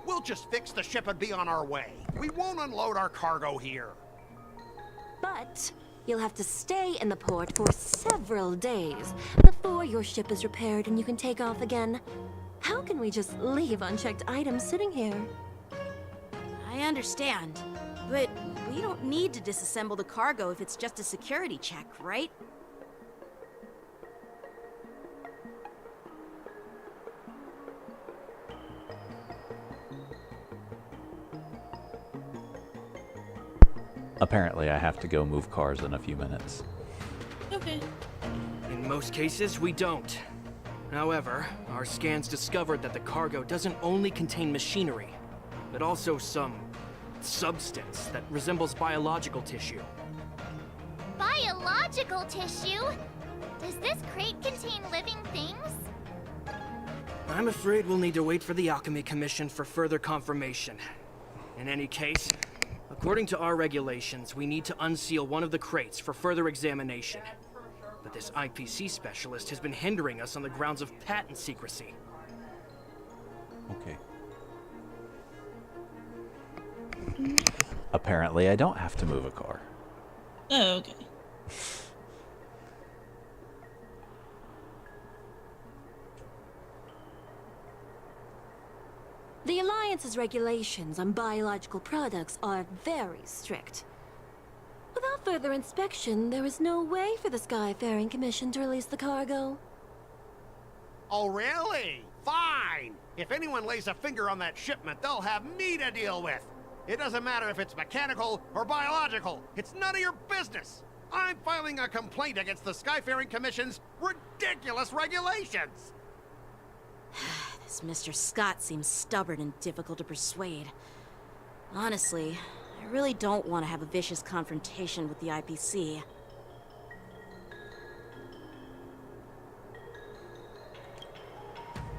We'll just fix the ship and be on our way. We won't unload our cargo here. But you'll have to stay in the port for several days before your ship is repaired and you can take off again. How can we just leave unchecked items sitting here? I understand, but we don't need to disassemble the cargo if it's just a security check, right? Apparently, I have to go move cars in a few minutes. Okay. In most cases, we don't. However, our scans discovered that the cargo doesn't only contain machinery, but also some substance that resembles biological tissue. Biological tissue? Does this crate contain living things? I'm afraid we'll need to wait for the Alchemy Commission for further confirmation. In any case, according to our regulations, we need to unseal one of the crates for further examination. But this IPC specialist has been hindering us on the grounds of patent secrecy. Okay. Apparently, I don't have to move a car. Oh, okay. The Alliance's regulations on biological products are very strict. Without further inspection, there is no way for the Skyfaring Commission to release the cargo. Oh, really? Fine! If anyone lays a finger on that shipment, they'll have me to deal with. It doesn't matter if it's mechanical or biological. It's none of your business. I'm filing a complaint against the Skyfaring Commission's ridiculous regulations. This Mr. Scott seems stubborn and difficult to persuade. Honestly, I really don't want to have a vicious confrontation with the IPC.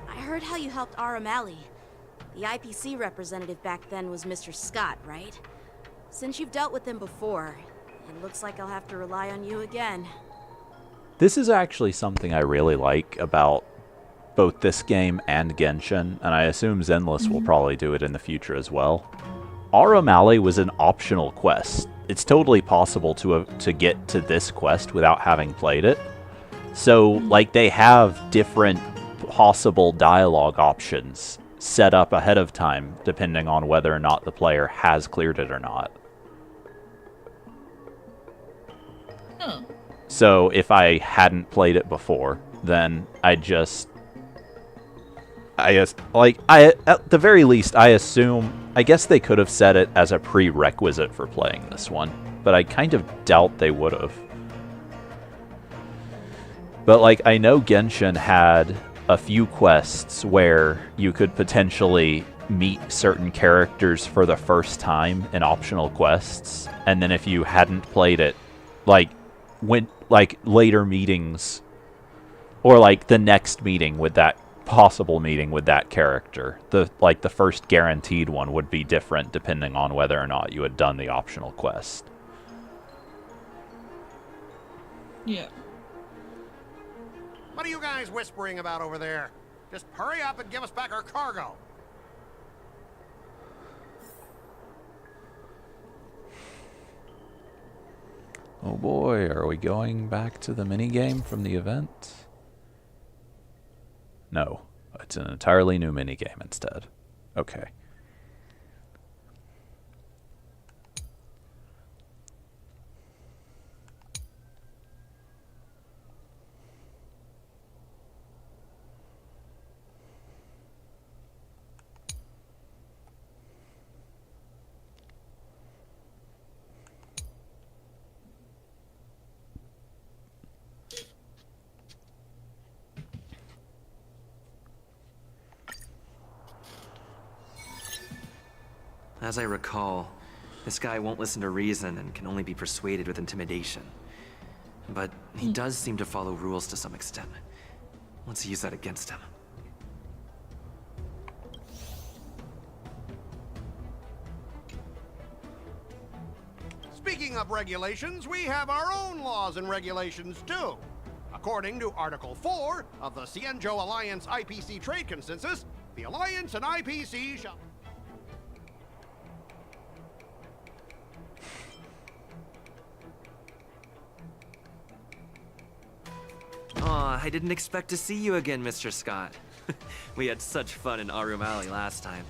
I heard how you helped Aramali. The IPC representative back then was Mr. Scott, right? Since you've dealt with him before, it looks like I'll have to rely on you again. This is actually something I really like about both this game and Genshin, and I assume Zenless will probably do it in the future as well. Aramali was an optional quest. It's totally possible to get to this quest without having played it. So, like, they have different possible dialogue options set up ahead of time, depending on whether or not the player has cleared it or not. Oh. So if I hadn't played it before, then at the very least, I assume, I guess they could have set it as a prerequisite for playing this one, but I kind of doubt they would have. But, like, I know Genshin had a few quests where you could potentially meet certain characters for the first time in optional quests, and then if you hadn't played it, later meetings, or like the next meeting with that possible meeting with that character, the first guaranteed one would be different depending on whether or not you had done the optional quest. Yeah. What are you guys whispering about over there? Just hurry up and give us back our cargo. Oh boy, are we going back to the minigame from the event? No, it's an entirely new minigame instead. Okay. As I recall, this guy won't listen to reason and can only be persuaded with intimidation. But he does seem to follow rules to some extent. Let's use that against him. Speaking of regulations, we have our own laws and regulations too. According to Article 4 of the Xianzhou Alliance IPC Trade Consensus, the Alliance and IPC shall... Aw, I didn't expect to see you again, Mr. Scott. We had such fun in Arum Alley last time.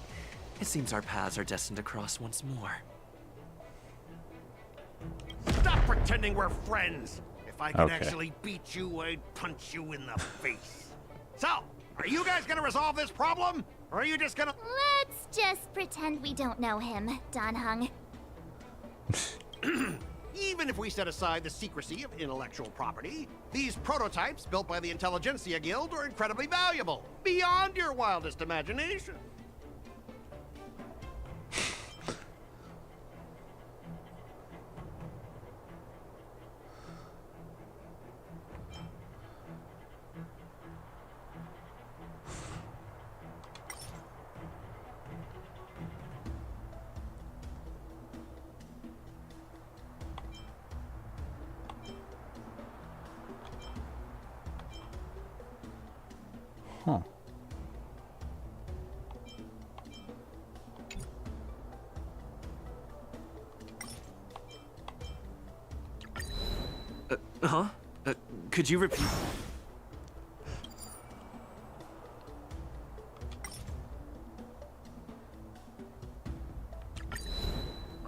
It seems our paths are destined to cross once more. Stop pretending we're friends! If I could Okay. actually beat you, I'd punch you in the face. So, are you guys gonna resolve this problem? Or are you just gonna... Let's just pretend we don't know him, Dan Heng. Even if we set aside the secrecy of intellectual property, these prototypes built by the Intelligentsia Guild are incredibly valuable, beyond your wildest imagination. Huh. Huh? Could you repeat?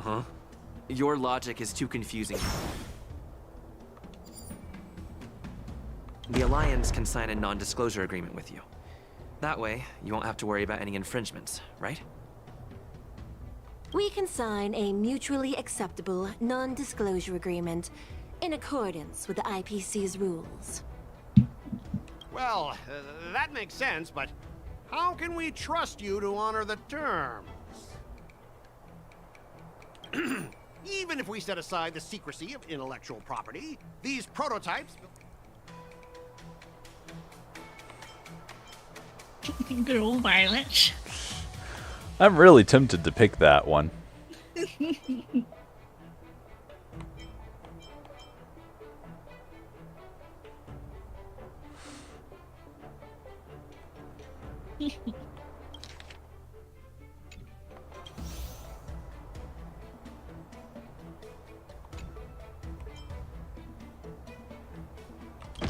Uh-huh. Your logic is too confusing. The Alliance can sign a non-disclosure agreement with you. That way, you won't have to worry about any infringements, right? We can sign a mutually acceptable non-disclosure agreement in accordance with the IPC's rules. Well, that makes sense, but how can we trust you to honor the terms? Even if we set aside the secrecy of intellectual property, these prototypes... Good old Violet. I'm really tempted to pick that one.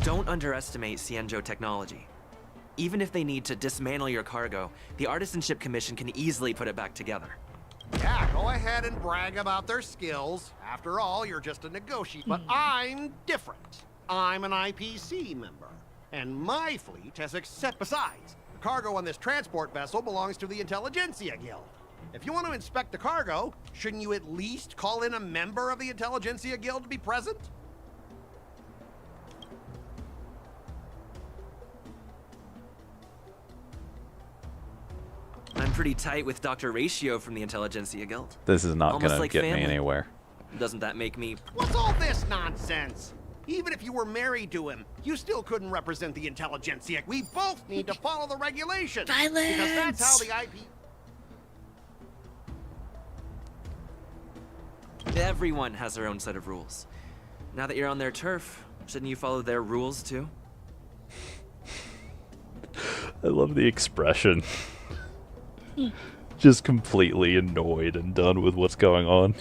Don't underestimate Xianzhou technology. Even if they need to dismantle your cargo, the Artisanship Commission can easily put it back together. Yeah, go ahead and brag about their skills. After all, you're just a negotiator. But I'm different. I'm an IPC member. And my fleet has accepted... Besides, the cargo on this transport vessel belongs to the Intelligentsia Guild. If you want to inspect the cargo, shouldn't you at least call in a member of the Intelligentsia Guild to be present? I'm pretty tight with Dr. Ratio from the Intelligentsia Guild. This is not Almost gonna like get me family. anywhere. Doesn't that make me... What's all this nonsense? Even if you were married to him, you still couldn't represent the Intelligentsia. We both need to follow the regulations. Because that's how the IP... Everyone has their own set of rules. Now that you're on their turf, shouldn't you follow their rules too? I love the expression. Just completely annoyed and done with what's going on.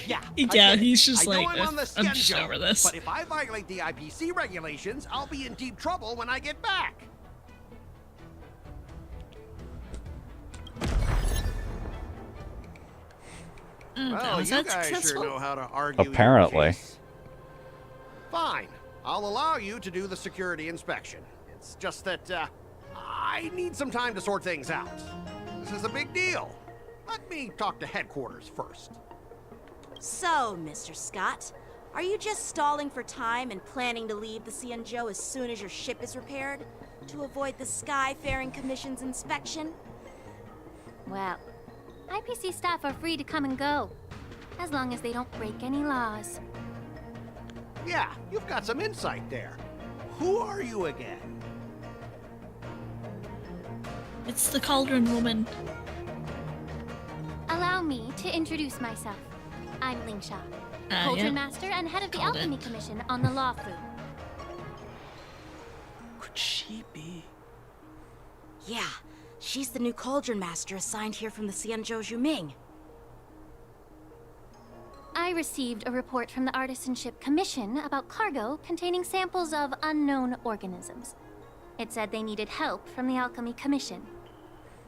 Yeah, he's just I know like, I'm on the I'm just schedule, over this. But if I violate the IPC regulations, I'll be in deep trouble when I get back. Well, was you that guys successful? sure know how to argue. your Apparently. case. Fine. I'll allow you to do the security inspection. It's just that, I need some time to sort things out. This is a big deal. Let me talk to headquarters first. So, Mr. Scott, are you just stalling for time and planning to leave the Xianzhou as soon as your ship is repaired? To avoid the Skyfaring Commission's inspection? Well, IPC staff are free to come and go, as long as they don't break any laws. Yeah, you've got some insight there. Who are you again? It's the Cauldron Woman. Allow me to introduce myself. I'm Ling Sha, Cauldron yeah. Master and head of the Called it. Alchemy Commission on the Law Fu. Could she be? Yeah, she's the new Cauldron Master assigned here from the Xianzhou Zhuming. I received a report from the Artisanship Commission about cargo containing samples of unknown organisms. It said they needed help from the Alchemy Commission.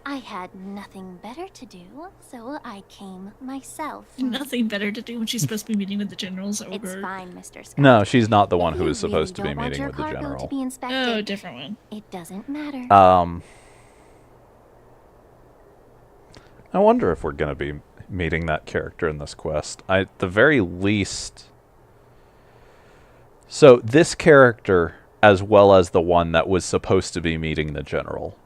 I had nothing better to do, so I came myself. Nothing better to do when she's supposed to be meeting with the generals. Oh, It's God. fine, Mr. Scott. No, she's not the one who You is supposed to really be don't want meeting your with the cargo general. To be inspected. Oh, different one. It doesn't matter. I wonder if we're gonna be meeting that character in this quest. At the very least. So this character, as well as the one that was supposed to be meeting the general,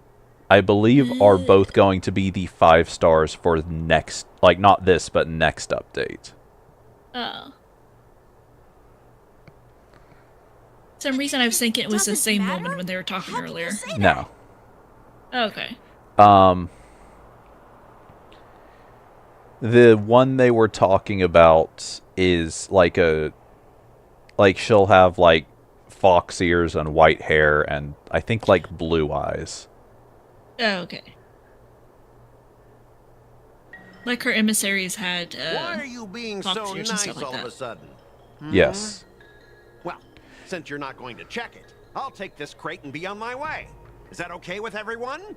I believe are both going to be the 5 stars for next, like not this, but next update. Oh. For some reason I was thinking it was the same woman when they were talking earlier. No. Okay. The one they were talking about is like she'll have like fox ears and white hair and I think like blue eyes. Oh, okay. Like her emissaries had Why are you being so fox ears and nice stuff like all that. of a sudden? Yes. Well, since you're not going to check it, I'll take this crate and be on my way. Is that okay with everyone?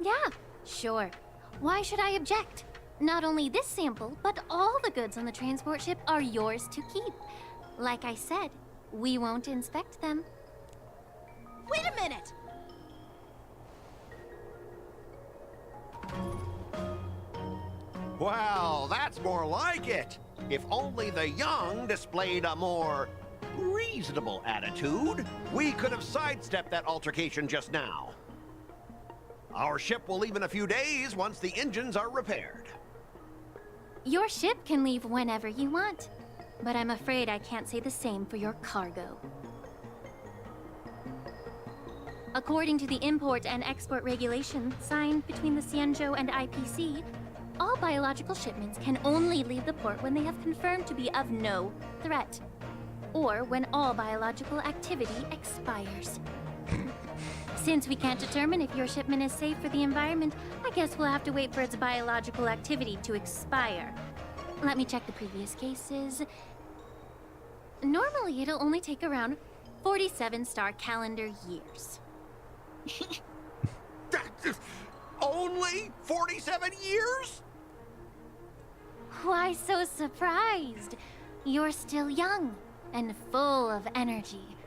Yeah, sure. Why should I object? Not only this sample, but all the goods on the transport ship are yours to keep. Like I said, we won't inspect them. Wait a minute! Well, that's more like it. If only the young displayed a more reasonable attitude, we could have sidestepped that altercation just now. Our ship will leave in a few days once the engines are repaired. Your ship can leave whenever you want, but I'm afraid I can't say the same for your cargo. According to the import and export regulation signed between the Xianzhou and IPC, all biological shipments can only leave the port when they have confirmed to be of no threat, or when all biological activity expires. Since we can't determine if your shipment is safe for the environment, I guess we'll have to wait for its biological activity to expire. Let me check the previous cases. Normally, it'll only take around 47 star calendar years. Only 47 years? Why so surprised? You're still young and full of energy.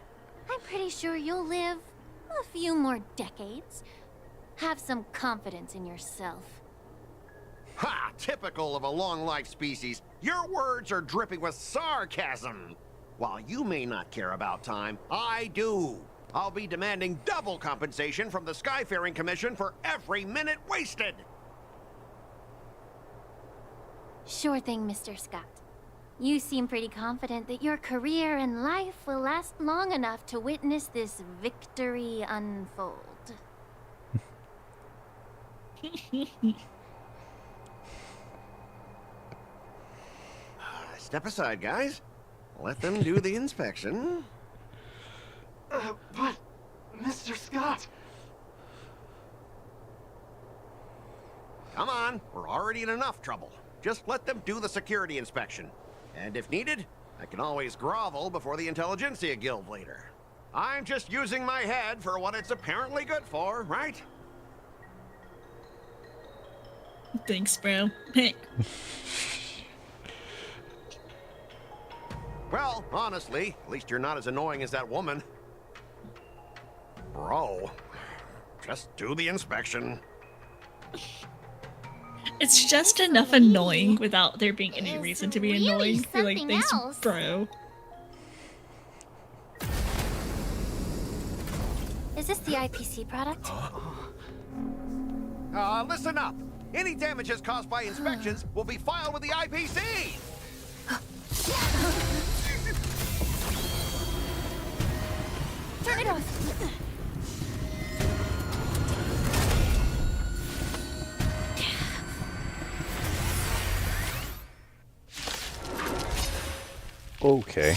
I'm pretty sure you'll live a few more decades. Have some confidence in yourself. Ha! Typical of a long-life species. Your words are dripping with sarcasm. While you may not care about time, I do. I'll be demanding double compensation from the Skyfaring Commission for every minute wasted. Sure thing, Mr. Scott. You seem pretty confident that your career and life will last long enough to witness this victory unfold. Step aside, guys. Let them do the inspection. But, Mr. Scott... Come on, we're already in enough trouble. Just let them do the security inspection. And if needed, I can always grovel before the Intelligentsia Guild later. I'm just using my head for what it's apparently good for, right? Thanks, bro. Well, honestly, at least you're not as annoying as that woman. Bro, just do the inspection. It's just enough annoying without there being any reason to be really annoying. You're like, something thanks, else. bro. Is this the IPC product? Listen up. Any damages caused by inspections will be filed with the IPC. Turn it off. Okay.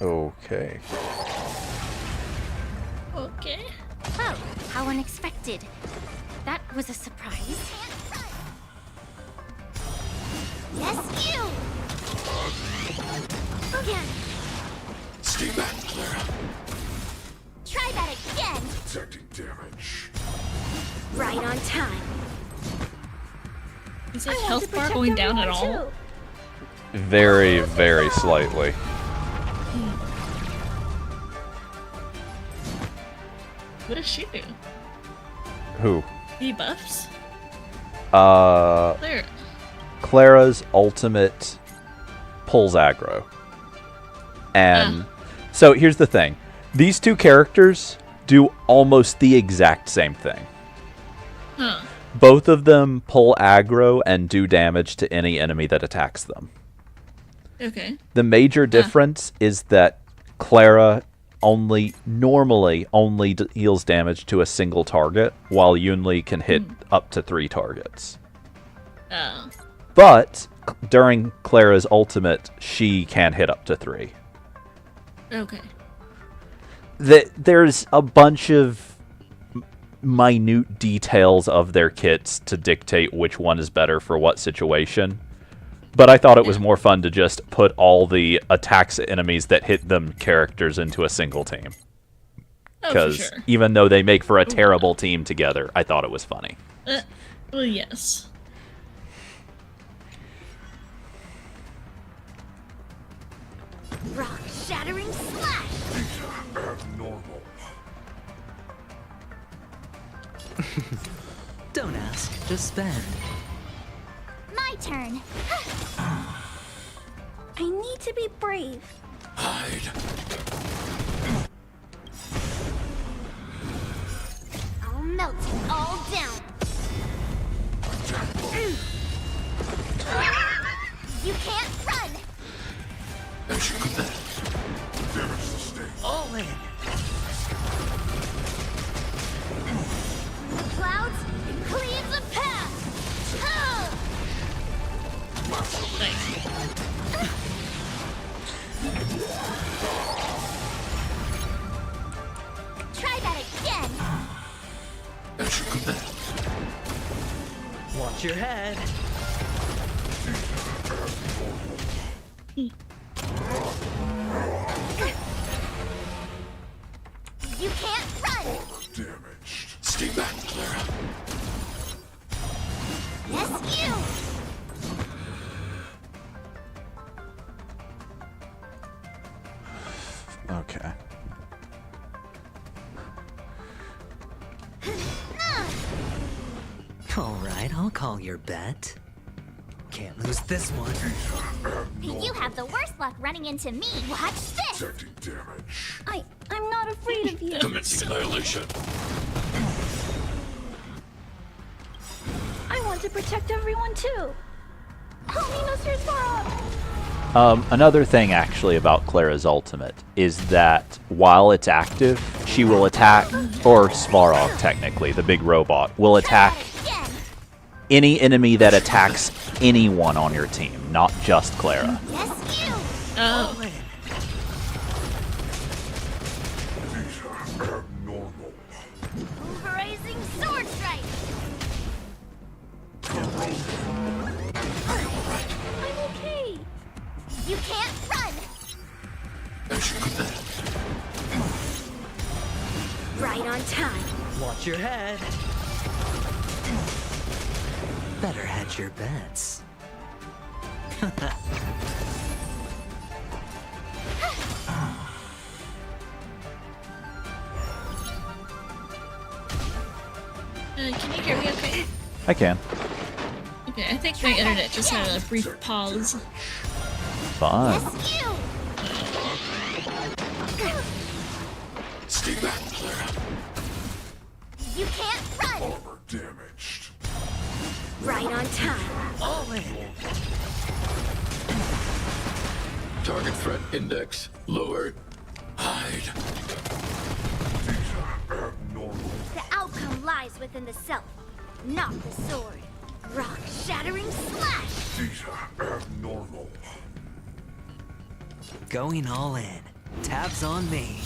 Okay. Okay. Oh, how unexpected. That was a surprise. Yes, you! Again! Steam back, Clara. Try that again! Detecting damage. Right on time. Is his health bar going down at all? Very, very slightly. What does she do? Who? He buffs? Clara. Clara's ultimate pulls aggro. And so here's the thing. These two characters do almost the exact same thing. Huh. Both of them pull aggro and do damage to any enemy that attacks them. Okay. The major difference is that Clara normally only deals damage to a single target, while Yunli can hit up to 3 targets. Oh. But during Clara's ultimate, she can hit up to 3. Okay. There's a bunch of minute details of their kits to dictate which one is better for what situation. But I thought it was more fun to just put all the attacks enemies that hit them characters into a single team. Because sure. even though they make for a terrible team together, I thought it was funny. Well, yes. Rock shattering slash. Abnormal. Don't ask, just spend. My turn. I need to be brave. Hide. I'll melt it all down. You can't run. As you could that. Damage sustained. All in. Clouds, it cleaves a path. Try that again. As you could that. Watch your head. You can't run. Damaged. Stay back, Clara. Yes, you. Okay. All right, I'll call your bet. Can't lose this one. You have the worst luck running into me. Watch this. Detecting damage. I'm not afraid of you. Commencing annihilation. I want to protect everyone too. Help me, Mr. Sparrow. Another thing actually about Clara's ultimate is that while it's active, she will attack, or Svarog technically, the big robot, will attack any enemy that attacks anyone on your team, not just Clara. Yes, you. Oh. Abnormal. Pulverizing sword strike. I'm okay. You can't run. As you could that. Right on time. Watch your head. Better hedge your bets. Can you hear me okay? I can. Okay, I think my internet just had a brief pause. Fun. Stay back, Clara. You can't run. Armor damaged. Right on time. All in. Target threat index lowered. Hide. Abnormal. The outcome lies within the self, not the sword. Rock shattering slash. Data abnormal. Going all in. Tabs on me.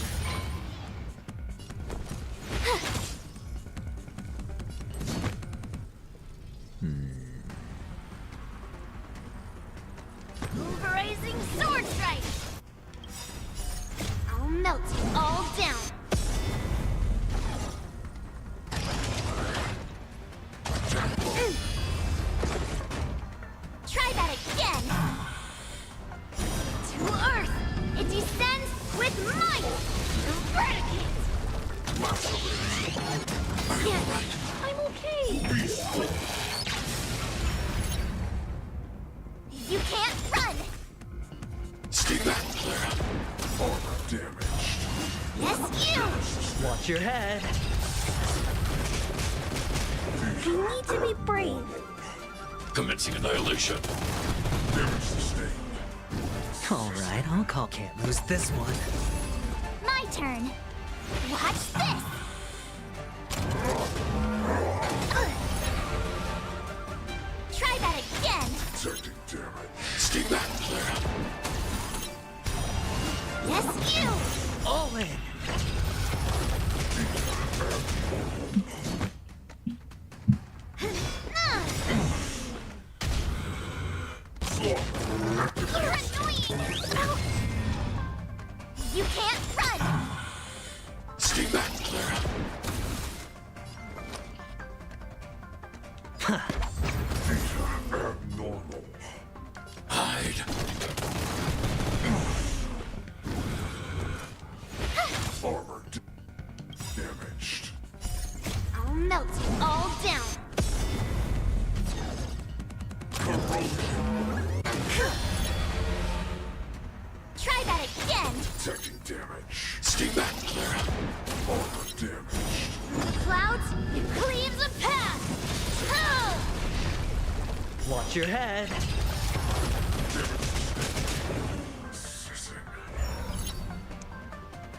Pulverizing sword strike. I'll melt it all down. Try that again. To Earth, it descends with might. Eradicate. I'm okay. You can't run. Stay back, Clara. Armor damaged. Yes, you. Watch your head. You need to be brave. Commencing annihilation. Damage sustained. All right, I'll call. Can't lose this one. My turn. Watch this. Try that again. Detecting damage. Stay back, Clara. Yes, you. All in. You're annoying! Oh. You can't run! Stay back, Clara. These are abnormal. Hide. Armor damaged. I'll melt you all down. Try that again. Detecting damage. Stay back, Clara. Armor damaged. Clouds, it cleaves a path. Watch your head.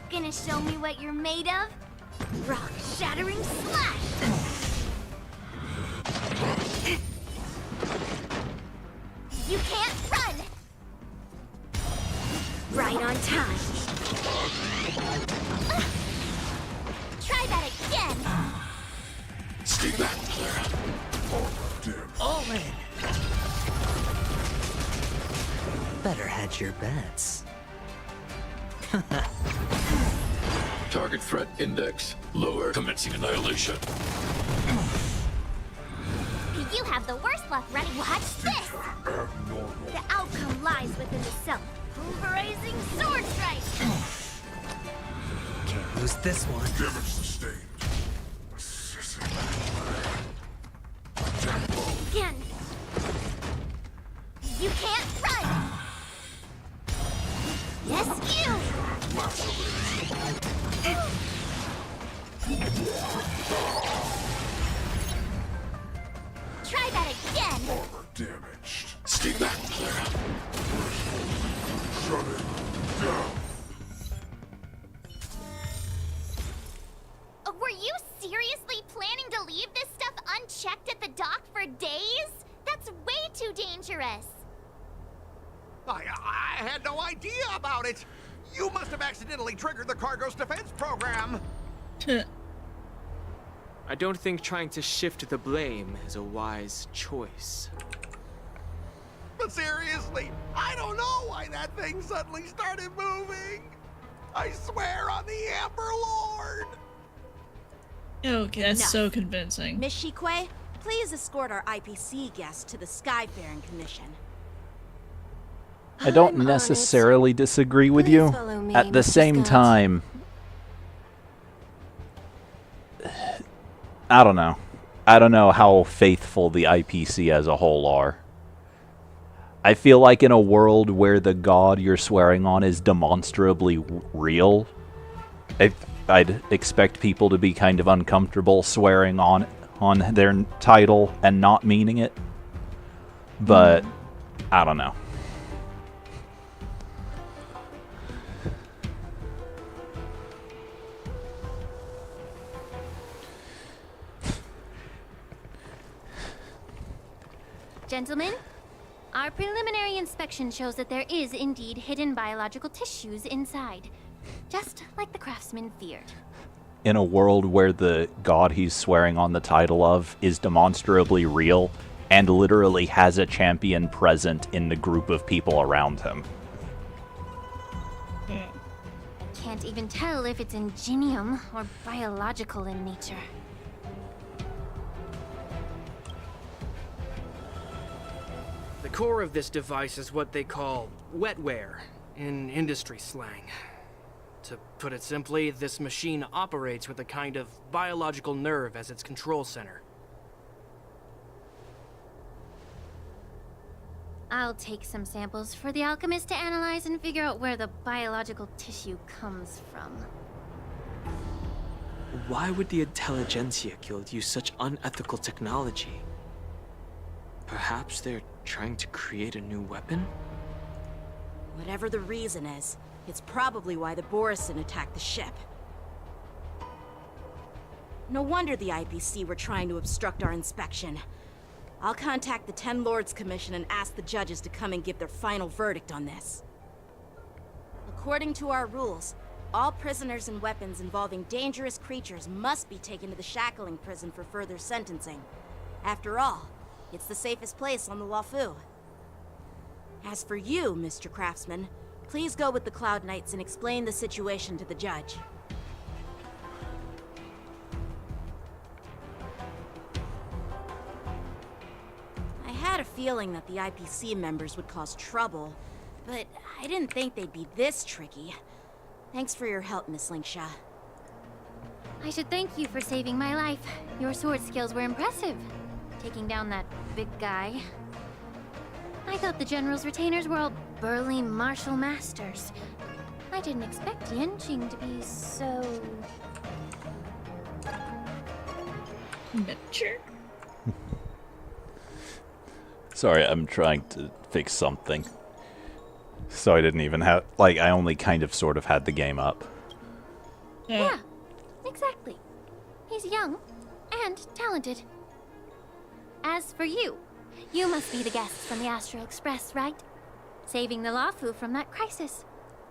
Gonna show me what you're made of? Rock shattering slash. You can't run. Right on time. Try that again. Stay back, Clara. Armor damaged. All in. Better hedge your bets. Target threat index lower. Commencing annihilation. You have the worst luck running. Watch this. The outcome lies within the self-pulverizing sword strike. Can't lose this one. Damage sustained. Again. You can't run. Yes, you. Try that again. Armor damaged. Stay back, Clara. Shut it down. Were you seriously planning to leave this stuff unchecked at the dock for days? That's way too dangerous. I had no idea about it. You must have accidentally triggered the cargo's defense program. I don't think trying to shift the blame is a wise choice. But seriously, I don't know why that thing suddenly started moving. I swear on the Amber Lord. Okay, that's Enough. so convincing. Miss Shikwe, please escort our IPC guests to the Skyfaring Commission. I don't I'm on it. necessarily disagree with Please you. follow me, At the Mr. same Scott. time, I don't know. I don't know how faithful the IPC as a whole are. I feel like in a world where the god you're swearing on is demonstrably real, I'd expect people to be kind of uncomfortable swearing on their title and not meaning it. But I don't know. Gentlemen, our preliminary inspection shows that there is indeed hidden biological tissues inside. Just like the craftsman feared. In a world where the god he's swearing on the title of is demonstrably real and literally has a champion present in the group of people around him. Can't even tell if it's ingenium or biological in nature. The core of this device is what they call wetware in industry slang. To put it simply, this machine operates with a kind of biological nerve as its control center. I'll take some samples for the alchemist to analyze and figure out where the biological tissue comes from. Why would the Intelligentsia Guild use such unethical technology? Perhaps they're trying to create a new weapon? Whatever the reason is, it's probably why the Borisin attacked the ship. No wonder the IPC were trying to obstruct our inspection. I'll contact the Ten Lords Commission and ask the judges to come and give their final verdict on this. According to our rules, all prisoners and weapons involving dangerous creatures must be taken to the Shackling prison for further sentencing. After all, it's the safest place on the Luofu. As for you, Mr. Craftsman, please go with the Cloud Knights and explain the situation to the judge. I had a feeling that the IPC members would cause trouble, but I didn't think they'd be this tricky. Thanks for your help, Miss Linksha. I should thank you for saving my life. Your sword skills were impressive. Taking down that big guy. I thought the General's retainers were all burly martial masters. I didn't expect Yanqing to be so... Mature. Sorry, I'm trying to fix something. So I didn't even have... Like, I only kind of sort of had the game up. Yeah, exactly. He's young and talented. As for you, you must be the guests from the Astral Express, right? Saving the Luofu from that crisis.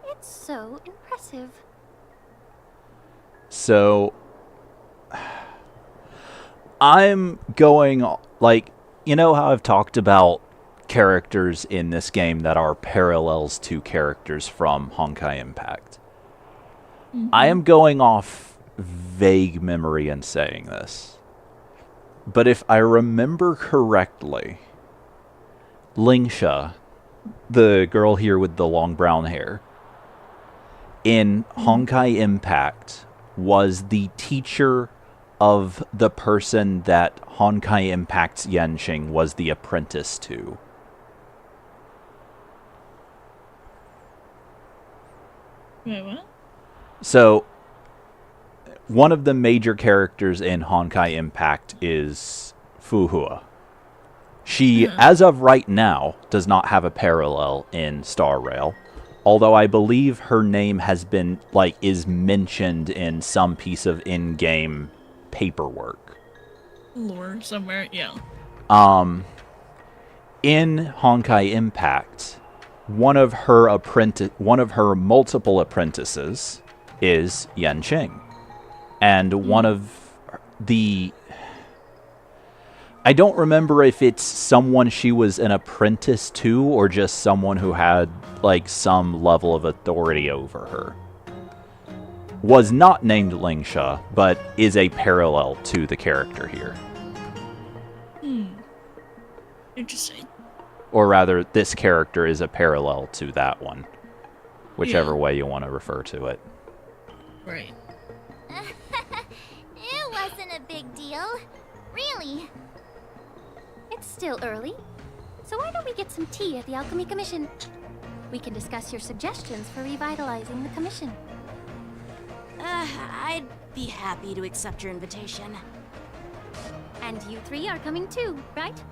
It's so impressive. So... I'm going... Like, you know how I've talked about characters in this game that are parallels to characters from Honkai Impact? I am going off vague memory in saying this. But if I remember correctly, Linksha, the girl here with the long brown hair, in Honkai Impact was the teacher of the person that Honkai Impact's Yanqing was the apprentice to. Wait, what? So, one of the major characters in Honkai Impact is Fuhua. She, as of right now, does not have a parallel in Star Rail, although I believe her name has been, like, is mentioned in some piece of in-game paperwork. Lore somewhere, yeah. In Honkai Impact, one of her multiple apprentices is Yanqing. And one of the... I don't remember if it's someone she was an apprentice to or just someone who had, like, some level of authority over her. Was not named Linksha, but is a parallel to the character here. Interesting. Or rather, this character is a parallel to that one. Whichever way you want to refer to it. Right. It wasn't a big deal. Really. It's still early, so why don't we get some tea at the Alchemy Commission? We can discuss your suggestions for revitalizing the commission. I'd be happy to accept your invitation. And you three are coming too, right?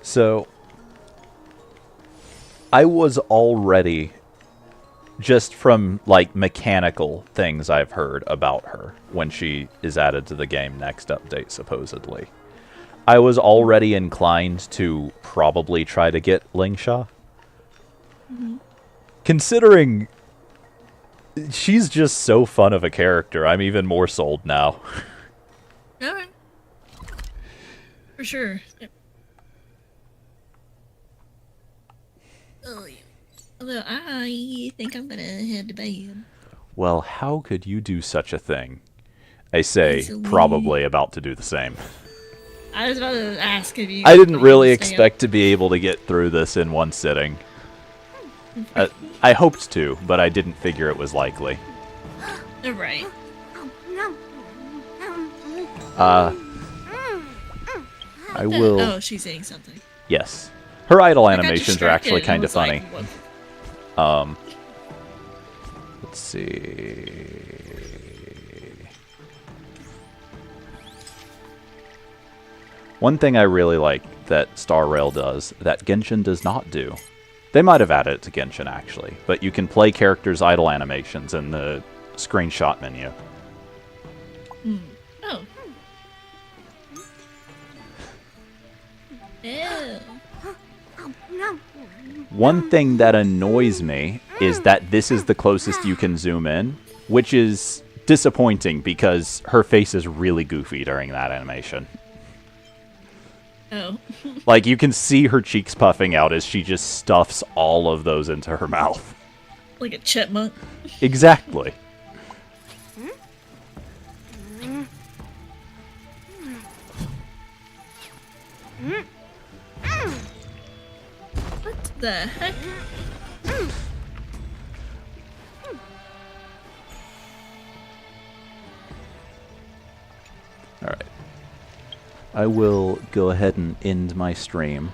So, I was already, just from, like, mechanical things I've heard about her when she is added to the game next update, supposedly. I was already inclined to probably try to get Linksha. Considering she's just so fun of a character, I'm even more sold now. Alright. For sure. Oh, yeah. Although I think I'm gonna head to bed. Well, how could you do such a thing? I say, Easily. probably about to do the same. I was about to ask if you... I didn't really expect to be able to get through this in one sitting. I hoped to, but I didn't figure it was likely. Right. I will... Oh, she's saying something. Yes. Her idle I got animations are actually distracted and kind of funny. was like, Let's see... One thing I really like that Star Rail does that Genshin does not do. They might have added it to Genshin, actually, but you can play characters' idle animations in the screenshot menu. Oh. Ew. One thing that annoys me is that this is the closest you can zoom in, which is disappointing because her face is really goofy during that animation. Oh. Like, you can see her cheeks puffing out as she just stuffs all of those into her mouth. Like a chipmunk. Exactly. What the heck? Alright. I will go ahead and end my stream.